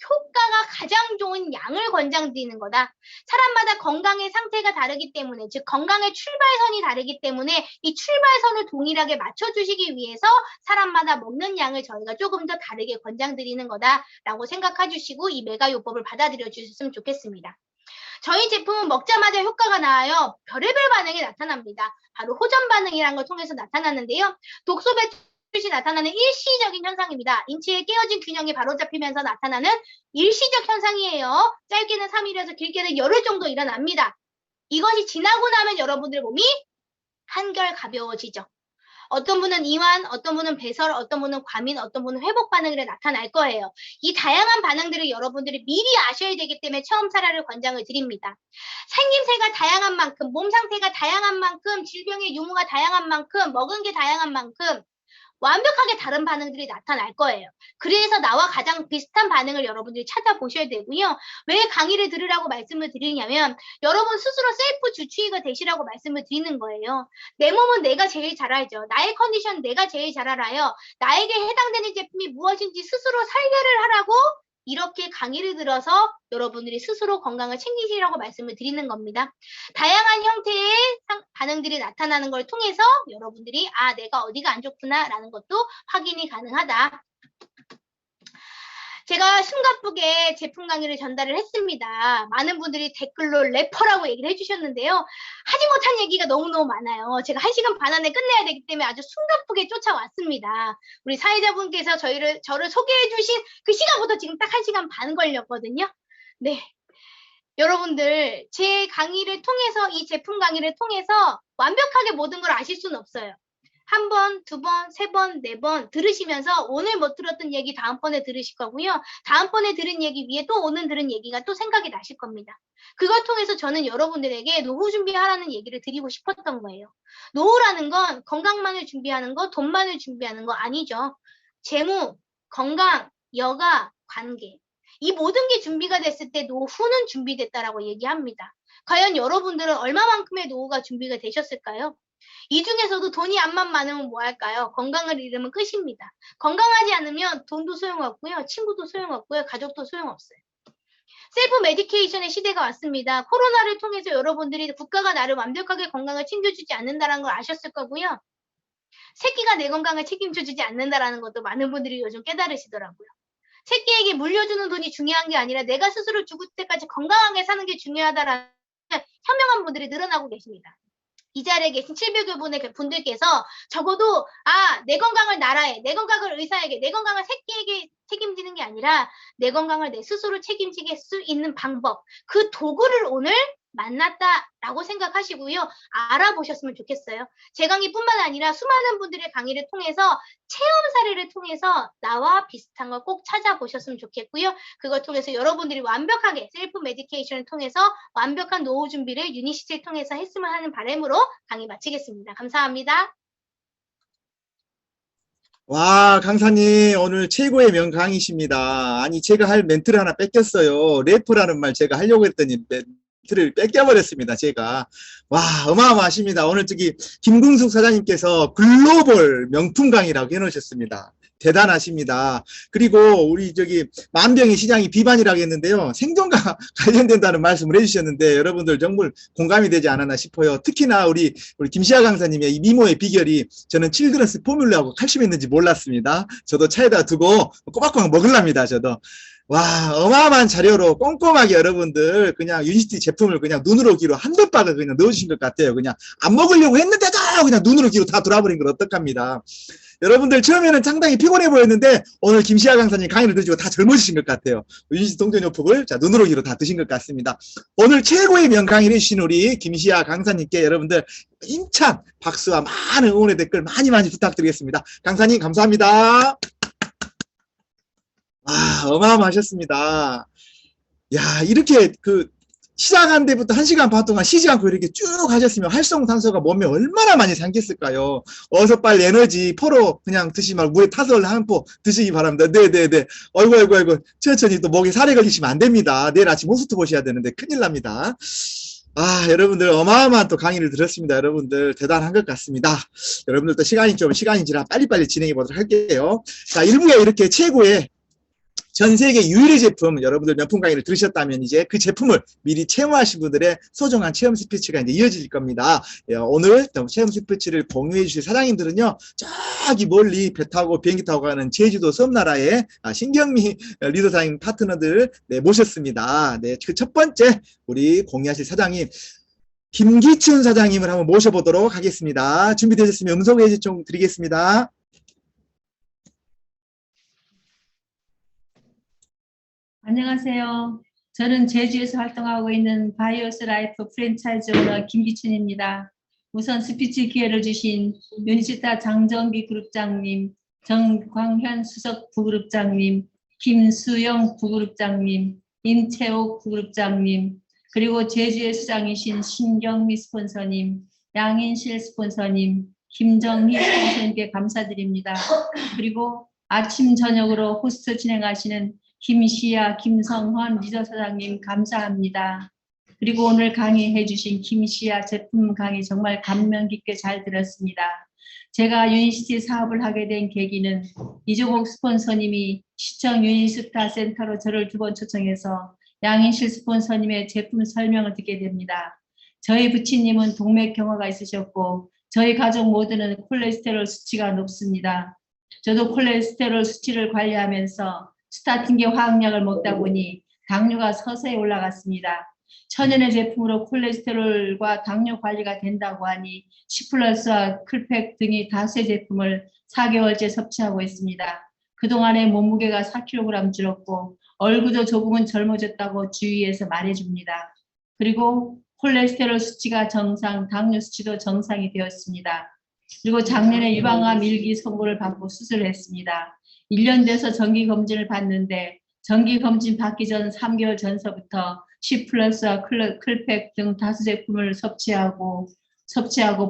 효과가 가장 좋은 양을 권장드리는 거다. 사람마다 건강의 상태가 다르기 때문에, 즉 건강의 출발선이 다르기 때문에 이 출발선을 동일하게 맞춰주시기 위해서 사람마다 먹는 양을 저희가 조금 더 다르게 권장드리는 거다라고 생각해 주시고 이 메가요법을 받아들여 주셨으면 좋겠습니다. 저희 제품은 먹자마자 효과가 나와요. 별의별 반응이 나타납니다. 바로 호전 반응이라는 걸 통해서 나타나는데요. 독소 배출시 나타나는 일시적인 현상입니다. 인체의 깨어진 균형이 바로잡히면서 나타나는 일시적 현상이에요. 짧게는 3일에서 길게는 열흘 정도 일어납니다. 이것이 지나고 나면 여러분들 몸이 한결 가벼워지죠. 어떤 분은 이완, 어떤 분은 배설, 어떤 분은 과민, 어떤 분은 회복 반응이 나타날 거예요. 이 다양한 반응들을 여러분들이 미리 아셔야 되기 때문에 처음 사례를 권장을 드립니다. 생김새가 다양한 만큼, 몸 상태가 다양한 만큼, 질병의 유무가 다양한 만큼, 먹은 게 다양한 만큼 완벽하게 다른 반응들이 나타날 거예요. 그래서 나와 가장 비슷한 반응을 여러분들이 찾아보셔야 되고요. 왜 강의를 들으라고 말씀을 드리냐면 여러분 스스로 셀프 주치의가 되시라고 말씀을 드리는 거예요. 내 몸은 내가 제일 잘 알죠. 나의 컨디션 내가 제일 잘 알아요. 나에게 해당되는 제품이 무엇인지 스스로 설계를 하라고 이렇게 강의를 들어서 여러분들이 스스로 건강을 챙기시라고 말씀을 드리는 겁니다. 다양한 형태의 반응들이 나타나는 걸 통해서 여러분들이 아 내가 어디가 안 좋구나 라는 것도 확인이 가능하다. 제가 숨가쁘게 제품 강의를 전달을 했습니다. 많은 분들이 댓글로 래퍼라고 얘기를 해주셨는데요. 하지 못한 얘기가 너무너무 많아요. 제가 1시간 반 안에 끝내야 되기 때문에 아주 숨가쁘게 쫓아왔습니다. 우리 사회자분께서 저를 소개해 주신 그 시간부터 지금 딱 1시간 반 걸렸거든요. 네. 여러분들 제 강의를 통해서 이 제품 강의를 통해서 완벽하게 모든 걸 아실 수는 없어요. 한 번, 두 번, 세 번, 네 번 들으시면서 오늘 못 들었던 얘기 다음번에 들으실 거고요. 다음번에 들은 얘기 위에 또 오늘 들은 얘기가 또 생각이 나실 겁니다. 그걸 통해서 저는 여러분들에게 노후 준비하라는 얘기를 드리고 싶었던 거예요. 노후라는 건 건강만을 준비하는 거, 돈만을 준비하는 거 아니죠. 재무, 건강, 여가, 관계. 이 모든 게 준비가 됐을 때 노후는 준비됐다라고 얘기합니다. 과연 여러분들은 얼마만큼의 노후가 준비가 되셨을까요? 이 중에서도 돈이 암만 많으면 뭐 할까요? 건강을 잃으면 끝입니다. 건강하지 않으면 돈도 소용없고요. 친구도 소용없고요. 가족도 소용없어요. 셀프 메디케이션의 시대가 왔습니다. 코로나를 통해서 여러분들이 국가가 나를 완벽하게 건강을 챙겨주지 않는다는 걸 아셨을 거고요. 새끼가 내 건강을 책임져주지 않는다는 것도 많은 분들이 요즘 깨달으시더라고요. 새끼에게 물려주는 돈이 중요한 게 아니라 내가 스스로 죽을 때까지 건강하게 사는 게 중요하다라는 현명한 분들이 늘어나고 계십니다. 이 자리에 계신 700여 분의 분들께서 적어도 내 건강을 나라에, 내 건강을 의사에게, 내 건강을 새끼에게 책임지는 게 아니라 내 건강을 내 스스로 책임지게 수 있는 방법, 그 도구를 오늘 만났다라고 생각하시고요. 알아보셨으면 좋겠어요. 제 강의뿐만 아니라 수많은 분들의 강의를 통해서 체험 사례를 통해서 나와 비슷한 걸 꼭 찾아보셨으면 좋겠고요. 그걸 통해서 여러분들이 완벽하게 셀프 메디케이션을 통해서 완벽한 노후 준비를 유니시티를 통해서 했으면 하는 바람으로 강의 마치겠습니다. 감사합니다. 와, 강사님, 오늘 최고의 명강의십니다. 아니, 제가 할 멘트를 하나 뺏겼어요. 래퍼라는 말 제가 하려고 했더니 멘트를 뺏겨버렸습니다, 제가. 와, 어마어마하십니다. 오늘 김궁숙 사장님께서 글로벌 명품 강의라고 해놓으셨습니다. 대단하십니다. 그리고 우리 만병의 시장이 비반이라고 했는데요. 생존과 관련된다는 말씀을 해주셨는데 여러분들 정말 공감이 되지 않았나 싶어요. 특히나 우리 김시아 강사님의 이 미모의 비결이 저는 칠드런스 포뮬러하고 칼슘했는지 몰랐습니다. 저도 차에다 두고 꼬박꼬박 먹으랍니다. 저도. 와, 어마어마한 자료로 꼼꼼하게 여러분들 그냥 유니시티 제품을 그냥 눈으로 귀로 한두 박을 그냥 넣어주신 것 같아요. 그냥 안 먹으려고 했는데도 그냥 눈으로 귀로 다 돌아버린 걸 어떡합니다. 여러분들 처음에는 상당히 피곤해 보였는데 오늘 김시아 강사님 강의를 들으시고 다 젊어지신 것 같아요. 유니시티 동전요폭을 눈으로 귀로 다 드신 것 같습니다. 오늘 최고의 명강의를 해주신 우리 김시아 강사님께 여러분들 힘찬 박수와 많은 응원의 댓글 많이 부탁드리겠습니다. 강사님 감사합니다. 어마어마하셨습니다. 야, 이렇게 시작한 데부터 1시간 반 동안 쉬지 않고 이렇게 쭉 하셨으면 활성산소가 몸에 얼마나 많이 생겼을까요? 어서 빨리 에너지 포로 그냥 드시지 말고 물에 타서 한 포 드시기 바랍니다. 네네네. 아이고. 천천히 또 목에 살이 걸리시면 안 됩니다. 내일 아침 호스트 보셔야 되는데 큰일 납니다. 여러분들 어마어마한 또 강의를 들었습니다. 여러분들 대단한 것 같습니다. 여러분들 또 시간이 지나 빨리빨리 진행해 보도록 할게요. 자, 1부에 이렇게 최고의 전 세계 유일의 제품, 여러분들 명품 강의를 들으셨다면 이제 그 제품을 미리 체험하신 분들의 소중한 체험 스피치가 이제 이어질 겁니다. 오늘 체험 스피치를 공유해 주실 사장님들은요, 저기 멀리 배 타고 비행기 타고 가는 제주도 섬나라의 신경미 리더 사장님 파트너들 모셨습니다. 네, 그 첫 번째 우리 공유하실 사장님 김기춘 사장님을 한번 모셔보도록 하겠습니다. 준비되셨으면 음성 좀 드리겠습니다. 안녕하세요. 저는 제주에서 활동하고 있는 바이오스 라이프 프랜차이즈 오너 김기춘입니다. 우선 스피치 기회를 주신 유니시타 장정기 그룹장님, 정광현 수석 부그룹장님, 김수영 부그룹장님, 임채옥 부그룹장님, 그리고 제주의 수장이신 신경미 스폰서님, 양인실 스폰서님, 김정희 스폰서님께 감사드립니다. 그리고 아침 저녁으로 호스트 진행하시는 김시아, 김성헌 리더 사장님 감사합니다. 그리고 오늘 강의해 주신 김시아 제품 강의 정말 감명 깊게 잘 들었습니다. 제가 유니시티 사업을 하게 된 계기는 이조국 스폰서님이 시청 유니스타 센터로 저를 2번 초청해서 양인실 스폰서님의 제품 설명을 듣게 됩니다. 저희 부친님은 동맥경화가 있으셨고 저희 가족 모두는 콜레스테롤 수치가 높습니다. 저도 콜레스테롤 수치를 관리하면서 스타틴계 화학약을 먹다 보니 당뇨가 서서히 올라갔습니다. 천연의 제품으로 콜레스테롤과 당뇨 관리가 된다고 하니 시플러스와 클팩 등이 다수의 제품을 4개월째 섭취하고 있습니다. 그동안에 몸무게가 4kg 줄었고 얼굴도 조금은 젊어졌다고 주위에서 말해줍니다. 그리고 콜레스테롤 수치가 정상, 당뇨 수치도 정상이 되었습니다. 그리고 작년에 유방암 1기 선고를 받고 수술을 했습니다. 1년 돼서 정기검진을 받는데 정기검진 받기 전 3개월 전서부터 C+와 클팩 등 다수 제품을 섭취하고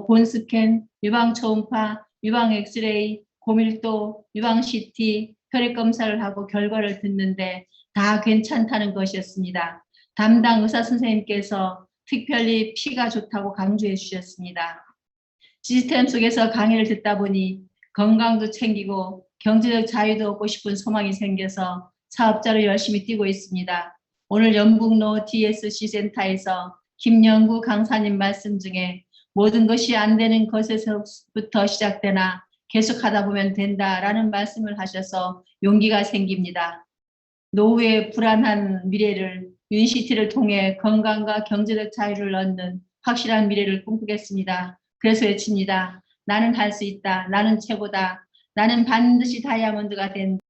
본스캔, 유방 초음파, 유방 엑스레이, 고밀도, 유방 CT, 혈액 검사를 하고 결과를 듣는데 다 괜찮다는 것이었습니다. 담당 의사 선생님께서 특별히 피가 좋다고 강조해 주셨습니다. 시스템 속에서 강의를 듣다 보니 건강도 챙기고 경제적 자유도 얻고 싶은 소망이 생겨서 사업자로 열심히 뛰고 있습니다. 오늘 연북로 DSC 센터에서 김영구 강사님 말씀 중에 모든 것이 안 되는 것에서부터 시작되나 계속하다 보면 된다라는 말씀을 하셔서 용기가 생깁니다. 노후의 불안한 미래를 유니시티를 통해 건강과 경제적 자유를 얻는 확실한 미래를 꿈꾸겠습니다. 그래서 외칩니다. 나는 할 수 있다. 나는 최고다. 나는 반드시 다이아몬드가 된다.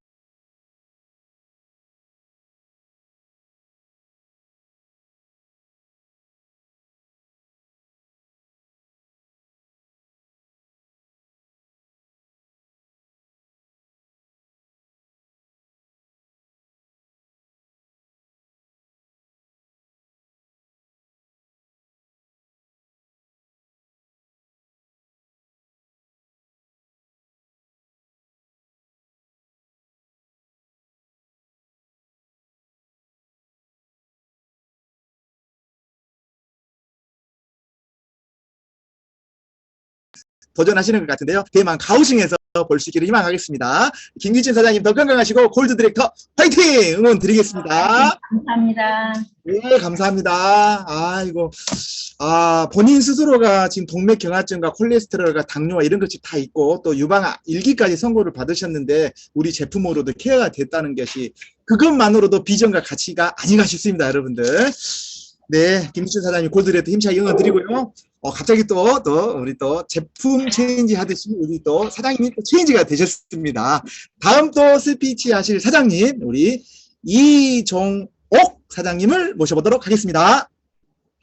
도전하시는 것 같은데요. 대만 가오싱에서 볼 수 있기를 희망하겠습니다. 김기춘 사장님 더 건강하시고 골드 디렉터 파이팅! 응원 드리겠습니다. 감사합니다. 네, 감사합니다. 본인 스스로가 지금 동맥경화증과 콜레스테롤과 당뇨와 이런 것이 다 있고 또 유방 1기까지 선고를 받으셨는데 우리 제품으로도 케어가 됐다는 것이 그것만으로도 비전과 가치가 아닌가 싶습니다, 여러분들. 네, 김기춘 사장님 골드 디렉터 힘차게 응원 드리고요. 갑자기 또 우리 또 제품 체인지 하듯이 우리 또 사장님이 또 체인지가 되셨습니다. 다음 또 스피치 하실 사장님, 우리 이종옥 사장님을 모셔보도록 하겠습니다.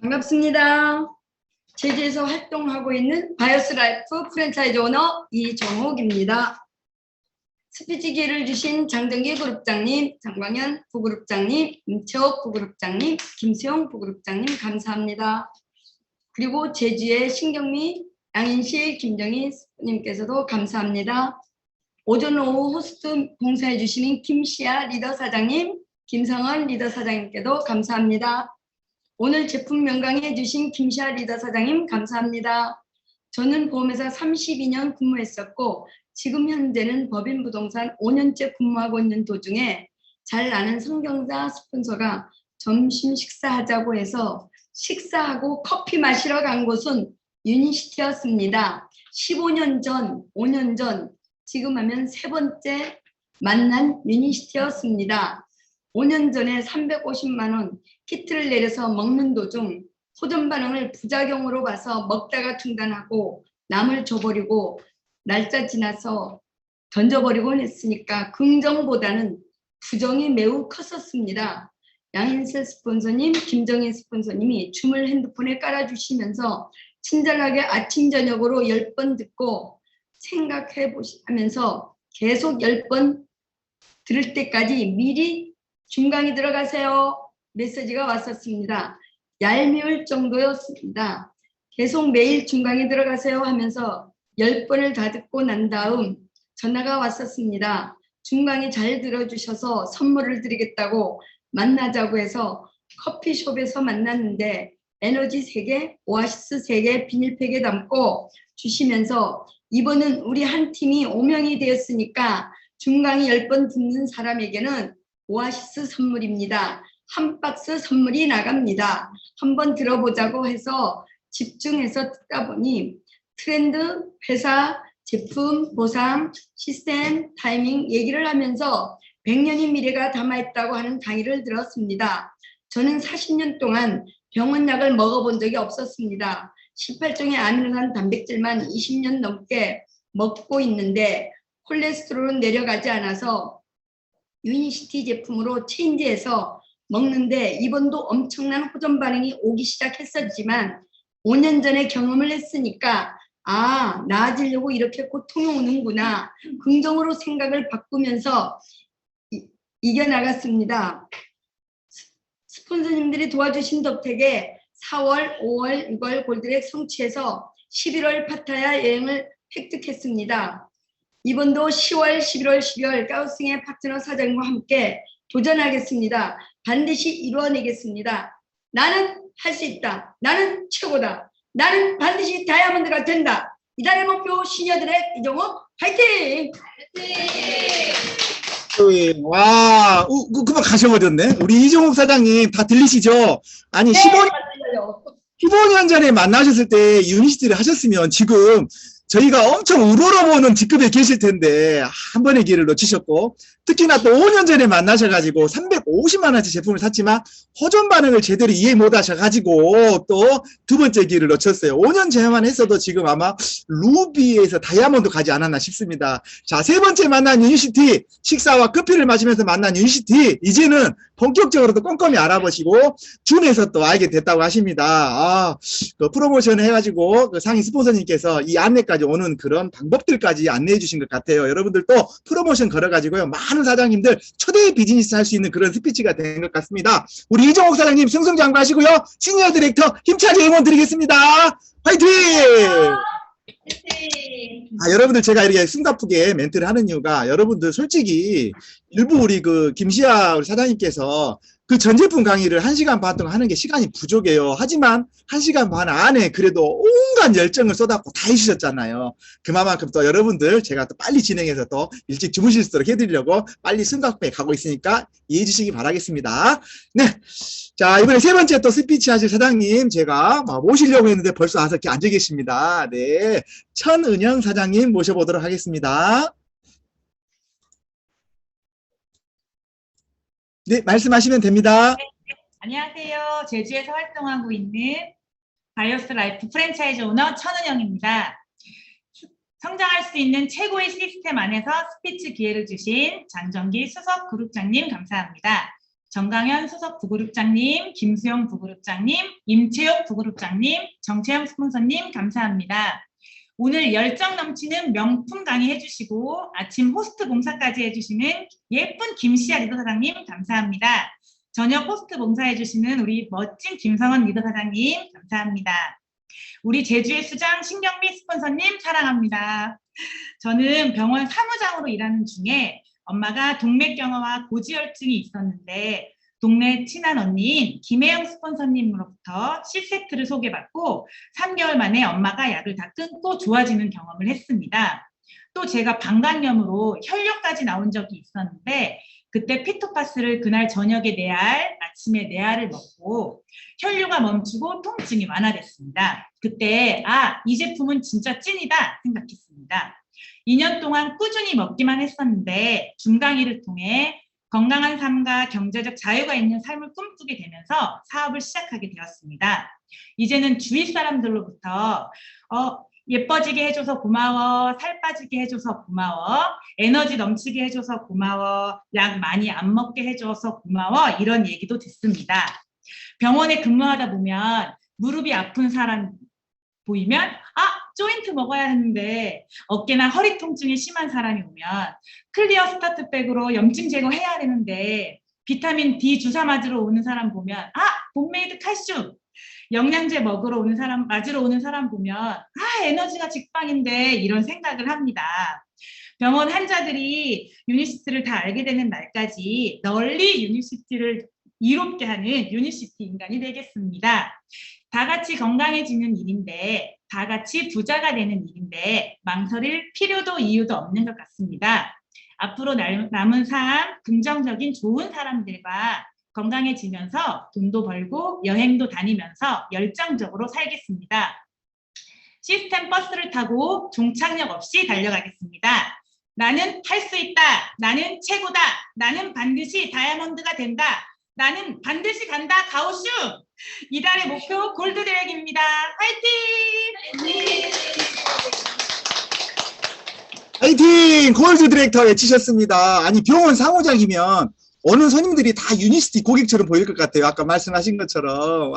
반갑습니다. 제주에서 활동하고 있는 바이오스 라이프 프랜차이즈 오너 이종옥입니다. 스피치 기회를 주신 장정기 그룹장님, 장광현 부그룹장님, 임채옥 부그룹장님, 김수영 부그룹장님 감사합니다. 그리고 제주의 신경미, 양인실, 김정희 님께서도 감사합니다. 오전 오후 호스트 봉사해 주시는 김시아 리더 사장님, 김성원 리더 사장님께도 감사합니다. 오늘 제품 명강해 주신 김시아 리더 사장님 감사합니다. 저는 보험회사 32년 근무했었고 지금 현재는 법인부동산 5년째 근무하고 있는 도중에 잘 아는 성경사 스폰서가 점심 식사하자고 해서 식사하고 커피 마시러 간 곳은 유니시티였습니다. 15년 전, 5년 전, 지금 하면 세 번째 만난 유니시티였습니다. 5년 전에 350만 원 키트를 내려서 먹는 도중 호전 반응을 부작용으로 봐서 먹다가 중단하고 남을 줘버리고 날짜 지나서 던져버리고 했으니까 긍정보다는 부정이 매우 컸었습니다. 양인세 스폰서님, 김정희 스폰서님이 줌을 핸드폰에 깔아주시면서 친절하게 아침 저녁으로 10번 듣고 생각해 보시면서 계속 10번 들을 때까지 미리 중강이 들어가세요 메시지가 왔었습니다. 얄미울 정도였습니다. 계속 매일 중강이 들어가세요 하면서 10번을 다 듣고 난 다음 전화가 왔었습니다. 중강이 잘 들어주셔서 선물을 드리겠다고 만나자고 해서 커피숍에서 만났는데 에너지 3개, 오아시스 3개 비닐팩에 담고 주시면서 이번은 우리 한 팀이 5명이 되었으니까 중강이 10번 듣는 사람에게는 오아시스 선물입니다. 한 박스 선물이 나갑니다. 한번 들어보자고 해서 집중해서 듣다 보니 트렌드, 회사, 제품, 보상, 시스템, 타이밍 얘기를 하면서 100년의 미래가 담아있다고 하는 강의를 들었습니다. 저는 40년 동안 병원약을 먹어본 적이 없었습니다. 18종의 아미노산 단백질만 20년 넘게 먹고 있는데 콜레스테롤은 내려가지 않아서 유니시티 제품으로 체인지해서 먹는데 이번도 엄청난 호전 반응이 오기 시작했었지만 5년 전에 경험을 했으니까 아, 나아지려고 이렇게 고통이 오는구나. 긍정으로 생각을 바꾸면서 이겨나갔습니다. 스폰서님들이 도와주신 덕택에 4월, 5월, 6월 골드랙 성취해서 11월 파타야 여행을 획득했습니다. 이번도 10월, 11월, 12월 가우싱의 파트너 사장과 함께 도전하겠습니다. 반드시 이루어내겠습니다. 나는 할 수 있다. 나는 최고다. 나는 반드시 다이아몬드가 된다. 이달의 목표 시니어들의 이정호 화이팅! 와, 그만 가셔버렸네. 우리 이종욱 사장님 다 들리시죠? 아니, 15년 전에 만나셨을 때 유니시티를 하셨으면 지금 저희가 엄청 우러러보는 직급에 계실 텐데 한 번의 기회를 놓치셨고, 특히나 또 5년 전에 만나셔가지고 350만 원치 제품을 샀지만 호전 반응을 제대로 이해 못 하셔가지고 또 두 번째 기회를 놓쳤어요. 5년 전에만 했어도 지금 아마 루비에서 다이아몬드 가지 않았나 싶습니다. 자, 세 번째 만난 유니시티, 식사와 커피를 마시면서 만난 유니시티, 이제는 본격적으로도 꼼꼼히 알아보시고 준에서 또 알게 됐다고 하십니다. 아, 그 프로모션 해가지고 그 상위 스폰서님께서 이 안내까지 오는 그런 방법들까지 안내해 주신 것 같아요. 여러분들도 프로모션 걸어가지고요, 많은 사장님들 초대 비즈니스 할 수 있는 그런 스피치가 된 것 같습니다. 우리 이종욱 사장님 승승장구하시고요, 시니어 디렉터 힘차게 응원 드리겠습니다. 화이팅! 아, 여러분들 제가 이렇게 숨가쁘게 멘트를 하는 이유가, 여러분들 솔직히 일부 우리 그 김시아 우리 사장님께서 그 전 제품 강의를 1시간 반 동안 하는 게 시간이 부족해요. 하지만 1시간 반 안에 그래도 온갖 열정을 쏟았고 다 해주셨잖아요. 그만큼 또 여러분들 제가 또 빨리 진행해서 또 일찍 주무실 수 있도록 해드리려고 빨리 승가쁘게 가고 있으니까 이해해 주시기 바라겠습니다. 네. 자, 이번에 세 번째 또 스피치 하실 사장님 제가 모시려고 했는데 벌써 와서 이렇게 앉아 계십니다. 네. 천은영 사장님 모셔보도록 하겠습니다. 네, 말씀하시면 됩니다. 안녕하세요. 제주에서 활동하고 있는 바이오스 라이프 프랜차이즈 오너 천은영입니다. 성장할 수 있는 최고의 시스템 안에서 스피치 기회를 주신 장정기 수석 그룹장님 감사합니다. 정강현 수석 부그룹장님, 김수영 부그룹장님, 임채욱 부그룹장님, 정채영 스폰서님 감사합니다. 오늘 열정 넘치는 명품 강의 해주시고 아침 호스트 봉사까지 해주시는 예쁜 김시아 리더 사장님 감사합니다. 저녁 호스트 봉사해주시는 우리 멋진 김성원 리더 사장님 감사합니다. 우리 제주의 수장 신경미 스폰서님 사랑합니다. 저는 병원 사무장으로 일하는 중에 엄마가 동맥경화와 고지혈증이 있었는데 동네 친한 언니인 김혜영 스폰서님으로부터 C세트를 소개받고 3개월 만에 엄마가 약을 다 끊고 좋아지는 경험을 했습니다. 또 제가 방광염으로 혈뇨까지 나온 적이 있었는데 그때 피토파스를 그날 저녁에 4알, 아침에 4알을 먹고 혈뇨가 멈추고 통증이 완화됐습니다. 그때 이 제품은 진짜 찐이다 생각했습니다. 2년 동안 꾸준히 먹기만 했었는데 중강의를 통해 건강한 삶과 경제적 자유가 있는 삶을 꿈꾸게 되면서 사업을 시작하게 되었습니다. 이제는 주위 사람들로부터 예뻐지게 해줘서 고마워, 살 빠지게 해줘서 고마워, 에너지 넘치게 해줘서 고마워, 약 많이 안 먹게 해줘서 고마워, 이런 얘기도 듣습니다. 병원에 근무하다 보면 무릎이 아픈 사람 보이면 조인트 먹어야 하는데 어깨나 허리 통증이 심한 사람이 오면 클리어 스타트백으로 염증 제거해야 되는데 비타민 D 주사 맞으러 오는 사람 보면 봄메이드 칼슘 영양제 맞으러 오는 사람 보면 에너지가 직방인데 이런 생각을 합니다. 병원 환자들이 유니시티를 다 알게 되는 날까지 널리 유니시티를 이롭게 하는 유니시티 인간이 되겠습니다. 다 같이 건강해지는 일인데 다 같이 부자가 되는 일인데 망설일 필요도 이유도 없는 것 같습니다. 앞으로 남은 삶 긍정적인 좋은 사람들과 건강해지면서 돈도 벌고 여행도 다니면서 열정적으로 살겠습니다. 시스템 버스를 타고 종착역 없이 달려가겠습니다. 나는 할 수 있다. 나는 최고다. 나는 반드시 다이아몬드가 된다. 나는 반드시 간다. 가오슈. 이달의 목표 골드드랙입니다. 화이팅! 화이팅! 골드 디렉터 외치셨습니다. 아니, 병원 상호작이면 오는 손님들이 다 유니시티 고객처럼 보일 것 같아요. 아까 말씀하신 것처럼.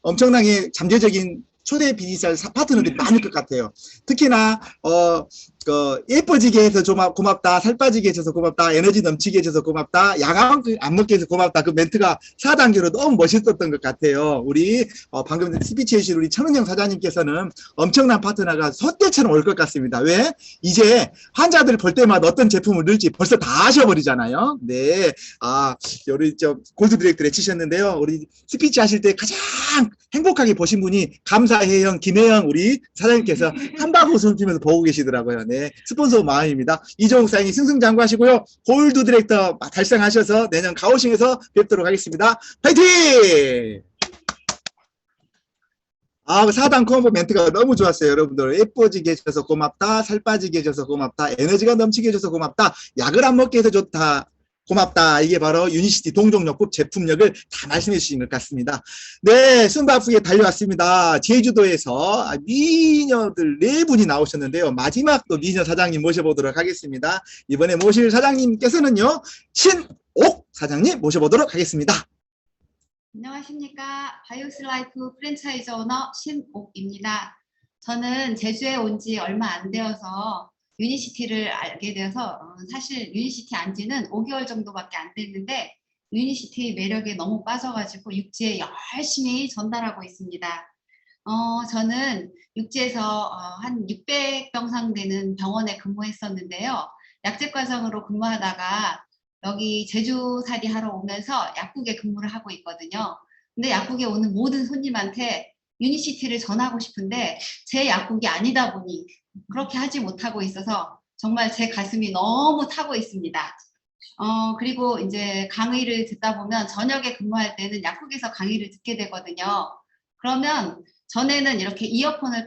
엄청나게 잠재적인 초대 비즈니스 파트너들이 많을 것 같아요. 특히나 예뻐지게 해서 고맙다, 살 빠지게 해줘서 고맙다, 에너지 넘치게 해줘서 고맙다, 야간 안 먹게 해서 고맙다. 그 멘트가 4단계로 너무 멋있었던 것 같아요. 우리 방금 스피치 해주신 우리 천은영 사장님께서는 엄청난 파트너가 솥대처럼 올 것 같습니다. 왜? 이제 환자들 볼 때마다 어떤 제품을 넣을지 벌써 다 아셔버리잖아요. 네, 우리 골드 디렉터를 치셨는데요. 우리 스피치 하실 때 가장 행복하게 보신 분이 감사해요 김혜영 우리 사장님께서 한바구 웃음 피면서 보고 계시더라고요. 네, 스폰서 마음입니다. 이종욱 사장님 승승장구하시고요. 골드 디렉터 달성하셔서 내년 가오싱에서 뵙도록 하겠습니다. 파이팅! 4단 콤보 멘트가 너무 좋았어요. 여러분들 예뻐지게 해줘서 고맙다, 살 빠지게 해줘서 고맙다, 에너지가 넘치게 해줘서 고맙다, 약을 안 먹게 해서 좋다, 고맙다. 이게 바로 유니시티 동종역급 제품력을 다 말씀해 주신 것 같습니다. 네, 숨바쁘게 달려왔습니다. 제주도에서 미녀들 4분이 나오셨는데요. 마지막 또 미녀 사장님 모셔보도록 하겠습니다. 이번에 모실 사장님께서는요, 신옥 사장님 모셔보도록 하겠습니다. 안녕하십니까. 바이오스 라이프 프랜차이즈 오너 신옥입니다. 저는 제주에 온 지 얼마 안 되어서 유니시티를 알게 되어서 사실 유니시티 안 지는 5개월 정도밖에 안 됐는데 유니시티 매력에 너무 빠져가지고 육지에 열심히 전달하고 있습니다. 저는 육지에서 한 600병상 되는 병원에 근무했었는데요. 약제과정으로 근무하다가 여기 제주살이 하러 오면서 약국에 근무를 하고 있거든요. 근데 약국에 오는 모든 손님한테 유니시티를 전하고 싶은데 제 약국이 아니다 보니 그렇게 하지 못하고 있어서 정말 제 가슴이 너무 타고 있습니다. 그리고 이제 강의를 듣다 보면 저녁에 근무할 때는 약국에서 강의를 듣게 되거든요. 그러면 전에는 이렇게 이어폰을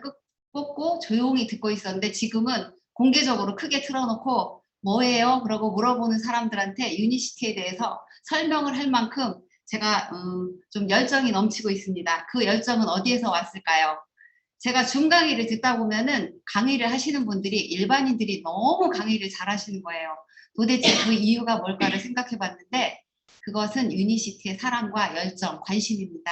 꽂고 조용히 듣고 있었는데 지금은 공개적으로 크게 틀어놓고 뭐예요? 그러고 물어보는 사람들한테 유니시티에 대해서 설명을 할 만큼 제가 좀 열정이 넘치고 있습니다. 그 열정은 어디에서 왔을까요? 제가 줌 강의를 듣다 보면은 강의를 하시는 분들이 일반인들이 너무 강의를 잘 하시는 거예요. 도대체 그 이유가 뭘까를 생각해 봤는데 그것은 유니시티의 사랑과 열정, 관심입니다.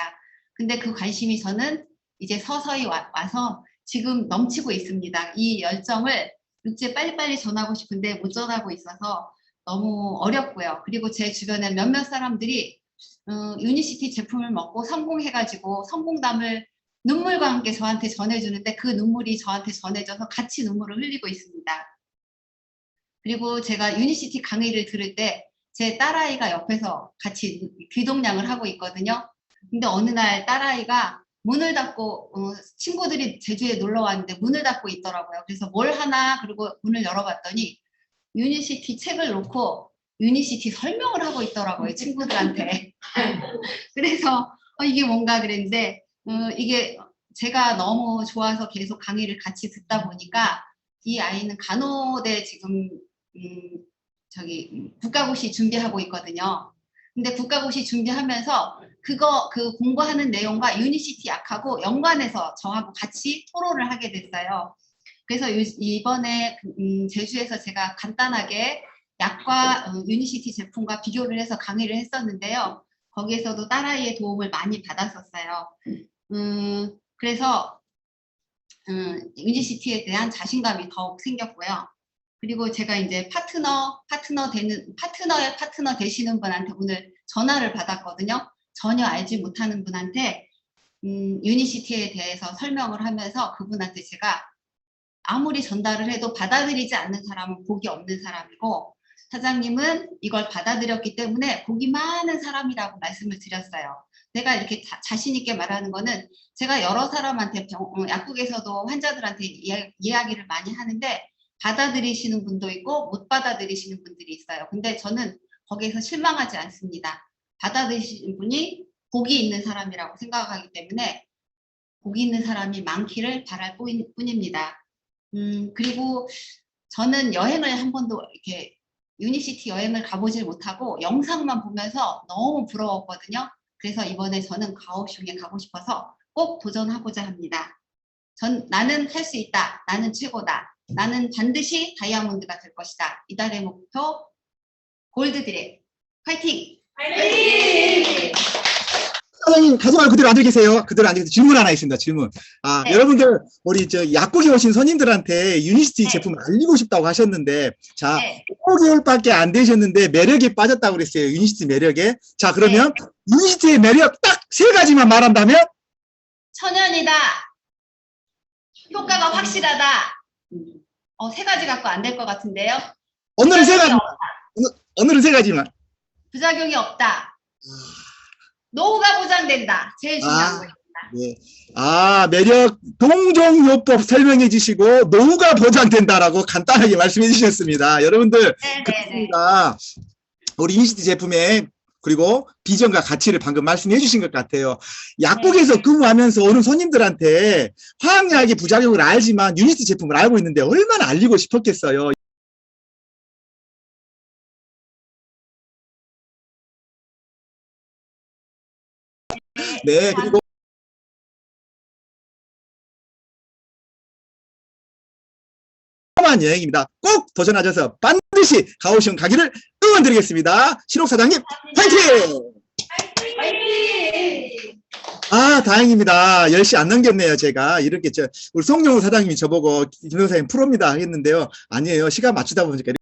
근데 그 관심이 저는 이제 서서히 와서 지금 넘치고 있습니다. 이 열정을 육지에 빨리빨리 전하고 싶은데 못 전하고 있어서 너무 어렵고요. 그리고 제 주변에 몇몇 사람들이 유니시티 제품을 먹고 성공해가지고 성공담을 눈물과 함께 저한테 전해주는데 그 눈물이 저한테 전해져서 같이 눈물을 흘리고 있습니다. 그리고 제가 유니시티 강의를 들을 때 제 딸아이가 옆에서 같이 귀동냥을 하고 있거든요. 근데 어느 날 딸아이가 문을 닫고 친구들이 제주에 놀러 왔는데 문을 닫고 있더라고요. 그래서 뭘 하나 그리고 문을 열어봤더니 유니시티 책을 놓고 유니시티 설명을 하고 있더라고요. 친구들한테. 그래서 이게 뭔가 그랬는데 이게 제가 너무 좋아서 계속 강의를 같이 듣다 보니까 이 아이는 간호대 지금 국가고시 준비하고 있거든요. 근데 국가고시 준비하면서 그 공부하는 내용과 유니시티 약하고 연관해서 저하고 같이 토론을 하게 됐어요. 그래서 이번에 제주에서 제가 간단하게 약과 유니시티 제품과 비교를 해서 강의를 했었는데요. 거기에서도 딸아이의 도움을 많이 받았었어요. 그래서 유니시티에 대한 자신감이 더욱 생겼고요. 그리고 제가 이제 파트너의 파트너 되시는 분한테 오늘 전화를 받았거든요. 전혀 알지 못하는 분한테 유니시티에 대해서 설명을 하면서 그분한테 제가 아무리 전달을 해도 받아들이지 않는 사람은 복이 없는 사람이고 사장님은 이걸 받아들였기 때문에 복이 많은 사람이라고 말씀을 드렸어요. 내가 이렇게 자신 있게 말하는 거는 제가 여러 사람한테 약국에서도 환자들한테 이야기를 많이 하는데 받아들이시는 분도 있고 못 받아들이시는 분들이 있어요. 근데 저는 거기에서 실망하지 않습니다. 받아들이시는 분이 복이 있는 사람이라고 생각하기 때문에 복이 있는 사람이 많기를 바랄 뿐입니다. 그리고 저는 여행을 한 번도 이렇게 유니시티 여행을 가보질 못하고 영상만 보면서 너무 부러웠거든요. 그래서 이번에 저는 가오슝에 가고 싶어서 꼭 도전하고자 합니다. 나는 할 수 있다. 나는 최고다. 나는 반드시 다이아몬드가 될 것이다. 이달의 목표 골드 디렉. 파이팅! 파이팅! 사장님, 가져가요. 그대로 앉아 계세요. 그대로 앉아 계세요. 질문 하나 있습니다. 질문. 네. 여러분들, 우리 약국에 오신 손님들한테 유니시티 네. 제품 알리고 싶다고 하셨는데, 자, 네. 5개월밖에 안 되셨는데, 매력에 빠졌다고 그랬어요. 유니시티 매력에. 자, 그러면, 유니시티의 매력 딱 3가지만 말한다면? 천연이다. 효과가 확실하다. 3가지 갖고 안 될 것 같은데요. 오늘은 3가지. 부작용이 오늘은 3가지만. 부작용이 없다. 노후가 보장된다. 제일 중요한 거예요. 네. 매력 동종요법 설명해 주시고 노후가 보장된다라고 간단하게 말씀해 주셨습니다. 여러분들 그렇습니다. 우리 유니시티 제품의 그리고 비전과 가치를 방금 말씀해 주신 것 같아요. 약국에서 근무하면서 오는 손님들한테 화학약의 부작용을 알지만 유니시티 제품을 알고 있는데 얼마나 알리고 싶었겠어요. 네, 그리고 여행입니다. 꼭 도전하셔서 반드시 가오시온 가기를 응원드리겠습니다. 신옥 사장님 화이팅! 다행입니다. 10시 안 넘겼네요, 제가. 이렇게 우리 송영우 사장님이 저보고 김 선생님 프로입니다 했는데요. 아니에요. 시간 맞추다 보니까